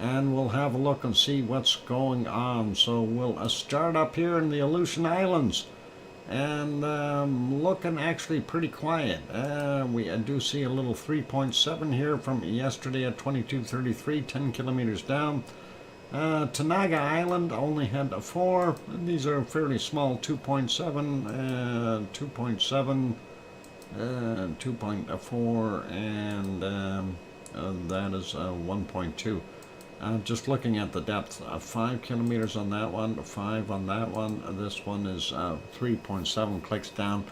and we'll have a look and see what's going on. So we'll start up here in the Aleutian Islands. And looking actually pretty quiet. We do see a little 3.7 here from yesterday at 22:33, 10 kilometers down. Tanaga Island only had a 4. These are fairly small, 2.7, 2.7, 2.4, and that is 1.2. Just looking at the depth, 5 kilometers on that one, 5 on that one. This one is 3.7 clicks down.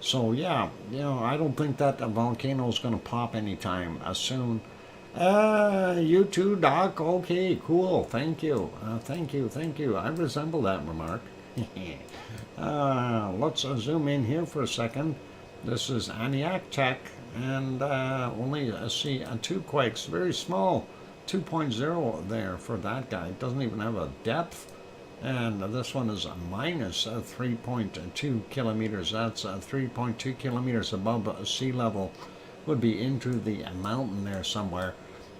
So yeah, I don't think that a volcano is going to pop anytime soon. You too, Doc. Okay, cool. Thank you. Thank you. I resemble that remark. Let's zoom in here for a second. This is Aniak Tech, and only see 2 quakes, very small. 2.0 there for that guy. It doesn't even have a depth. And this one is a minus 3.2 kilometers. That's 3.2 kilometers above sea level. Would be into the mountain there somewhere.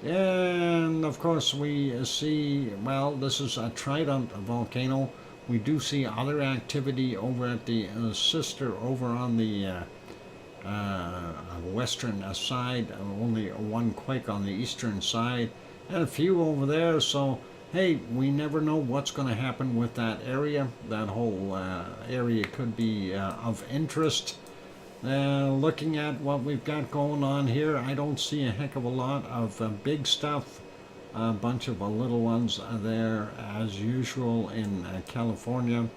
And of course we see, well, this is a Trident volcano. We do see other activity over at the sister over on the western side. Only 1 quake on the eastern side. And a few over there, so hey, we never know what's going to happen with that area. That whole area could be of interest. Looking at what we've got going on here, I don't see a heck of a lot of big stuff. A bunch of little ones there, as usual in California,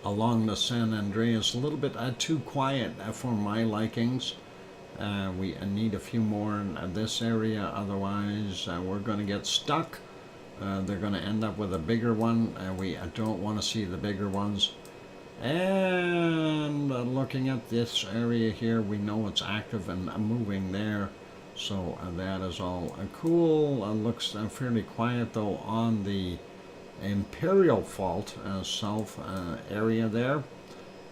along the San Andreas. A little bit too quiet for my likings. We need a few more in this area, otherwise we're going to get stuck. They're going to end up with a bigger one. We don't want to see the bigger ones. And looking at this area here, we know it's active and moving there. So that is all cool. Looks fairly quiet though on the Imperial Fault south area there.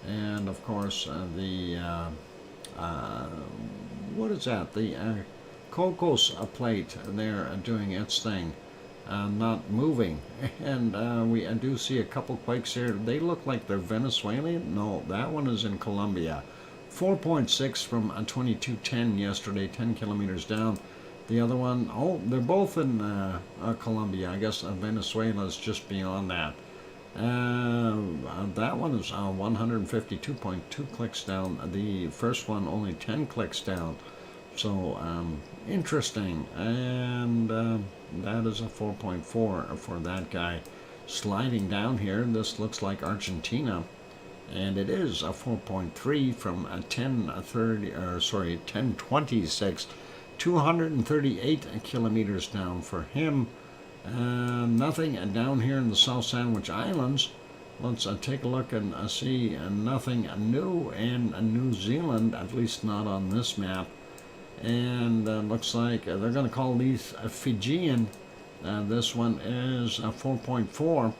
And of course the what is that? The Cocos plate there doing its thing, not moving. And we do see a couple quakes here. They look like they're Venezuelan. No, that one is in Colombia. 4.6 from 2210 yesterday, 10 kilometers down. The other one, oh, they're both in Colombia. I guess Venezuela is just beyond that. That one is 152.2 clicks down. The first one only 10 clicks down. So interesting. And that is a 4.4 for that guy. Sliding down here, this looks like Argentina, and it is a 4.3 from 1026, 238 kilometers down for him. Nothing down here in the South Sandwich Islands. Let's take a look and see nothing new in New Zealand, at least not on this map. And looks like they're going to call these Fijian. This one is 4.4,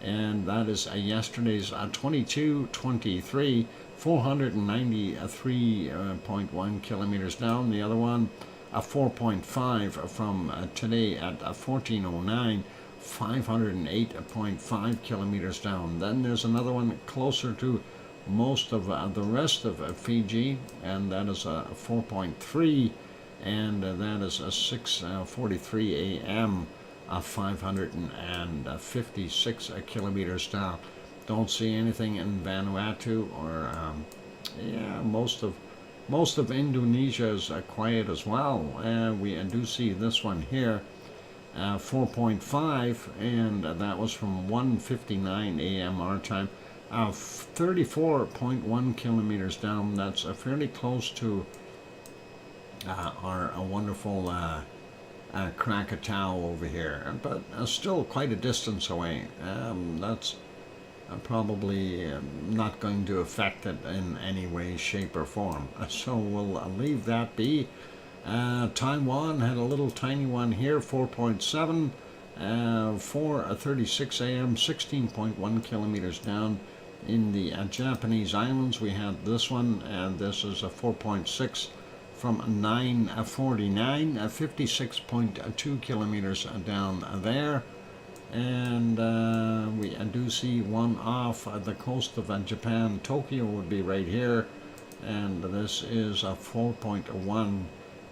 and that is yesterday's 22:23, 493.1 kilometers down. The other one, a 4.5 from today at 14:09, 508.5 kilometers down. Then there's another one closer to most of the rest of Fiji, and that is a 4.3, and that is a 6:43 a.m. 556 kilometers down. Don't see anything in Vanuatu or Yeah, most of Indonesia is quiet as well. We do see this one here, 4.5, and that was from 1:59 a.m. our time. 34.1 kilometers down. That's fairly close to our wonderful Krakatau over here, but still quite a distance away. That's probably not going to affect it in any way, shape, or form. So we'll leave that be. Taiwan had a little tiny one here, 4.7, 4:36 a.m., 16.1 kilometers down. In the Japanese islands, we had this one, and this is a 4.6 from 9:49, 56.2 kilometers down there. And we do see one off the coast of Japan. Tokyo would be right here, and this is a 4.1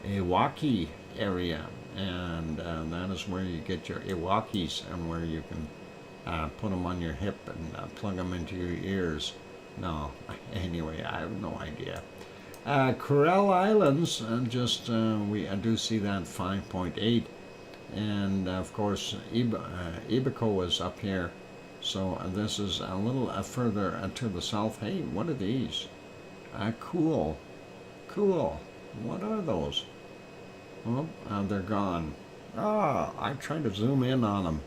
Iwaki area, and that is where you get your Iwakis and where you can put them on your hip and plug them into your ears. No, anyway, I have no idea. Kuril Islands, we do see that 5.8. And of course Ibico is up here, so this is a little further to the south. Hey, what are these? Cool. What are those? Oh, they're gone. I tried to zoom in on them.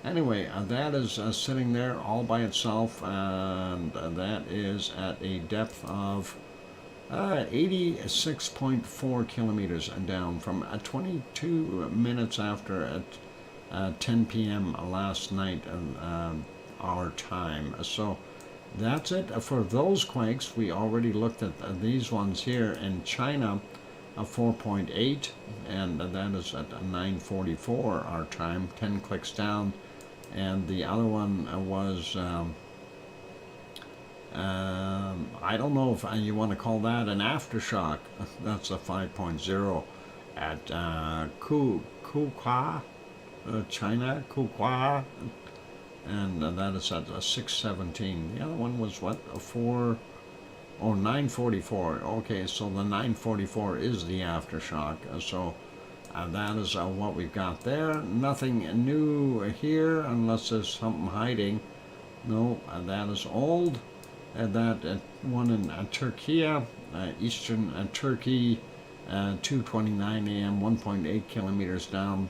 Anyway, that is sitting there all by itself, and that is at a depth of 86.4 kilometers down from 22 minutes after 10 p.m. last night our time. So that's it for those quakes. We already looked at these ones here in China, 4.8, and that is at 9:44 our time, 10 clicks down. And the other one was I don't know if you want to call that an aftershock. That's a 5.0 at Kukwa, China, Kukwa, and that is at 6:17. The other one was what, 9:44. Okay, so the 9:44 is the aftershock. So that is what we've got there. Nothing new here unless there's something hiding. No, that is old. That one in Turkey, eastern Turkey, 2:29 a.m., 1.8 kilometers down,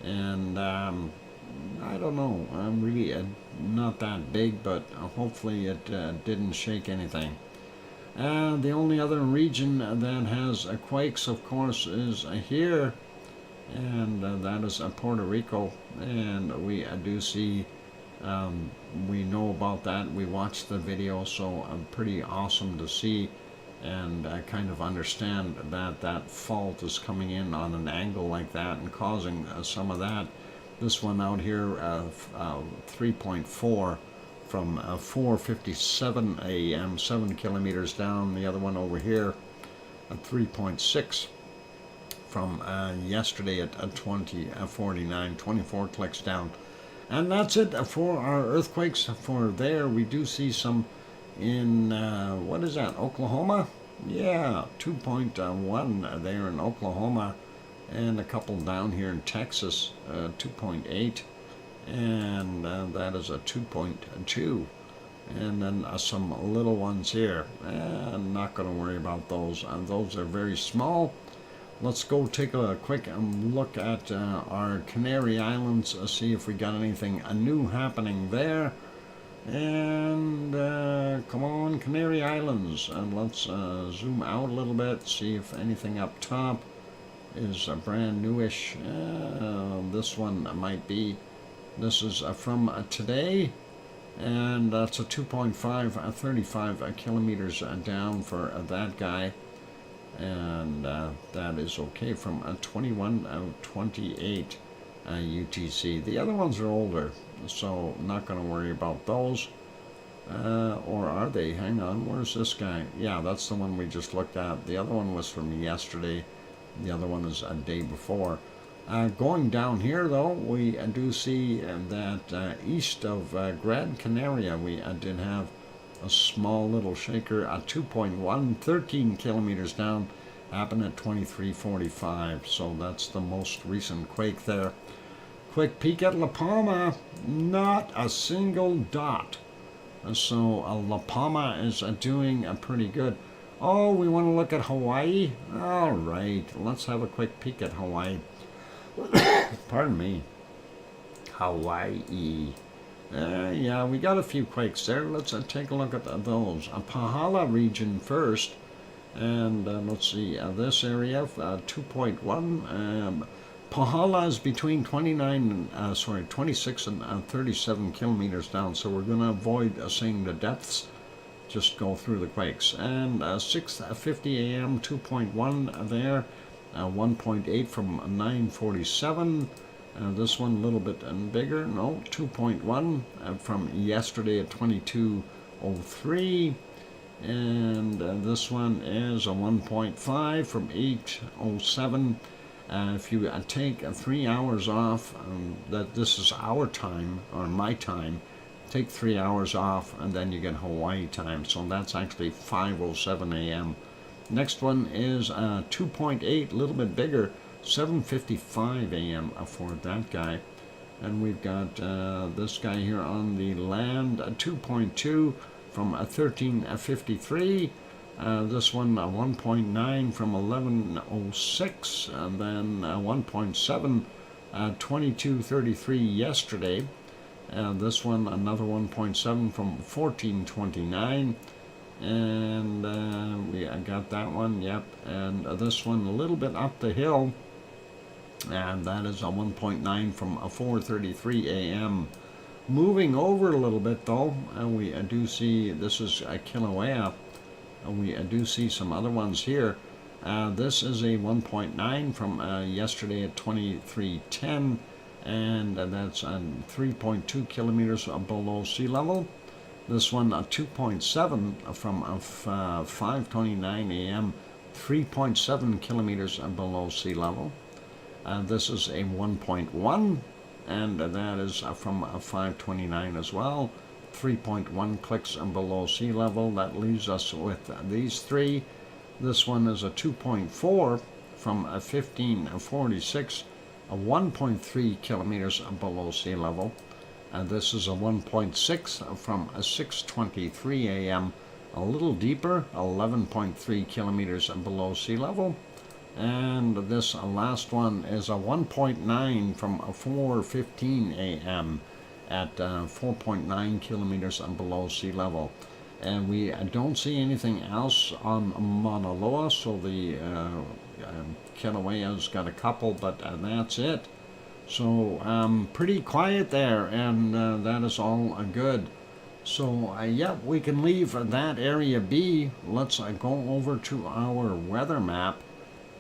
and I don't know, really not that big, but hopefully it didn't shake anything. The only other region that has quakes, of course, is here, and that is Puerto Rico, and we do see. We know about that. We watched the video, so pretty awesome to see and kind of understand that fault is coming in on an angle like that and causing some of that. This one out here, 3.4 from 4:57 a.m., 7 kilometers down. The other one over here, 3.6 from yesterday at 20:49, 24 clicks down. And that's it for our earthquakes. For there, we do see some in, what is that, Oklahoma? Yeah, 2.1 there in Oklahoma, and a couple down here in Texas, 2.8, and that is a 2.2. And then some little ones here. I'm not going to worry about those. Those are very small. Let's go take a quick look at our Canary Islands, see if we got anything new happening there. And come on, Canary Islands, and let's zoom out a little bit, see if anything up top is brand newish. This one might be. This is from today, and that's a 2.5, 35 kilometers down for that guy. And that is okay from 21:28 UTC. The other ones are older, so not going to worry about those. Or are they? Hang on, where's this guy? Yeah, that's the one we just looked at. The other one was from yesterday. The other one is a day before. Going down here, though, we do see that east of Gran Canaria, we did have a small little shaker, a 2.1, 13 kilometers down, happened at 23:45. So that's the most recent quake there. Quick peek at La Palma, not a single dot. So La Palma is doing pretty good. Oh, we want to look at Hawaii? All right, let's have a quick peek at Hawaii. Pardon me. Hawaii. Yeah, we got a few quakes there. Let's take a look at those. Pahala region first. And let's see, this area, 2.1. Pahala is between 26 and 37 kilometers down, so we're going to avoid saying the depths. Just go through the quakes. And 6:50 a.m., 2.1 there, 1.8 from 9:47. This one a little bit bigger, no, 2.1 from yesterday at 22:03. And this one is a 1.5 from 8:07. If you take 3 hours off, that this is our time, or my time, take 3 hours off, and then you get Hawaii time. So that's actually 5:07 a.m. Next one is 2.8, a little bit bigger, 7:55 a.m. for that guy. And we've got this guy here on the land, 2.2 from 13:53. This one 1.9 from 11:06, and then 1.7, 22:33 yesterday. This one another 1.7 from 14:29, and we got that one. Yep, and this one a little bit up the hill, and that is a 1.9 from 4:33 a.m. Moving over a little bit though, we do see this is Kilauea. We do see some other ones here. This is a 1.9 from yesterday at 23:10, and that's 3.2 kilometers below sea level. This one 2.7 from 5:29 a.m., 3.7 kilometers below sea level. This is a 1.1, and that is from 5:29 as well. 3.1 clicks below sea level. That leaves us with these three. This one is a 2.4 from 15:46, 1.3 kilometers below sea level. And this is a 1.6 from 6:23 a.m., a little deeper, 11.3 kilometers below sea level. And this last one is a 1.9 from 4:15 a.m. at 4.9 kilometers below sea level. And we don't see anything else on Mauna Loa, so the Kilauea's got a couple, but that's it. So pretty quiet there, and that is all good. So yeah, we can leave that area be. Let's go over to our weather map,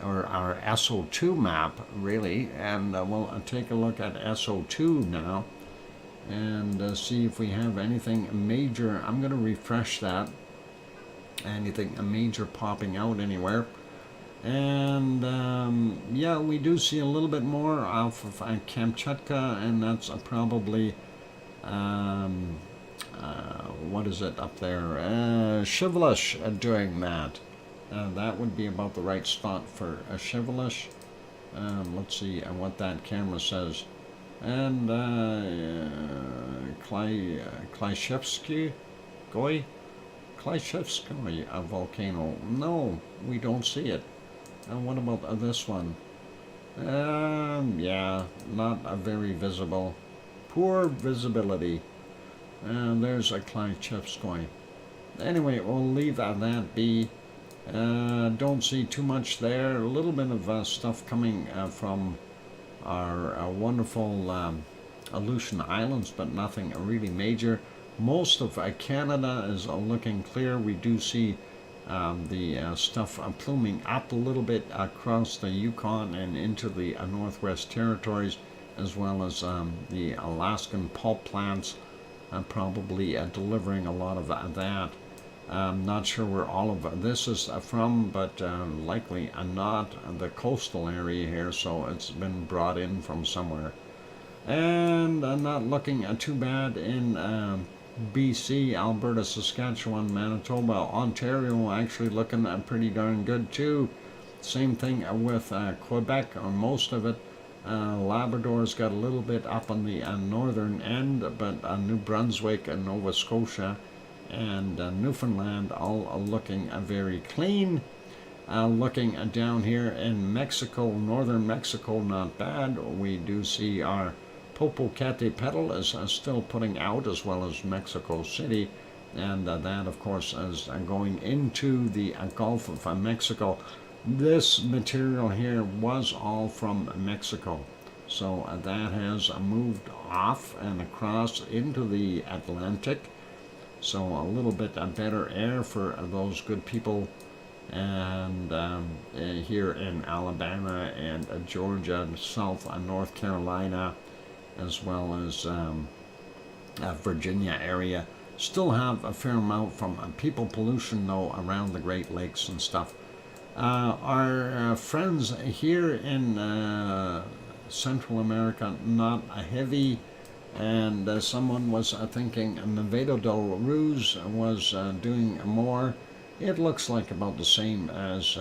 or our SO2 map, really, and we'll take a look at SO2 now, and see if we have anything major. I'm going to refresh that. Anything major popping out anywhere. And yeah, we do see a little bit more off of Kamchatka, and that's probably what is it up there? Shivelish doing that. That would be about the right spot for Shivelish. Let's see what that camera says. And Klashevsky volcano. No, we don't see it. And what about this one? Yeah, not very visible. Poor visibility. And there's a Klashevsky. Anyway, we'll leave that be. Don't see too much there. A little bit of stuff coming from our wonderful Aleutian Islands, but nothing really major. Most of Canada is looking clear. We do see the stuff pluming up a little bit across the Yukon and into the Northwest Territories, as well as the Alaskan pulp plants, probably delivering a lot of that. I'm not sure where all of this is from, but likely not the coastal area here, so it's been brought in from somewhere. And not looking too bad in BC, Alberta, Saskatchewan, Manitoba, Ontario actually looking pretty darn good too. Same thing with Quebec, or most of it. Labrador's got a little bit up on the northern end, but New Brunswick and Nova Scotia and Newfoundland all looking very clean. Looking down here in Mexico, northern Mexico, not bad. We do see our Popocatépetl is still putting out, as well as Mexico City, and that of course is going into the Gulf of Mexico. This material here was all from Mexico, so that has moved off and across into the Atlantic, so a little bit better air for those good people. And here in Alabama and Georgia, South North Carolina, as well as Virginia area, still have a fair amount from people pollution though around the Great Lakes and stuff. Our friends here in Central America, not a heavy, and someone was thinking Nevado del Ruiz was doing more. It looks like about the same as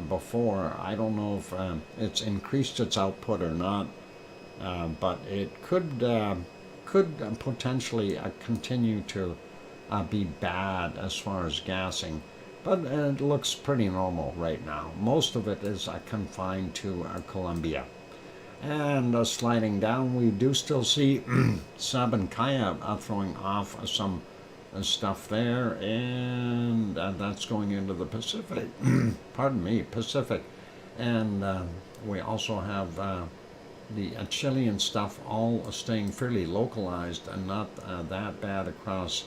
before. I don't know if it's increased its output or not, but it could potentially continue to be bad as far as gassing. But it looks pretty normal right now. Most of it is confined to Colombia. And sliding down, we do still see Sabancaya throwing off some stuff there, and that's going into the Pacific. Pardon me, Pacific. And we also have the Chilean stuff all staying fairly localized and not that bad across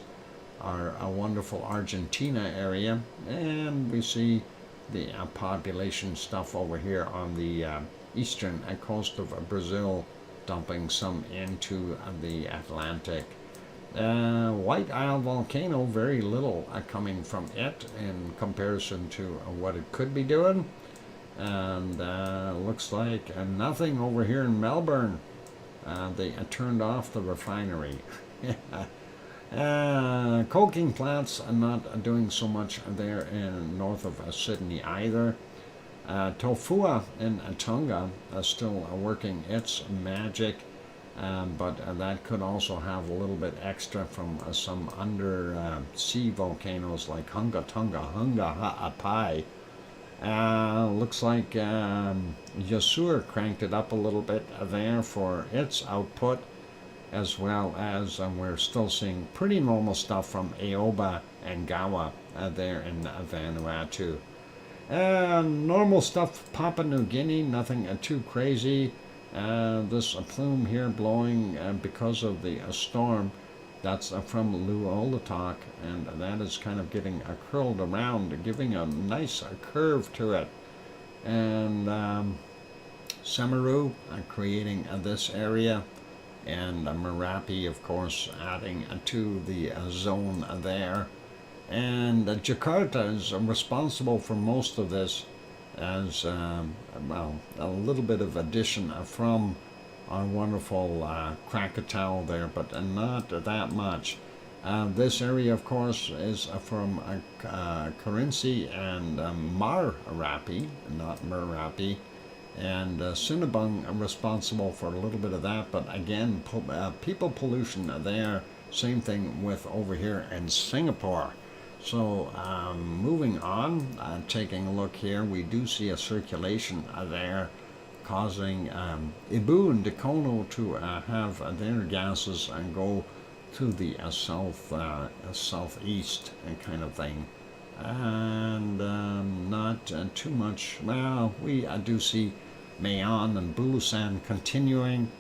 our wonderful Argentina area. And we see the population stuff over here on the eastern coast of Brazil dumping some into the Atlantic. White Isle volcano, very little coming from it in comparison to what it could be doing. And looks like nothing over here in Melbourne. They turned off the refinery. Coking plants are not doing so much there in north of Sydney either. Tofua in Tonga is still working its magic, but that could also have a little bit extra from some undersea volcanoes like Hunga Tonga, Hunga Ha'apai. Looks like Yasur cranked it up a little bit there for its output, as well as we're still seeing pretty normal stuff from Aoba and Gawa there in Vanuatu. Normal stuff, Papua New Guinea, nothing too crazy. This plume here blowing because of the storm, that's from Luolatok, and that is kind of getting curled around, giving a nice curve to it. And Semeru creating this area, and Merapi, of course, adding to the zone there. And Jakarta is responsible for most of this, as well, a little bit of addition from our wonderful Krakatau there, but not that much. This area, of course, is from Kerinci and Marapi, not Merapi, and Sinabung responsible for a little bit of that, but again, people pollution there. Same thing with over here in Singapore. So moving on, taking a look here, we do see a circulation there causing Ibu and Dakono to have their gases and go to the southeast kind of thing. And not too much. Well, we do see Mayon and Bulusan continuing,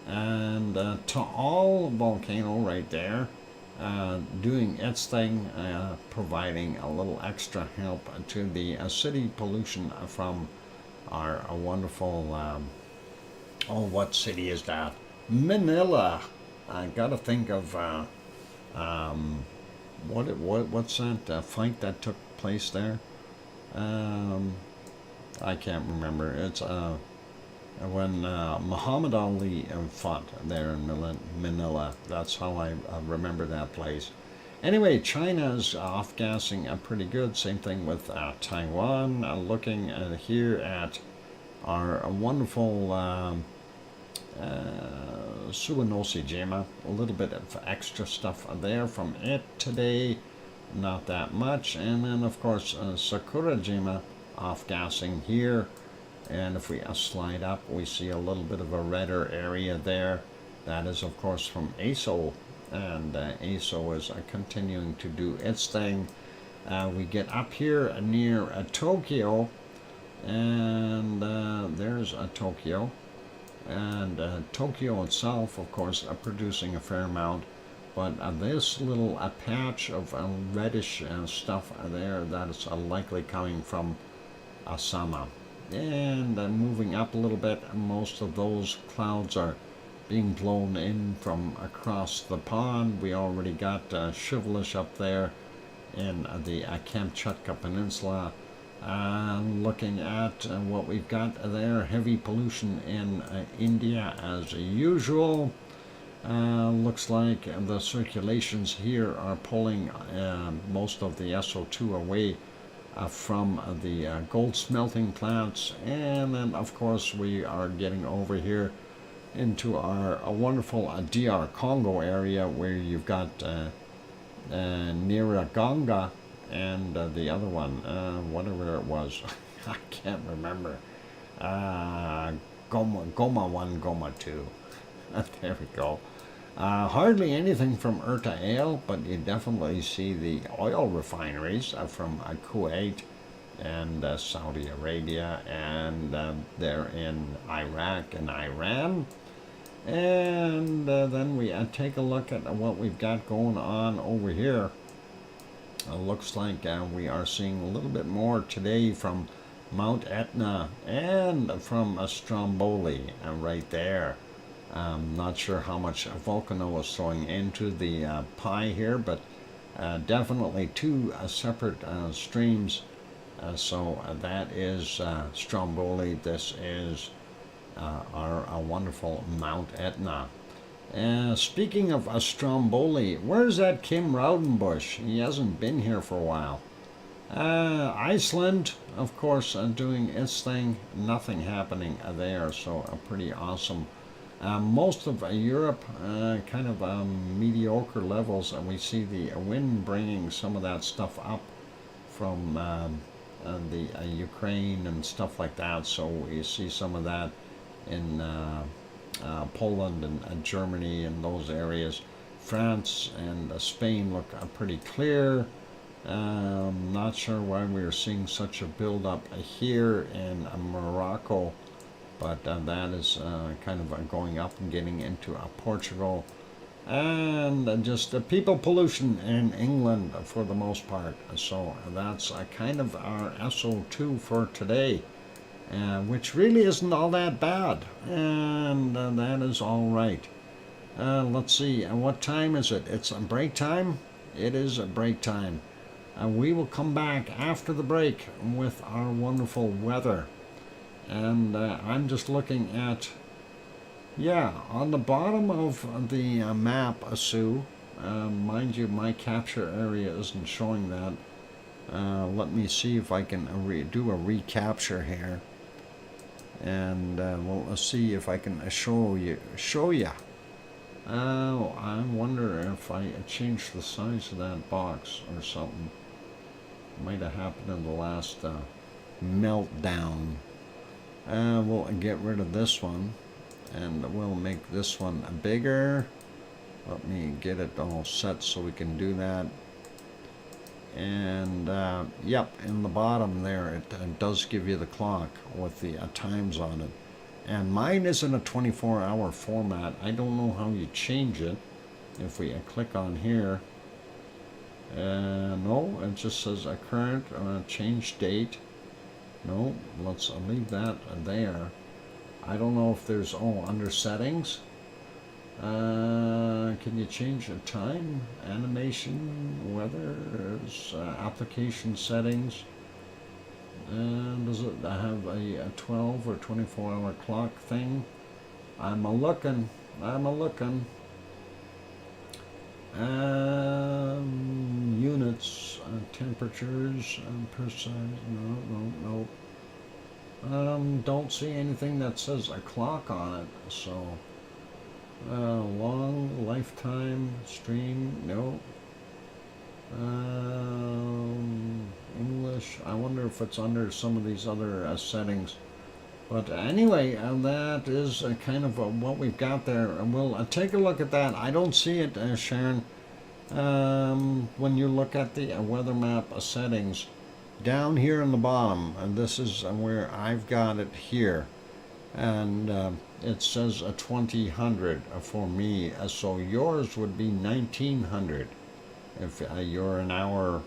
and Taal volcano right there doing its thing, providing a little extra help to the city pollution from our wonderful, what city is that? Manila. I gotta think of what's that fight that took place there? I can't remember. when Muhammad Ali fought there in Manila. That's how I remember that place. Anyway, China's off-gassing pretty good. Same thing with Taiwan. Looking here at our wonderful Suwanosejima. A little bit of extra stuff there from it today. Not that much. And then, of course, Sakurajima off-gassing here. And if we slide up, we see a little bit of a redder area there. That is, of course, from ASO. And ASO is continuing to do its thing. We get up here near Tokyo. And there's Tokyo. And Tokyo itself, of course, producing a fair amount. But this little patch of reddish stuff there, that is likely coming from Asama. And moving up a little bit, most of those clouds are being blown in from across the pond. We already got Shivelish up there in the Kamchatka Peninsula. Looking at what we've got there, heavy pollution in India as usual. Looks like the circulations here are pulling most of the SO2 away from the gold smelting plants. And then, of course, we are getting over here into our wonderful DR Congo area, where you've got Nyiragongo and the other one, whatever it was, I can't remember. Goma 1, Goma 2. There we go. Hardly anything from Erta, but you definitely see the oil refineries from Kuwait and Saudi Arabia, and they're in Iraq and Iran. And then we take a look at what we've got going on over here. Looks like we are seeing a little bit more today from Mount Etna and from Stromboli right there. Not sure how much Volcano is throwing into the pie here, but definitely two separate streams. So that is Stromboli. This is our wonderful Mount Etna. Speaking of Stromboli, where's that Kim Raudenbush? He hasn't been here for a while. Iceland, of course, doing its thing. Nothing happening there, so pretty awesome. Most of Europe, kind of mediocre levels, and we see the wind bringing some of that stuff up from the Ukraine and stuff like that. So you see some of that in Poland and Germany and those areas. France and Spain look pretty clear. Not sure why we're seeing such a build-up here in Morocco, but that is kind of going up and getting into Portugal. And just people pollution in England for the most part. So that's kind of our SO2 for today, which really isn't all that bad. And that is all right. Let's see, what time is it? It's break time? It is break time. We will come back after the break with our wonderful weather. And I'm just looking at, yeah, on the bottom of the map, Sue, mind you, my capture area isn't showing that. Let me see if I can do a recapture here. And we'll see if I can show you. Oh, I wonder if I change the size of that box or something. Might have happened in the last meltdown. We'll get rid of this one, and we'll make this one bigger. Let me get it all set so we can do that. And yep, in the bottom there, it does give you the clock with the times on it. And mine is in a 24-hour format. I don't know how you change it. If we click on here, no, it just says a current change date. No, let's leave that there. I don't know if there's, under settings. Can you change the time, animation, weather, application settings? And does it have a 12 or 24-hour clock thing? I'm a-looking. Units, temperatures, precise, no. Don't see anything that says a clock on it, so. Long lifetime stream, no. English, I wonder if it's under some of these other settings. But anyway, that is kind of what we've got there. And we'll take a look at that. I don't see it, Sharon. When you look at the weather map settings, down here in the bottom, and this is where I've got it here. And it says 2000 for me. So yours would be 1900 if you're an hour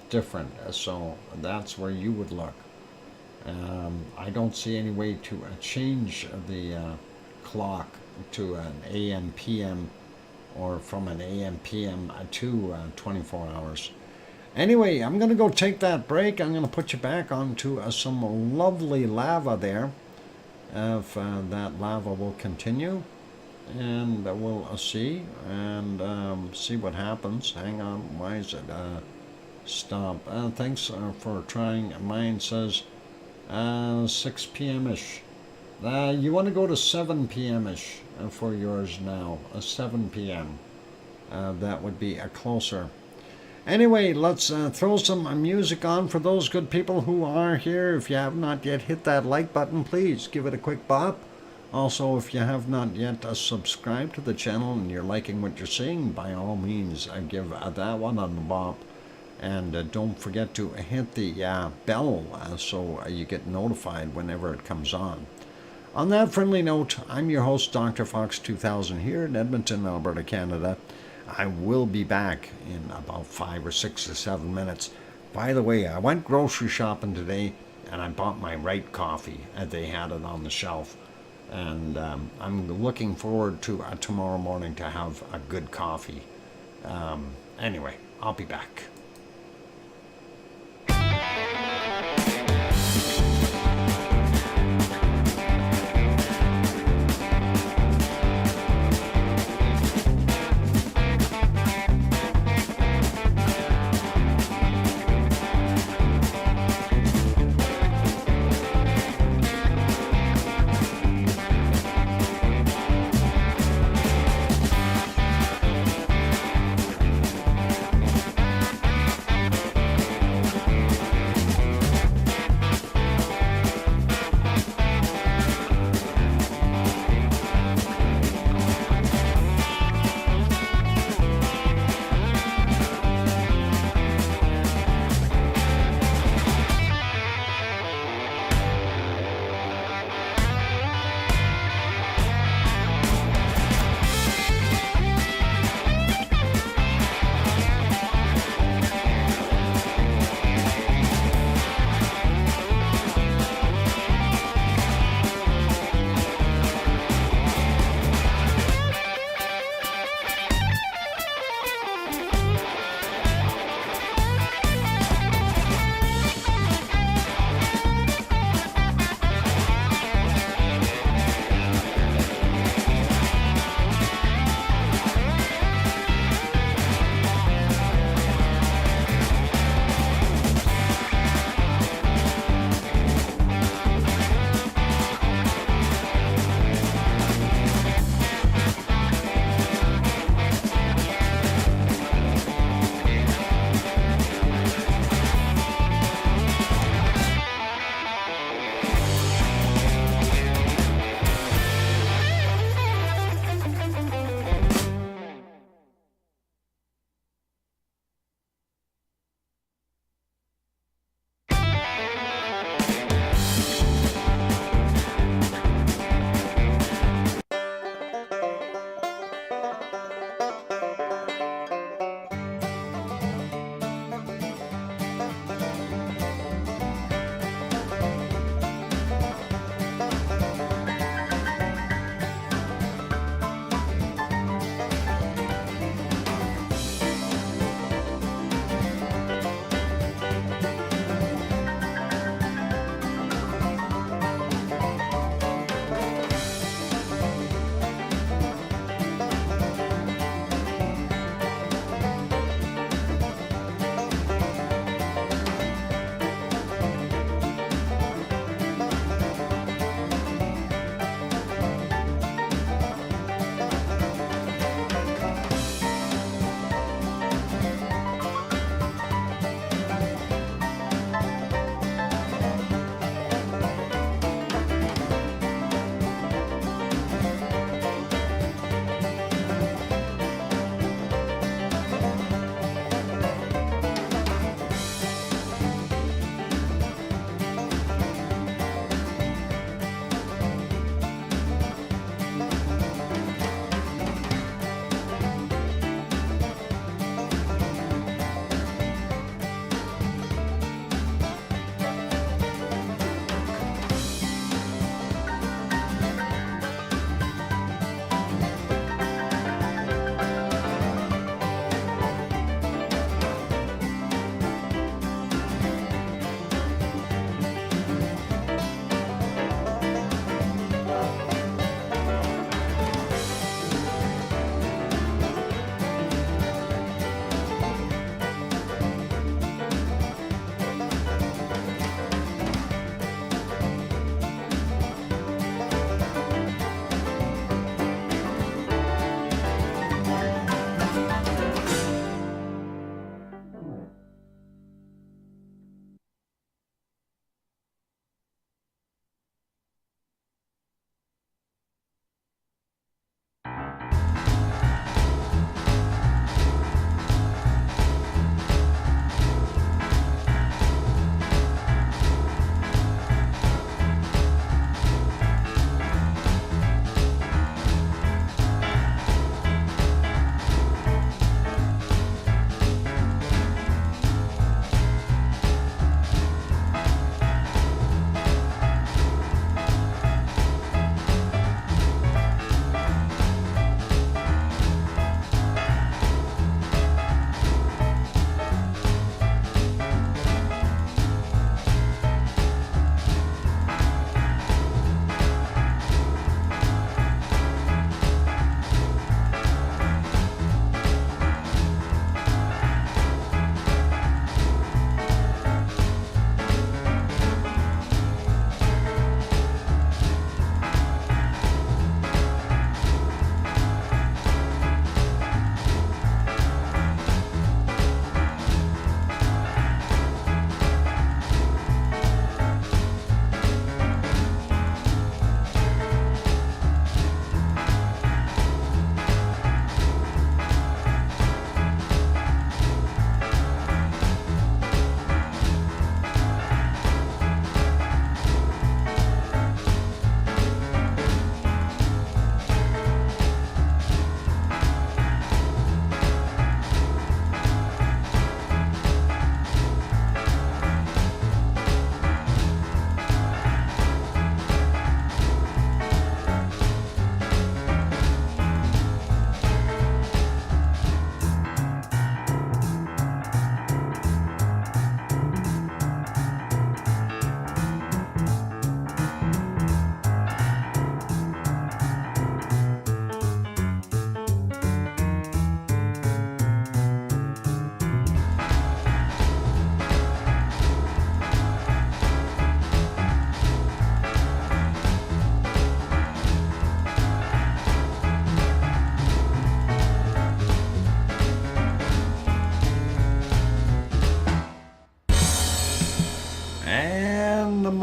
different. So that's where you would look. I don't see any way to change the clock to an AM PM or from an AM PM to 24 hours. Anyway, I'm going to go take that break. I'm going to put you back onto some lovely lava there. If that lava will continue, and we'll see and see what happens. Hang on, why is it stop? Thanks for trying. Mine says 6 p.m.-ish. You want to go to 7 p.m.-ish for yours now. 7 p.m. That would be closer. Anyway, let's throw some music on for those good people who are here. If you have not yet hit that like button, please give it a quick bop. Also, if you have not yet subscribed to the channel and you're liking what you're seeing, by all means, give that one a bop. And don't forget to hit the bell so you get notified whenever it comes on. On that friendly note, I'm your host, DrFox2000, here in Edmonton, Alberta, Canada. I will be back in about 5 or 6 or 7 minutes. By the way, I went grocery shopping today and I bought my right coffee. They had it on the shelf. And I'm looking forward to tomorrow morning to have a good coffee. Anyway, I'll be back.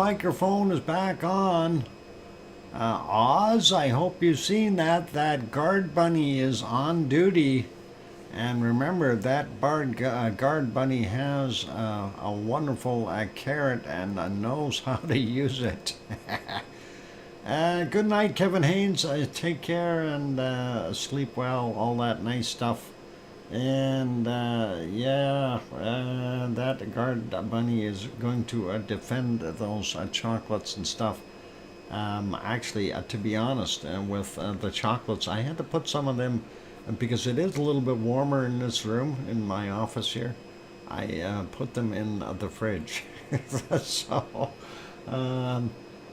microphone is back on. Oz, I hope you've seen that. That guard bunny is on duty. And remember, that guard bunny has a wonderful carrot and knows how to use it. Good night, Kevin Haynes. Take care and sleep well, all that nice stuff. And yeah, that guard bunny is going to defend those chocolates and stuff. Actually, to be honest, with the chocolates, I had to put some of them because it is a little bit warmer in this room, in my office here. I put them in the fridge. So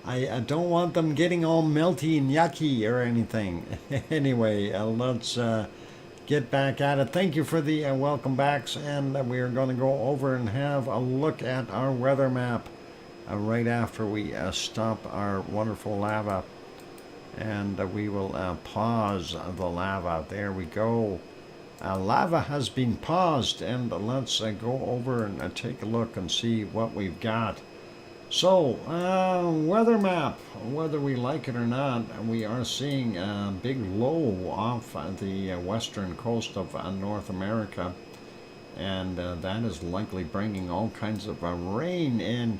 I don't want them getting all melty and yucky or anything. Anyway, let's get back at it. Thank you for the welcome backs, and we are going to go over and have a look at our weather map right after we stop our wonderful lava. And we will pause the lava. There we go. Lava has been paused, and let's go over and take a look and see what we've got. So, weather map, whether we like it or not, we are seeing a big low off the western coast of North America, and that is likely bringing all kinds of rain in.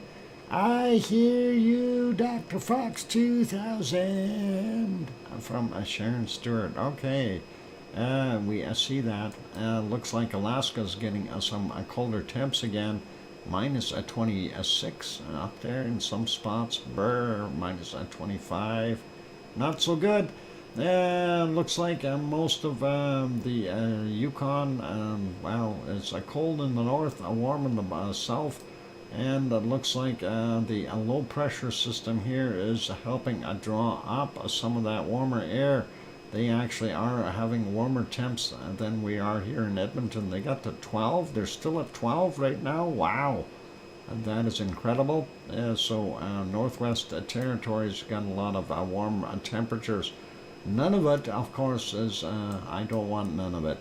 I hear you, DrFox2000, from Sharon Stewart. Okay, we see that. Looks like Alaska's getting some colder temps again. Minus 26 up there in some spots. Brr, minus 25. Not so good. Looks like most of the Yukon, well, it's cold in the north, warm in the south. And it looks like the low pressure system here is helping draw up some of that warmer air. They actually are having warmer temps than we are here in Edmonton. They got to 12. They're still at 12 right now. Wow. That is incredible. So Northwest Territories got a lot of warm temperatures. None of it, of course, is, I don't want none of it.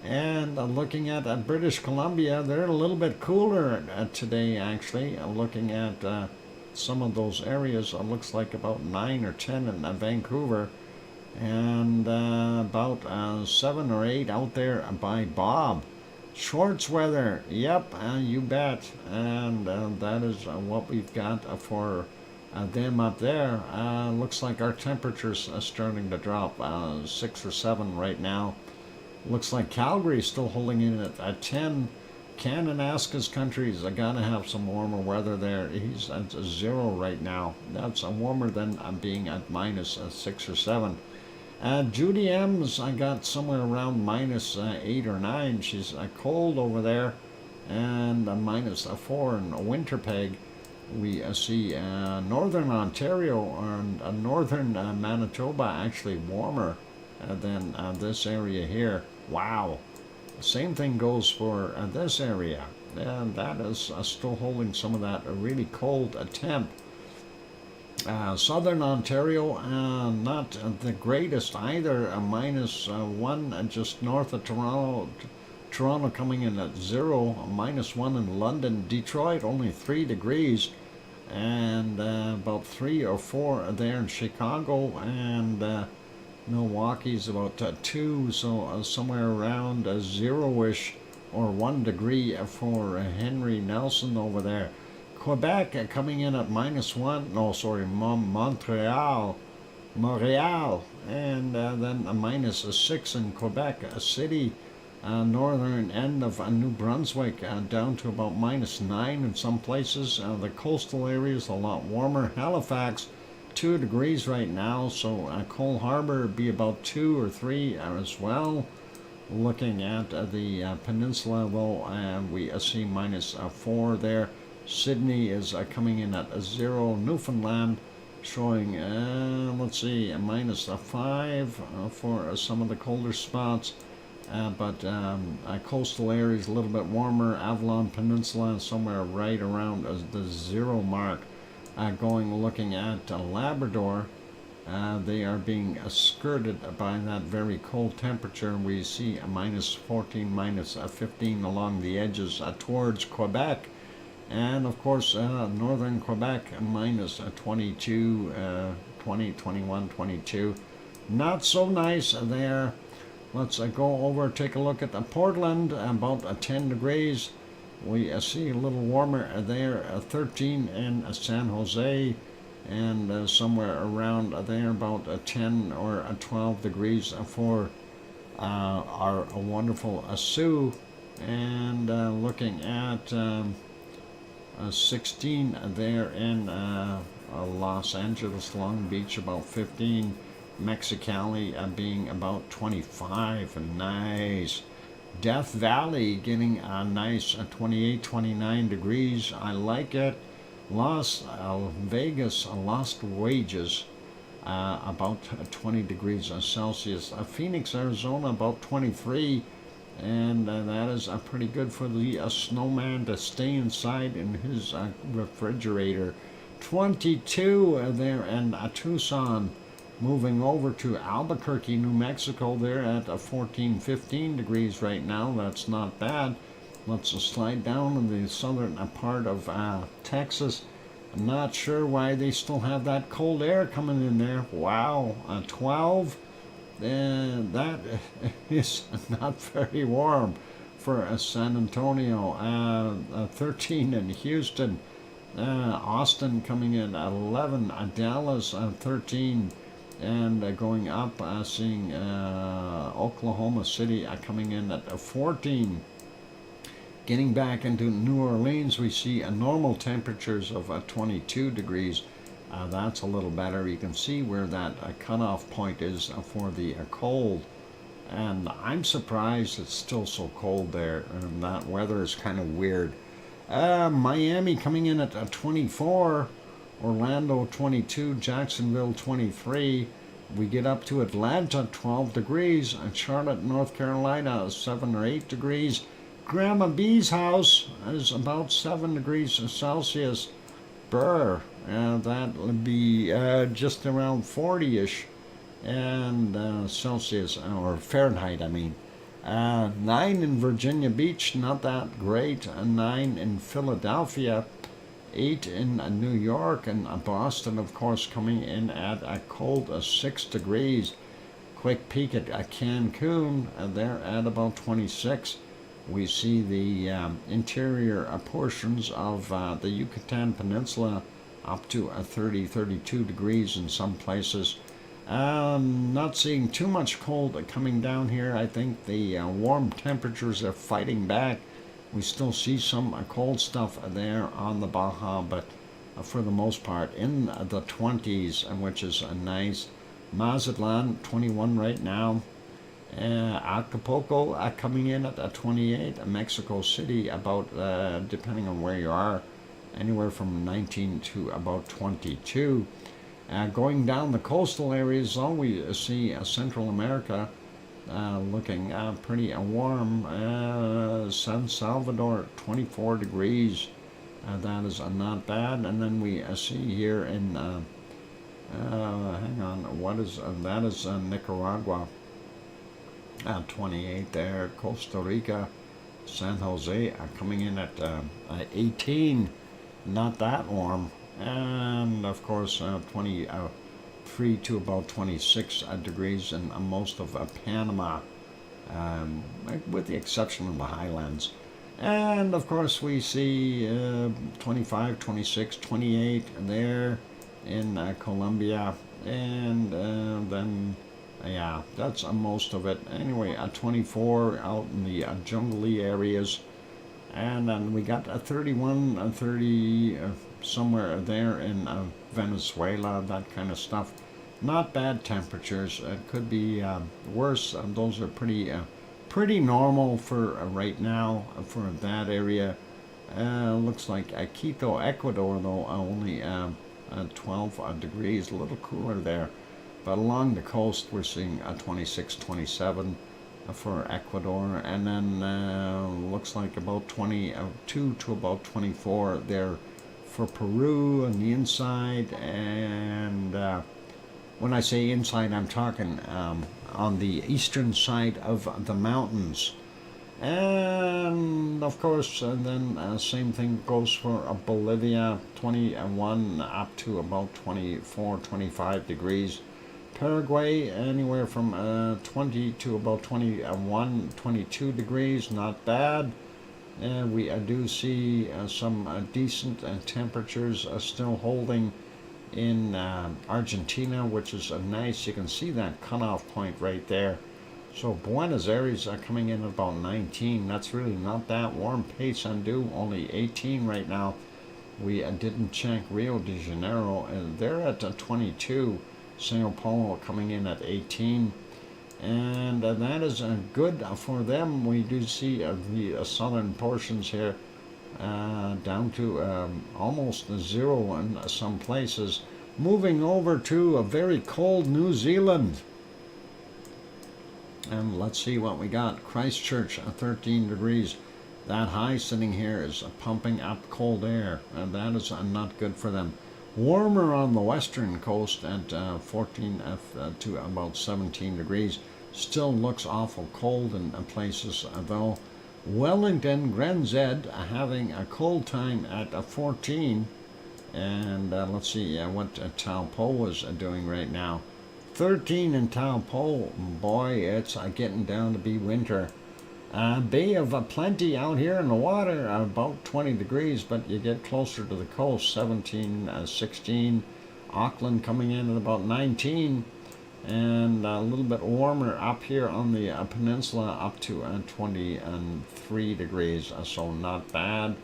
And looking at British Columbia, they're a little bit cooler today, actually. Looking at some of those areas, it looks like about 9 or 10 in Vancouver, and about 7 or 8 out there by Bob. Shorts weather, yep, you bet. And that is what we've got for them up there. Looks like our temperatures are starting to drop, 6 or 7 right now. Looks like Calgary is still holding in at 10. Kananaska's countries are gonna have some warmer weather there. He's at 0 right now. That's warmer than being at minus 6 or 7. Judy M's, I got somewhere around minus 8 or 9. She's cold over there, and minus 4 in Winterpeg. We see northern Ontario and northern Manitoba actually warmer than this area here. Wow. Same thing goes for this area, and that is still holding some of that really cold temp. Southern Ontario, not the greatest either, minus 1 just north of Toronto. Toronto coming in at 0, minus 1 in London. Detroit only 3 degrees, and about 3 or 4 there in Chicago, and Milwaukee's about 2, so somewhere around 0-ish or 1 degree for Henry Nelson over there. Quebec coming in at minus 1, no, sorry, Montreal, and then a minus 6 in Quebec City, northern end of New Brunswick, down to about minus 9 in some places. The coastal areas a lot warmer. Halifax, 2 degrees right now, so Cole Harbour would be about 2 or 3 as well. Looking at the peninsula, well, we see minus 4 there. Sydney is coming in at 0. Newfoundland showing, let's see, a minus 5 for some of the colder spots. But coastal areas a little bit warmer. Avalon Peninsula somewhere right around the 0 mark. Looking at Labrador, they are being skirted by that very cold temperature. We see a minus 14, minus 15 along the edges towards Quebec. And of course, northern Quebec minus 22, 20, 21, 22. Not so nice there. Let's go over, take a look at Portland, about 10 degrees. We see a little warmer there, 13 in San Jose, and somewhere around there about 10 or 12 degrees for our wonderful Sioux. And looking at 16 there in Los Angeles, Long Beach, about 15. Mexicali being about 25. Nice. Death Valley getting a nice 28, 29 degrees. I like it. Las Vegas, Lost Wages, about 20 degrees Celsius. Phoenix, Arizona, about 23. And that is pretty good for the snowman to stay inside in his refrigerator. 22 there in Tucson. Moving over to Albuquerque, New Mexico, there at 14, 15 degrees right now. That's not bad. Let's slide down in the southern part of Texas. I'm not sure why they still have that cold air coming in there. Wow, 12. That is not very warm for San Antonio. 13 in Houston. Austin coming in at 11. Dallas 13. And going up, seeing Oklahoma City coming in at 14. Getting back into New Orleans, we see normal temperatures of 22 degrees. That's a little better. You can see where that cutoff point is for the cold. And I'm surprised it's still so cold there. And that weather is kind of weird. Miami coming in at 24. Orlando 22, Jacksonville 23. We get up to Atlanta 12 degrees, and Charlotte, North Carolina 7 or 8 degrees. Grandma B's house is about 7 degrees Celsius. Brr, that would be just around 40-ish and Celsius, or Fahrenheit, I mean. 9 in Virginia Beach, not that great. 9 in Philadelphia. 8 in New York, and Boston, of course, coming in at a cold 6 degrees. Quick peek at Cancun, they're at about 26. We see the interior portions of the Yucatan Peninsula up to 30, 32 degrees in some places. Not seeing too much cold coming down here. I think the warm temperatures are fighting back. We still see some cold stuff there on the Baja, but for the most part in the 20s, which is nice. Mazatlan 21 right now. Acapulco coming in at 28. Mexico City about, depending on where you are, anywhere from 19 to about 22. Going down the coastal areas, all we see Central America looking pretty warm. San Salvador 24 degrees. That is not bad. And then we see here in hang on, what is that is Nicaragua, 28 there. Costa Rica, San Jose coming in at 18, not that warm. And of course 23 to about 26 degrees in most of Panama, with the exception of the highlands. And of course we see 25, 26, 28 there in Colombia, and then yeah, that's most of it. Anyway, 24 out in the jungly areas, and then we got 31, 30 somewhere there in Venezuela, that kind of stuff. Not bad temperatures. It could be worse. Those are pretty normal for right now for that area. Looks like Quito, Ecuador, though, only 12 degrees, a little cooler there. But along the coast, we're seeing 26, 27 for Ecuador, and then looks like about 22 to about 24 there for Peru on the inside. And when I say inside, I'm talking on the eastern side of the mountains. And of course, then same thing goes for Bolivia, 21 up to about 24, 25 degrees. Paraguay, anywhere from 20 to about 21, 22 degrees, not bad. We do see some decent temperatures still holding in Argentina, which is nice. You can see that cutoff point right there. So Buenos Aires are coming in at about 19. That's really not that warm. Paysandú only 18 right now. We didn't check Rio de Janeiro, and they're at 22. Sao Paulo coming in at 18. And that is good for them. We do see the southern portions here down to almost zero in some places. Moving over to a very cold New Zealand. And let's see what we got. Christchurch, 13 degrees. That high sitting here is pumping up cold air, and that is not good for them. Warmer on the western coast at 14 to about 17 degrees. Still looks awful cold in places, though. Wellington, Granzed, having a cold time at 14. And let's see what Taupo is doing right now. 13 in Taupo. Boy, it's getting down to be winter. Bay of Plenty out here in the water, about 20 degrees, but you get closer to the coast, 17, 16. Auckland coming in at about 19. And a little bit warmer up here on the peninsula, up to 23 degrees, so not bad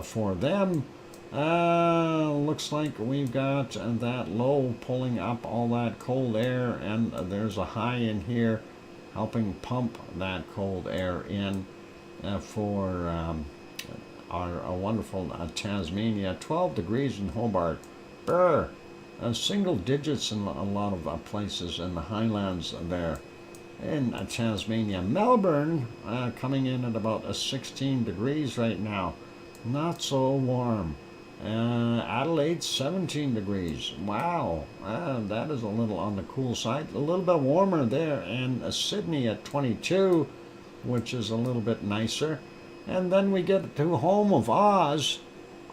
for them. Looks like we've got that low pulling up all that cold air, and there's a high in here helping pump that cold air in for our wonderful Tasmania. 12 degrees in Hobart. Brr! Single digits in a lot of places in the highlands there in Tasmania. Melbourne coming in at about 16 degrees right now. Not so warm. Adelaide, 17 degrees. Wow, that is a little on the cool side. A little bit warmer there. And Sydney at 22, which is a little bit nicer. And then we get to home of Oz.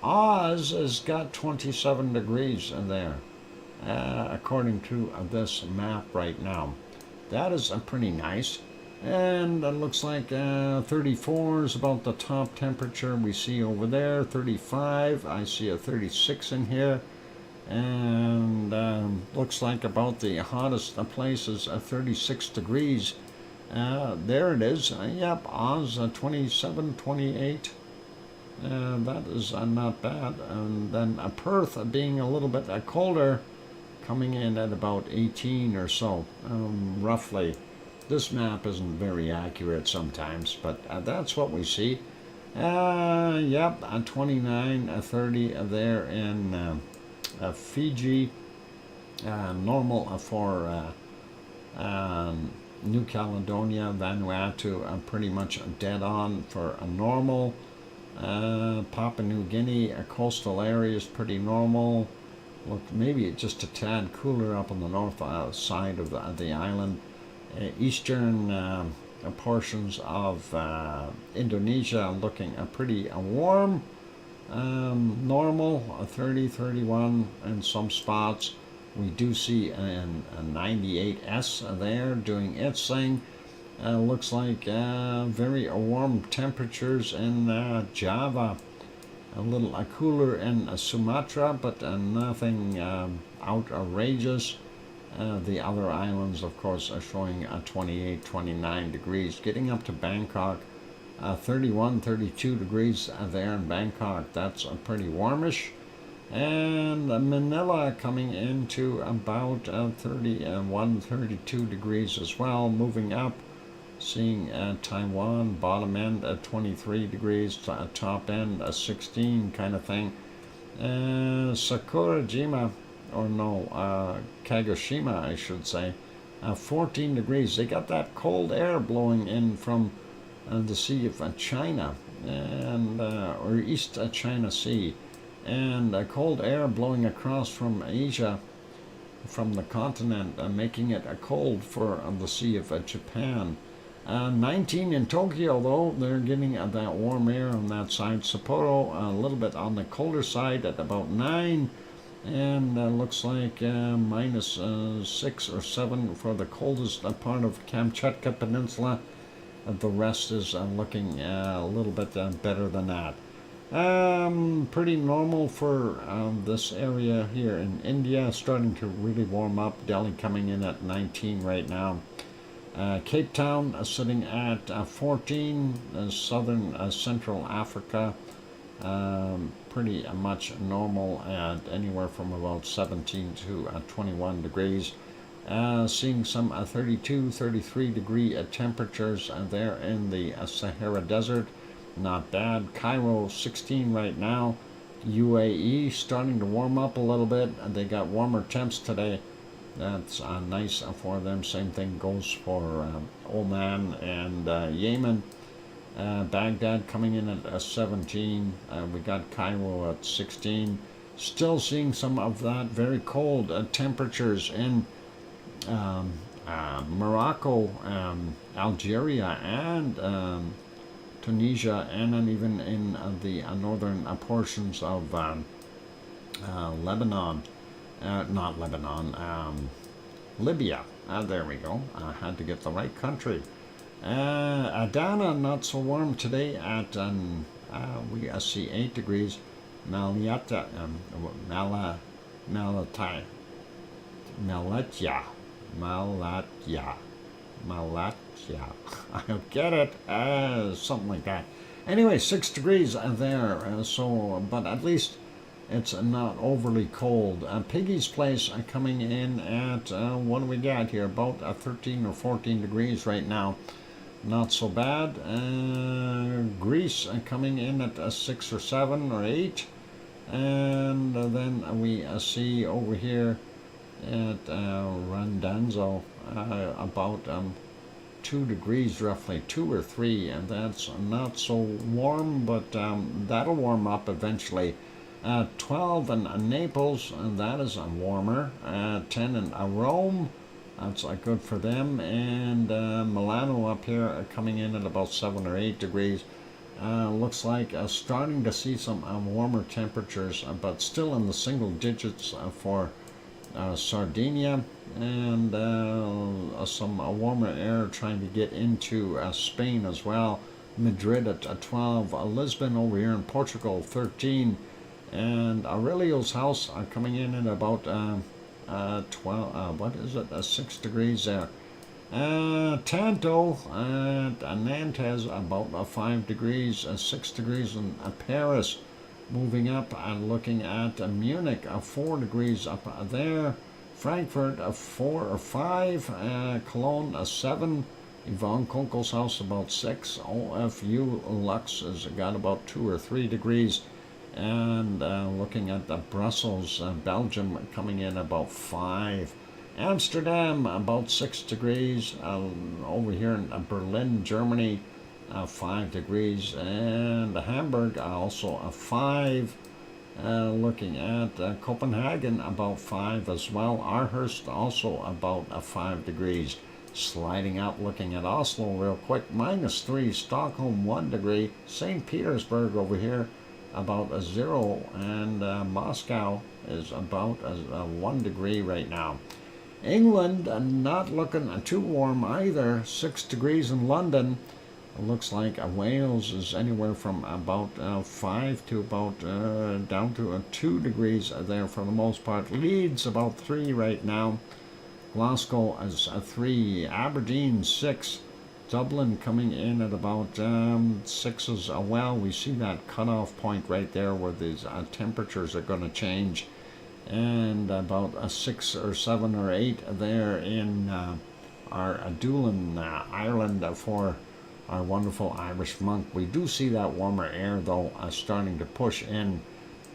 Oz has got 27 degrees in there. According to this map right now. That is pretty nice. And it looks like 34 is about the top temperature we see over there. 35, I see a 36 in here. And looks like about the hottest place is 36 degrees. There it is. Yep, Oz 27, 28. That is not bad. And then Perth being a little bit colder, coming in at about 18 or so, roughly. This map isn't very accurate sometimes, but that's what we see. Yep, 29, 30 there in Fiji. Normal for New Caledonia, Vanuatu, pretty much dead on for a normal. Papua New Guinea, coastal areas pretty normal. Look, maybe just a tad cooler up on the north side of the island. Eastern portions of Indonesia looking pretty warm. Normal, 30, 31 in some spots. We do see a 98S there doing its thing. Looks like very warm temperatures in Java. A little cooler in Sumatra, but nothing outrageous. The other islands, of course, are showing 28, 29 degrees. Getting up to Bangkok, 31, 32 degrees there in Bangkok. That's pretty warmish. And Manila coming into about 31, 32 degrees as well, moving up. Seeing Taiwan, bottom end at 23 degrees, top end 16 kind of thing. Sakurajima, or no, Kagoshima, I should say, 14 degrees. They got that cold air blowing in from the Sea of China, and or East China Sea, and cold air blowing across from Asia, from the continent, making it cold for the Sea of Japan. 19 in Tokyo, though. They're getting that warm air on that side. Sapporo a little bit on the colder side at about 9. And looks like minus 6 or 7 for the coldest part of Kamchatka Peninsula. The rest is looking a little bit better than that. Pretty normal for this area here in India, starting to really warm up. Delhi coming in at 19 right now. Cape Town sitting at 14. Southern Central Africa pretty much normal at anywhere from about 17 to 21 degrees. Seeing some 32, 33 degree temperatures there in the Sahara Desert. Not bad. Cairo 16 right now. UAE starting to warm up a little bit. They got warmer temps today. That's nice for them. Same thing goes for Oman and Yemen. Baghdad coming in at 17. We got Cairo at 16. Still seeing some of that very cold temperatures in Morocco, Algeria, and Tunisia, and then even in the northern portions of Lebanon. Not Lebanon, Libya. There we go. I had to get the right country. Adana, not so warm today at, we see 8 degrees. Malatya, I don't get it, something like that. Anyway, 6 degrees there, so, but at least it's not overly cold. Piggy's Place coming in at, what do we got here, about 13 or 14 degrees right now. Not so bad. Greece coming in at 6 or 7 or 8. And then we see over here at Randanzo about 2 degrees roughly, 2 or 3, and that's not so warm, but that'll warm up eventually. 12 in Naples, and that is warmer. 10 in Rome, that's good for them. And Milano up here coming in at about 7 or 8 degrees. Looks like starting to see some warmer temperatures, but still in the single digits for Sardinia, and some warmer air trying to get into Spain as well. Madrid at 12, Lisbon over here in Portugal 13, and Aurelio's house coming in at about 12, 6 degrees there. Tanto at Nantes about 5 degrees, 6 degrees in Paris. Moving up and looking at Munich, 4 degrees up there. Frankfurt, 4 or 5. Cologne, 7. Yvonne Kunkel's house, about 6. OFU Lux has got about 2 or 3 degrees. And looking at Brussels, Belgium, coming in about 5. Amsterdam, about 6 degrees. Over here in Berlin, Germany, 5 degrees, and Hamburg also a 5. Looking at Copenhagen, about 5 as well. Aarhus also about 5 degrees. Sliding up, looking at Oslo real quick, -3. Stockholm 1 degree. St. Petersburg over here about 0, and Moscow is about 1 degree right now. England not looking too warm either. 6 degrees in London. It looks like Wales is anywhere from about 5 to about down to 2 degrees there for the most part. Leeds about 3 right now. Glasgow is 3. Aberdeen 6. Dublin coming in at about 6 as well. We see that cutoff point right there where these temperatures are going to change. And about 6 or 7 or 8 there in our Doolin, Ireland, for our wonderful Irish monk. We do see that warmer air, though, starting to push in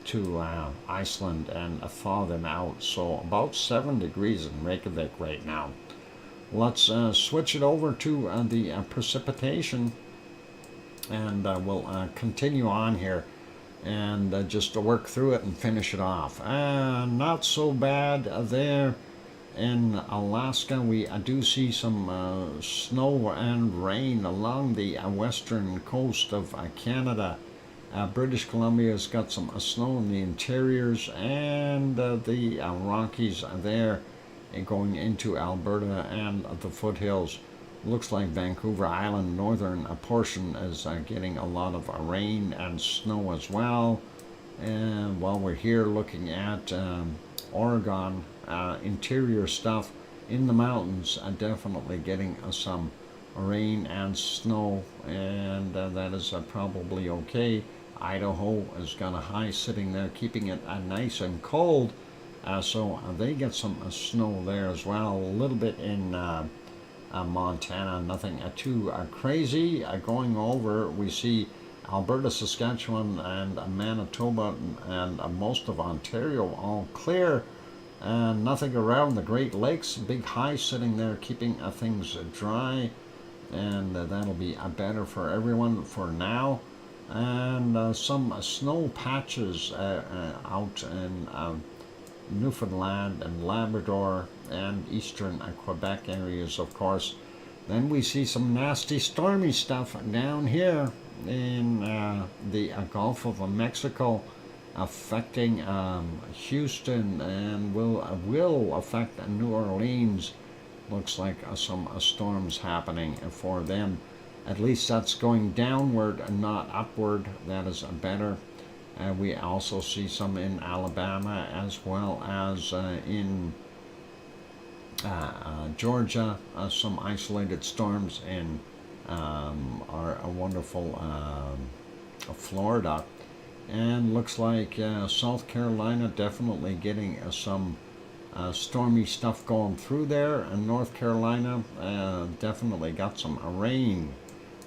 to Iceland and thaw them out. So about 7 degrees in Reykjavik right now. Let's switch it over to the precipitation, and we'll continue on here and just to work through it and finish it off. Not so bad there. In Alaska, we do see some snow and rain along the western coast of Canada. British Columbia's got some snow in the interiors, and the Rockies there going into Alberta and the foothills. Looks like Vancouver Island northern portion is getting a lot of rain and snow as well. And while we're here looking at Oregon, interior stuff in the mountains, definitely getting some rain and snow, and that is probably okay. Idaho has got a high sitting there, keeping it nice and cold, so they get some snow there as well. A little bit in Montana, nothing too crazy. Going over, we see Alberta, Saskatchewan, and Manitoba, and most of Ontario all clear. And nothing around the Great Lakes. Big high sitting there, keeping things dry, and that'll be better for everyone for now. And some snow patches out in Newfoundland and Labrador and eastern Quebec areas, of course. Then we see some nasty stormy stuff down here in the Gulf of Mexico, affecting Houston, and will affect New Orleans. Looks like some storms happening for them. At least that's going downward and not upward. That is better. We also see some in Alabama, as well as in Georgia. Some isolated storms in our wonderful Florida. And looks like South Carolina definitely getting some stormy stuff going through there. And North Carolina definitely got some rain.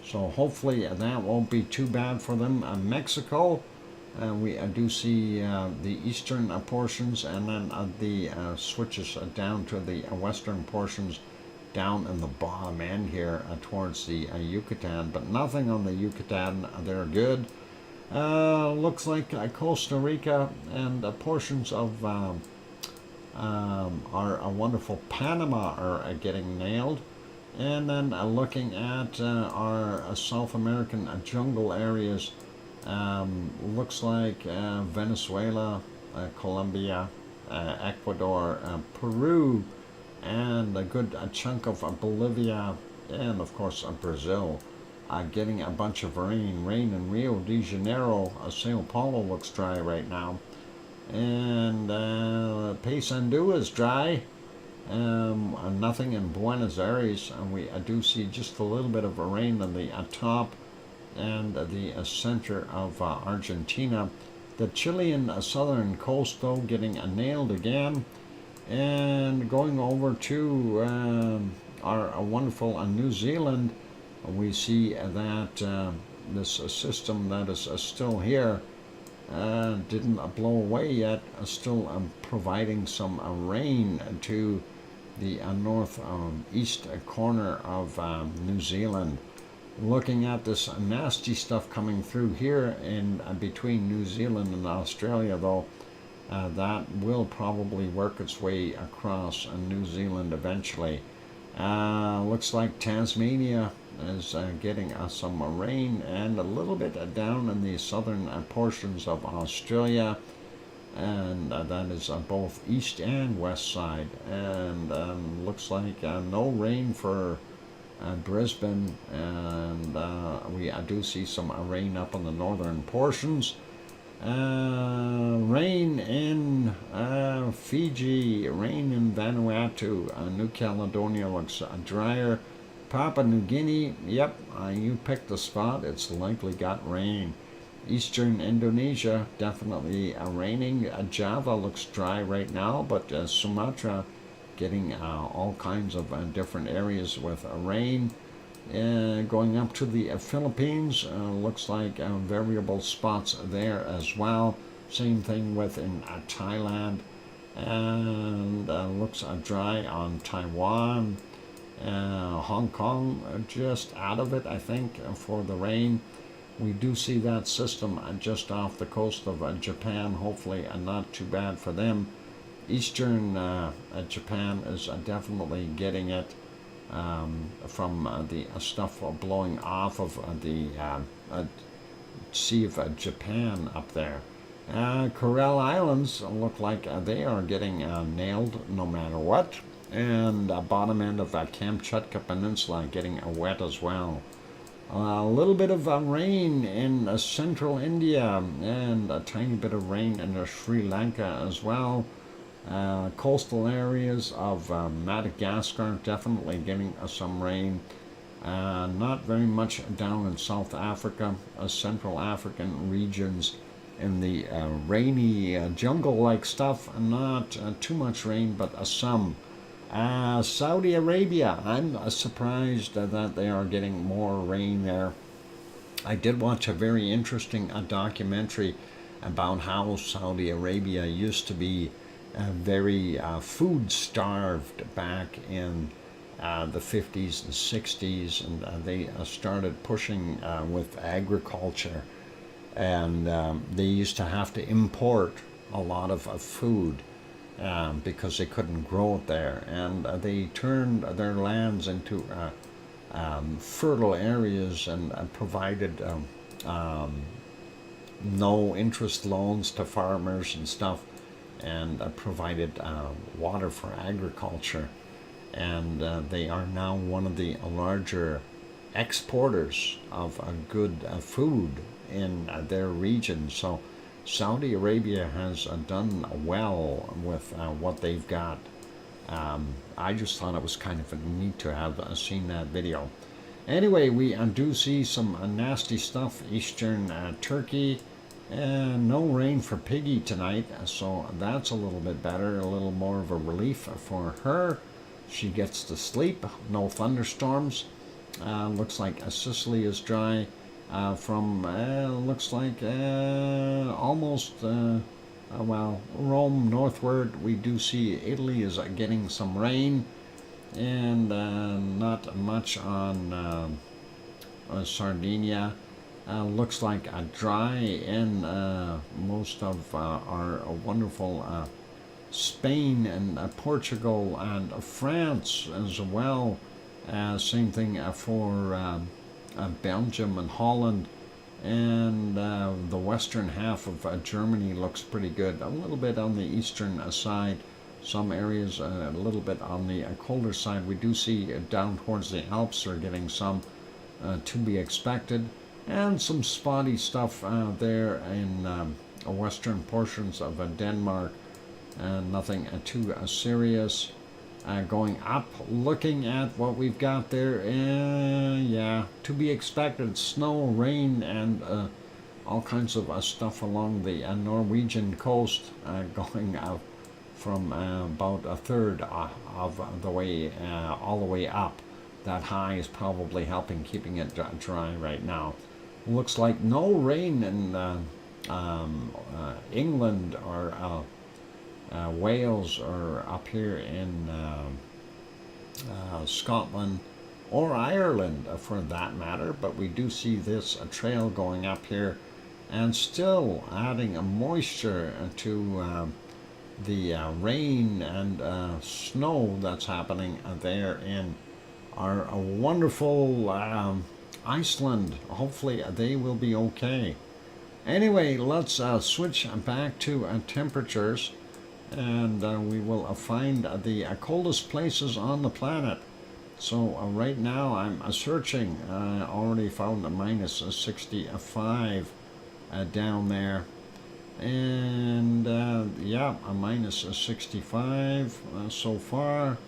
So hopefully that won't be too bad for them. Mexico, we do see the eastern portions, and then the switches down to the western portions down in the bottom end here towards the Yucatan. But nothing on the Yucatan. They're good. Looks like Costa Rica and portions of our wonderful Panama are getting nailed. And then looking at our South American jungle areas, looks like Venezuela, Colombia, Ecuador, Peru, and a good chunk of Bolivia, and of course Brazil. Getting a bunch of rain in Rio de Janeiro. Sao Paulo looks dry right now, and Paysandú is dry. Nothing in Buenos Aires, and we do see just a little bit of rain on the top and the center of Argentina. The Chilean southern coast, though, getting nailed again. And going over to our wonderful New Zealand, we see that this system that is still here didn't blow away yet, still providing some rain to the northeast corner of New Zealand. Looking at this nasty stuff coming through here in between New Zealand and Australia, though, that will probably work its way across New Zealand eventually. Looks like Tasmania is getting some rain, and a little bit down in the southern portions of Australia, and that is both east and west side. And looks like no rain for Brisbane, and we do see some rain up in the northern portions. Rain in Fiji, rain in Vanuatu. New Caledonia looks drier. Papua New Guinea, yep, you picked the spot. It's likely got rain. Eastern Indonesia, definitely raining. Java looks dry right now, but Sumatra getting all kinds of different areas with rain. Going up to the Philippines, looks like variable spots there as well. Same thing with in Thailand, and looks dry on Taiwan. Hong Kong just out of it, I think, for the rain. We do see that system just off the coast of Japan. Hopefully not too bad for them. Eastern Japan is definitely getting it from the stuff blowing off of the Sea of Japan up there. Kuril Islands look like they are getting nailed no matter what, and bottom end of Kamchatka Peninsula getting wet as well. A little bit of rain in central India, and a tiny bit of rain in Sri Lanka as well. Coastal areas of Madagascar definitely getting some rain. Not very much down in South Africa, Central African regions in the rainy jungle-like stuff. Not too much rain, but some. Saudi Arabia, I'm surprised that they are getting more rain there. I did watch a very interesting documentary about how Saudi Arabia used to be very food-starved back in the 50s and 60s, and they started pushing with agriculture, and they used to have to import a lot of food because they couldn't grow it there, and they turned their lands into fertile areas and provided no interest loans to farmers and stuff, and provided water for agriculture. And they are now one of the larger exporters of good food in their region. So Saudi Arabia has done well with what they've got. I just thought it was kind of neat to have seen that video. Anyway, we do see some nasty stuff. Eastern Turkey, and no rain for Piggy tonight, so that's a little bit better, a little more of a relief for her. She gets to sleep, no thunderstorms. Looks like Sicily is dry from, looks like almost, well, Rome northward. We do see Italy is getting some rain, and not much on Sardinia. Looks like dry in most of our wonderful Spain and Portugal and France as well. Same thing for Belgium and Holland, and the western half of Germany looks pretty good. A little bit on the eastern side, some areas a little bit on the colder side. We do see down towards the Alps are getting some to be expected, and some spotty stuff there in western portions of Denmark. Nothing too serious. Going up, looking at what we've got there, yeah, to be expected. Snow, rain, and all kinds of stuff along the Norwegian coast, going out from about a third of the way, all the way up. That high is probably helping keeping it dry right now. Looks like no rain in England or Wales, or up here in Scotland or Ireland for that matter, but we do see this trail going up here and still adding a moisture to the rain and snow that's happening there in our wonderful Iceland. Hopefully they will be okay. Anyway, let's switch back to temperatures, and we will find the coldest places on the planet. So right now I'm searching. I already found a minus 65 down there, and yeah, a minus 65 so far.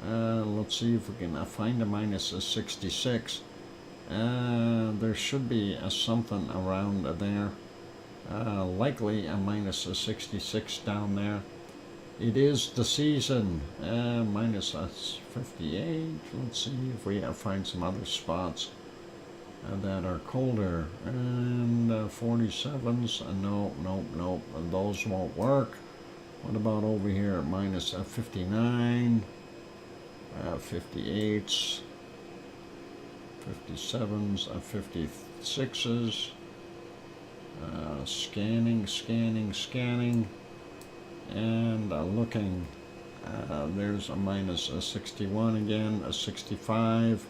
Let's see if we can find a minus 66. There should be something around there. Likely a minus 66 down there. It is the season. Minus 58. Let's see if we find some other spots that are colder. And 47s. No, those won't work. What about over here? Minus 59. 58s. 57s. 56s. Scanning, and looking, there's a minus 61 again, a 65.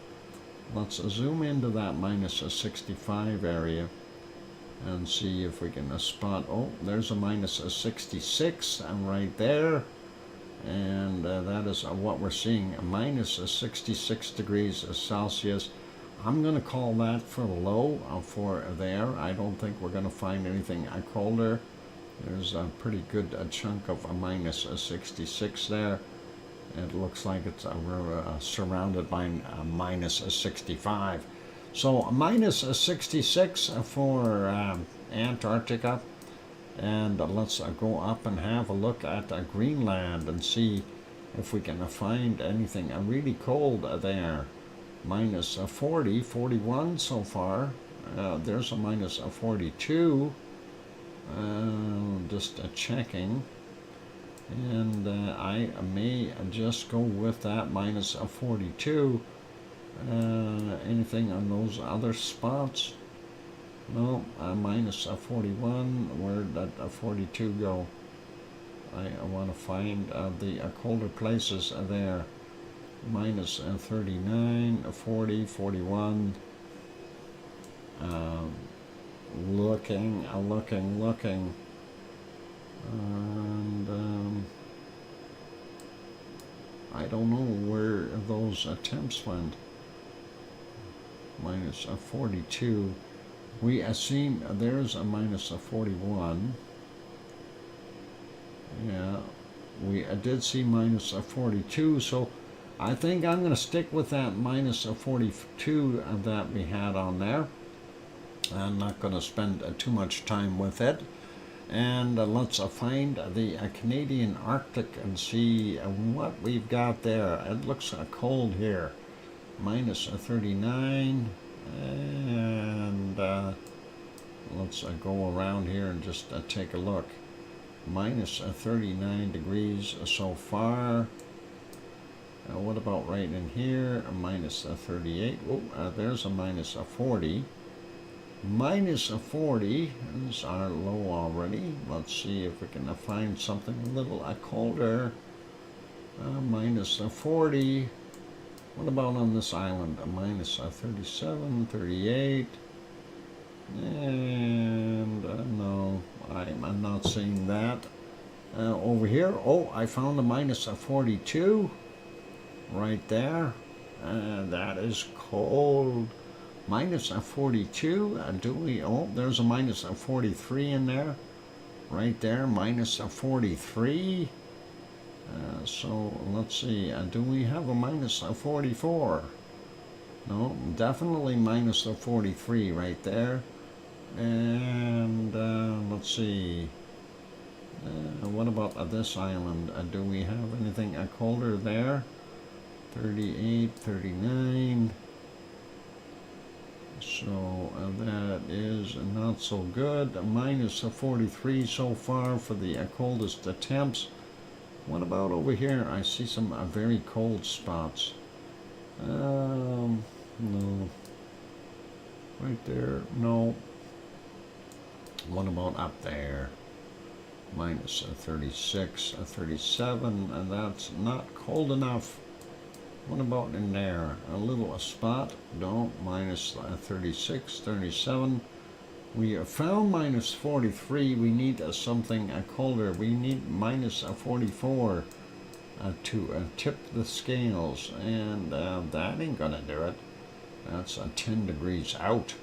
Let's zoom into that minus 65 area and see if we can spot, oh, there's a minus 66 right there. And that is what we're seeing, a minus 66 degrees Celsius. I'm going to call that for low for there. I don't think we're going to find anything colder. There's a pretty good chunk of a minus 66 there. It looks like it's we're surrounded by a minus 65. So a minus 66 for Antarctica. And let's go up and have a look at Greenland and see if we can find anything really cold there. Minus 40, 41 so far. There's a minus 42. Just checking. And I may just go with that minus 42. Anything on those other spots? No, minus 41. Where'd that 42 go? I want to find the colder places there. Minus 39, 40, 41. Looking. And I don't know where those temps went. Minus 42. We assume there's a minus 41. Yeah, we did see minus 42, so I think I'm going to stick with that minus 42 that we had on there. I'm not going to spend too much time with it. And let's find the Canadian Arctic and see what we've got there. It looks cold here. Minus 39. And let's go around here and just take a look. Minus 39 degrees so far. What about right in here? A minus 38. Oh, there's a minus 40. Minus 40 is our low already. Let's see if we can find something a little colder. Minus 40. What about on this island? A minus 37, 38. And no, I'm not seeing that. Over here, oh, I found a minus 42 right there. That is cold. Minus 42. Do we? Oh, there's a minus 43 in there. Right there, minus 43. So let's see. Do we have a minus 44? No, definitely minus 43 right there. And let's see. What about this island? Do we have anything colder there? 38, 39. So that is not so good. Minus 43 so far for the coldest temps. What about over here? I see some very cold spots. No. Right there, no. What about up there? Minus 36, 37, and that's not cold enough. What about in there? A little spot? No, minus 36, 37. We found minus 43. We need something colder. We need minus 44 to tip the scales, and that ain't gonna do it. That's 10 degrees out.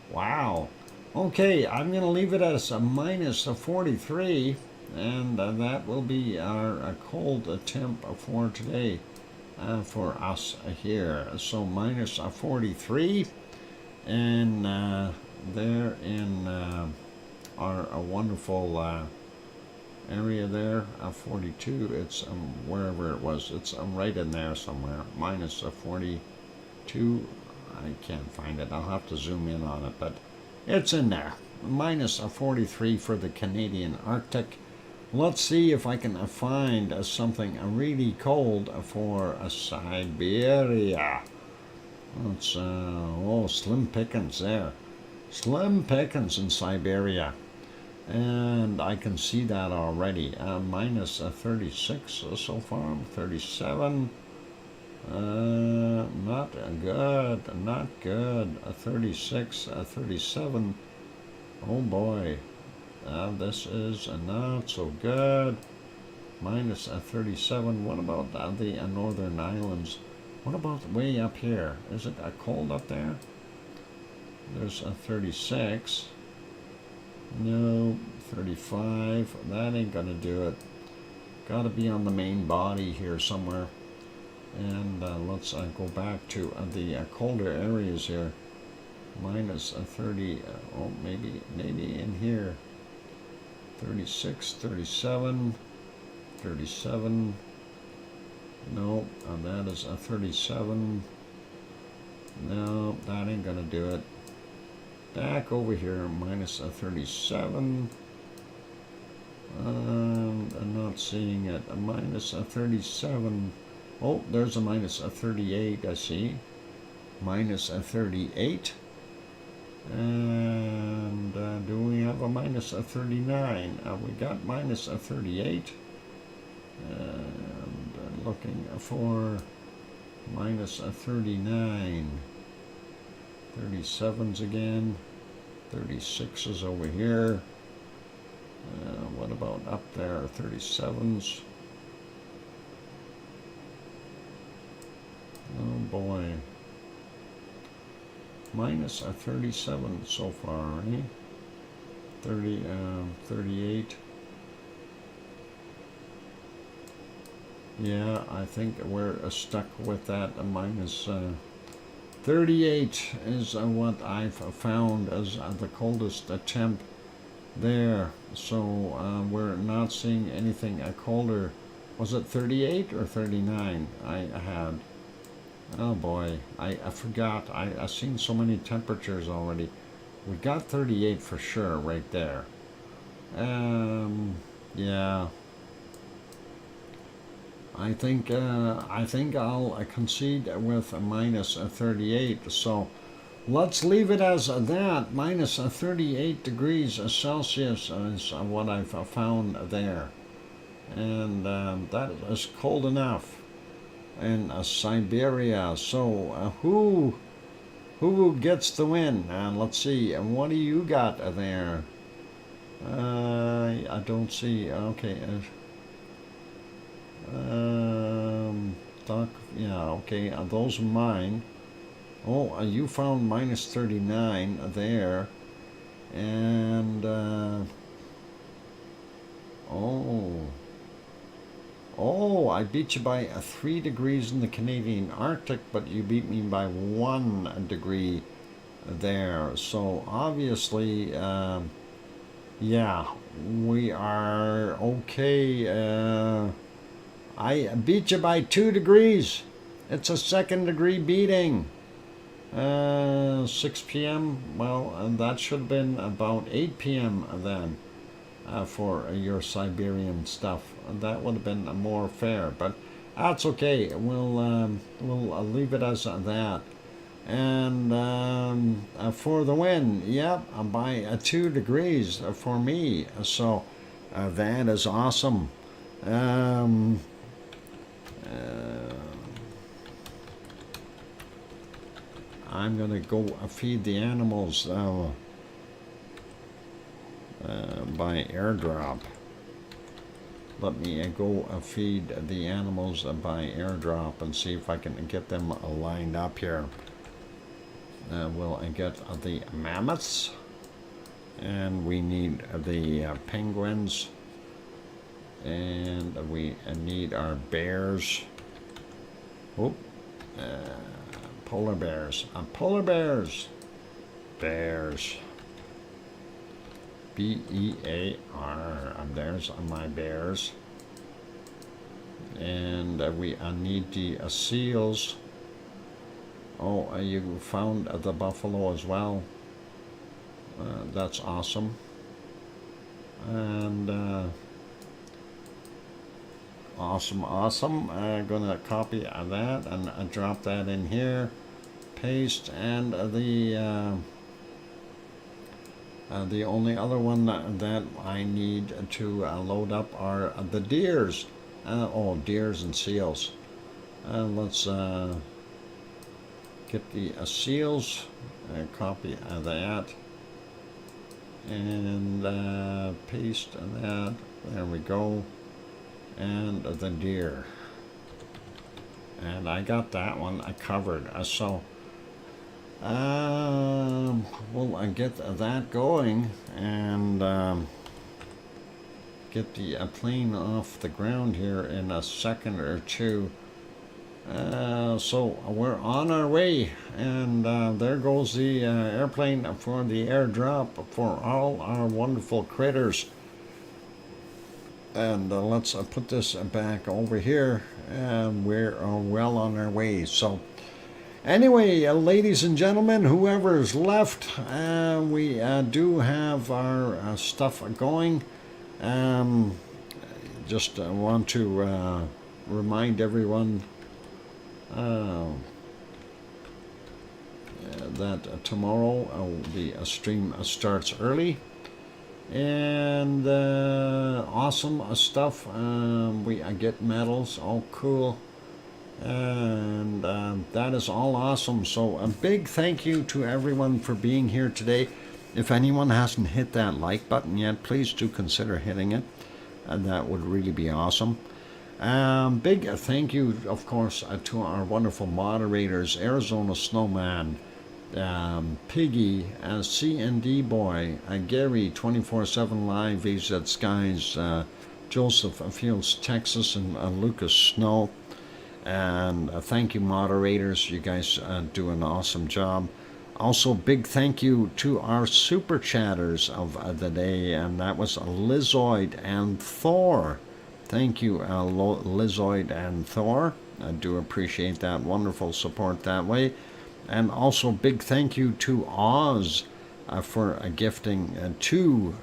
Wow. Okay, I'm gonna leave it as a minus 43, and that will be our cold temp for today. For us here. So minus 43, and there in our wonderful area there, 42, it's wherever it was, it's right in there somewhere. Minus 42, I can't find it, I'll have to zoom in on it, but it's in there. Minus 43 for the Canadian Arctic. Let's see if I can find something really cold for Siberia. Let's, oh, slim pickings there. Slim pickings in Siberia. And I can see that already. Minus 36 so far, 37. Not good, not good. 36, 37. Oh boy, this is not so good. Minus 37. What about the northern islands? What about way up here? Is it cold up there? There's a 36. No, 35. That ain't gonna do it. Gotta be on the main body here somewhere. And let's go back to the colder areas here. Minus 30. Oh, maybe in here. 36, 37, 37. No, that is a 37. No, that ain't gonna do it. Back over here, minus 37. I'm not seeing it. A minus 37. Oh, there's a minus 38, I see. Minus 38. And do we have a minus 39? We got minus 38. And looking for minus 39. 37s again. 36 is over here. What about up there? 37s. Oh boy. Minus 37 so far, eh? 38. Yeah, I think we're stuck with that. Minus 38 is what I've found as the coldest temp there. So we're not seeing anything colder. Was it 38 or 39 I had? Oh boy, I forgot. I've seen so many temperatures already. We got 38 for sure right there. Yeah. I think I'll concede with a minus 38. So let's leave it as that. Minus 38 degrees Celsius is what I've found there, and that is cold enough in Siberia. So who gets the win? Let's see. And what do you got there? I don't see. Okay. Yeah, okay, those are mine. Oh, you found minus 39 there. And, oh, I beat you by 3 degrees in the Canadian Arctic, but you beat me by 1 degree there. So, obviously, yeah, we are okay. I beat you by 2 degrees. It's a 2nd degree beating. 6 p.m. Well, that should have been about 8 p.m. then for your Siberian stuff. That would have been more fair, but that's okay. We'll leave it as that. And for the win, yep, by 2 degrees for me. So that is awesome. I'm gonna go feed the animals by airdrop. Let me go feed the animals by airdrop and see if I can get them lined up here. We'll get the mammoths, and we need the penguins, and we need our bears. Oh, polar bears. Polar bears. Bears. B-E-A-R. There's my bears. And we need the seals. Oh, you found the buffalo as well. That's awesome. And awesome. I'm gonna copy that and drop that in here. Paste, and the The only other one that I need to load up are the deers. Deers and seals. Let's get the seals, copy that, and paste that. There we go. And the deer. And I got that one covered. We'll get that going and get the plane off the ground here in a second or two. So we're on our way, and there goes the airplane for the airdrop for all our wonderful critters. And let's put this back over here, and we're well on our way. So anyway, ladies and gentlemen, whoever's left, we do have our stuff going. Just want to remind everyone that tomorrow the stream starts early. And awesome stuff. We get medals, all cool, and that is all awesome. So a big thank you to everyone for being here today. If anyone hasn't hit that like button yet, please do consider hitting it, and that would really be awesome. Big thank you, of course, to our wonderful moderators: Arizona Snowman, Piggy, C&D Boy, Gary 24/7 Live, VZ Skies, Joseph Fields, Texas, and Lucas Snow. And thank you, moderators. You guys do an awesome job. Also, big thank you to our super chatters of the day, and that was Lizoid and Thor. Thank you, Lizoid and Thor. I do appreciate that wonderful support that way. And also big thank you to Oz for gifting 2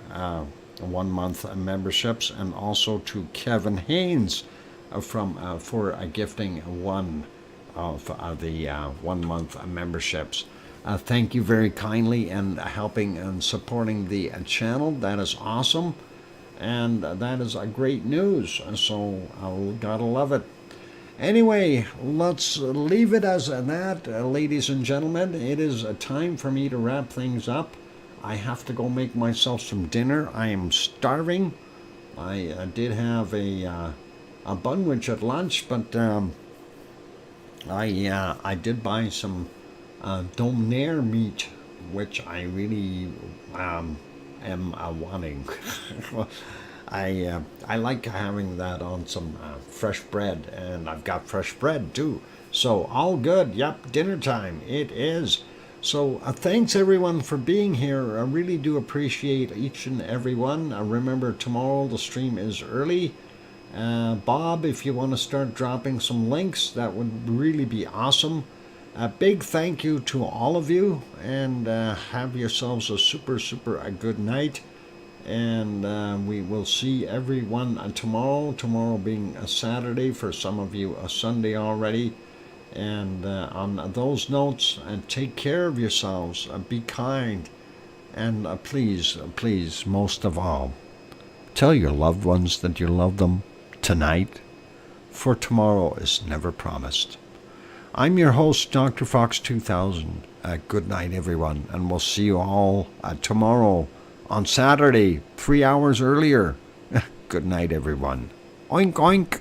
1-month memberships, and also to Kevin Haynes for gifting 1 of the 1-month memberships. Thank you very kindly and helping and supporting the channel. That is awesome, and that is great news. So gotta love it. Anyway, let's leave it as that, ladies and gentlemen. It is time for me to wrap things up. I have to go make myself some dinner. I am starving. I did have a bunwich at lunch, but I did buy some donair meat, which I really am wanting. I like having that on some fresh bread, and I've got fresh bread too. So all good. Yep, dinner time it is. So thanks everyone for being here. I really do appreciate each and every one. Remember, tomorrow the stream is early. Bob, if you want to start dropping some links, that would really be awesome. A big thank you to all of you, and have yourselves a super good night. And we will see everyone tomorrow. Tomorrow being a Saturday, for some of you a Sunday already. And on those notes, take care of yourselves, be kind, and please, most of all, tell your loved ones that you love them tonight, for tomorrow is never promised. I'm your host, DrFox2000. Good night, everyone, and we'll see you all tomorrow on Saturday, 3 hours earlier. Good night, everyone. Oink, oink.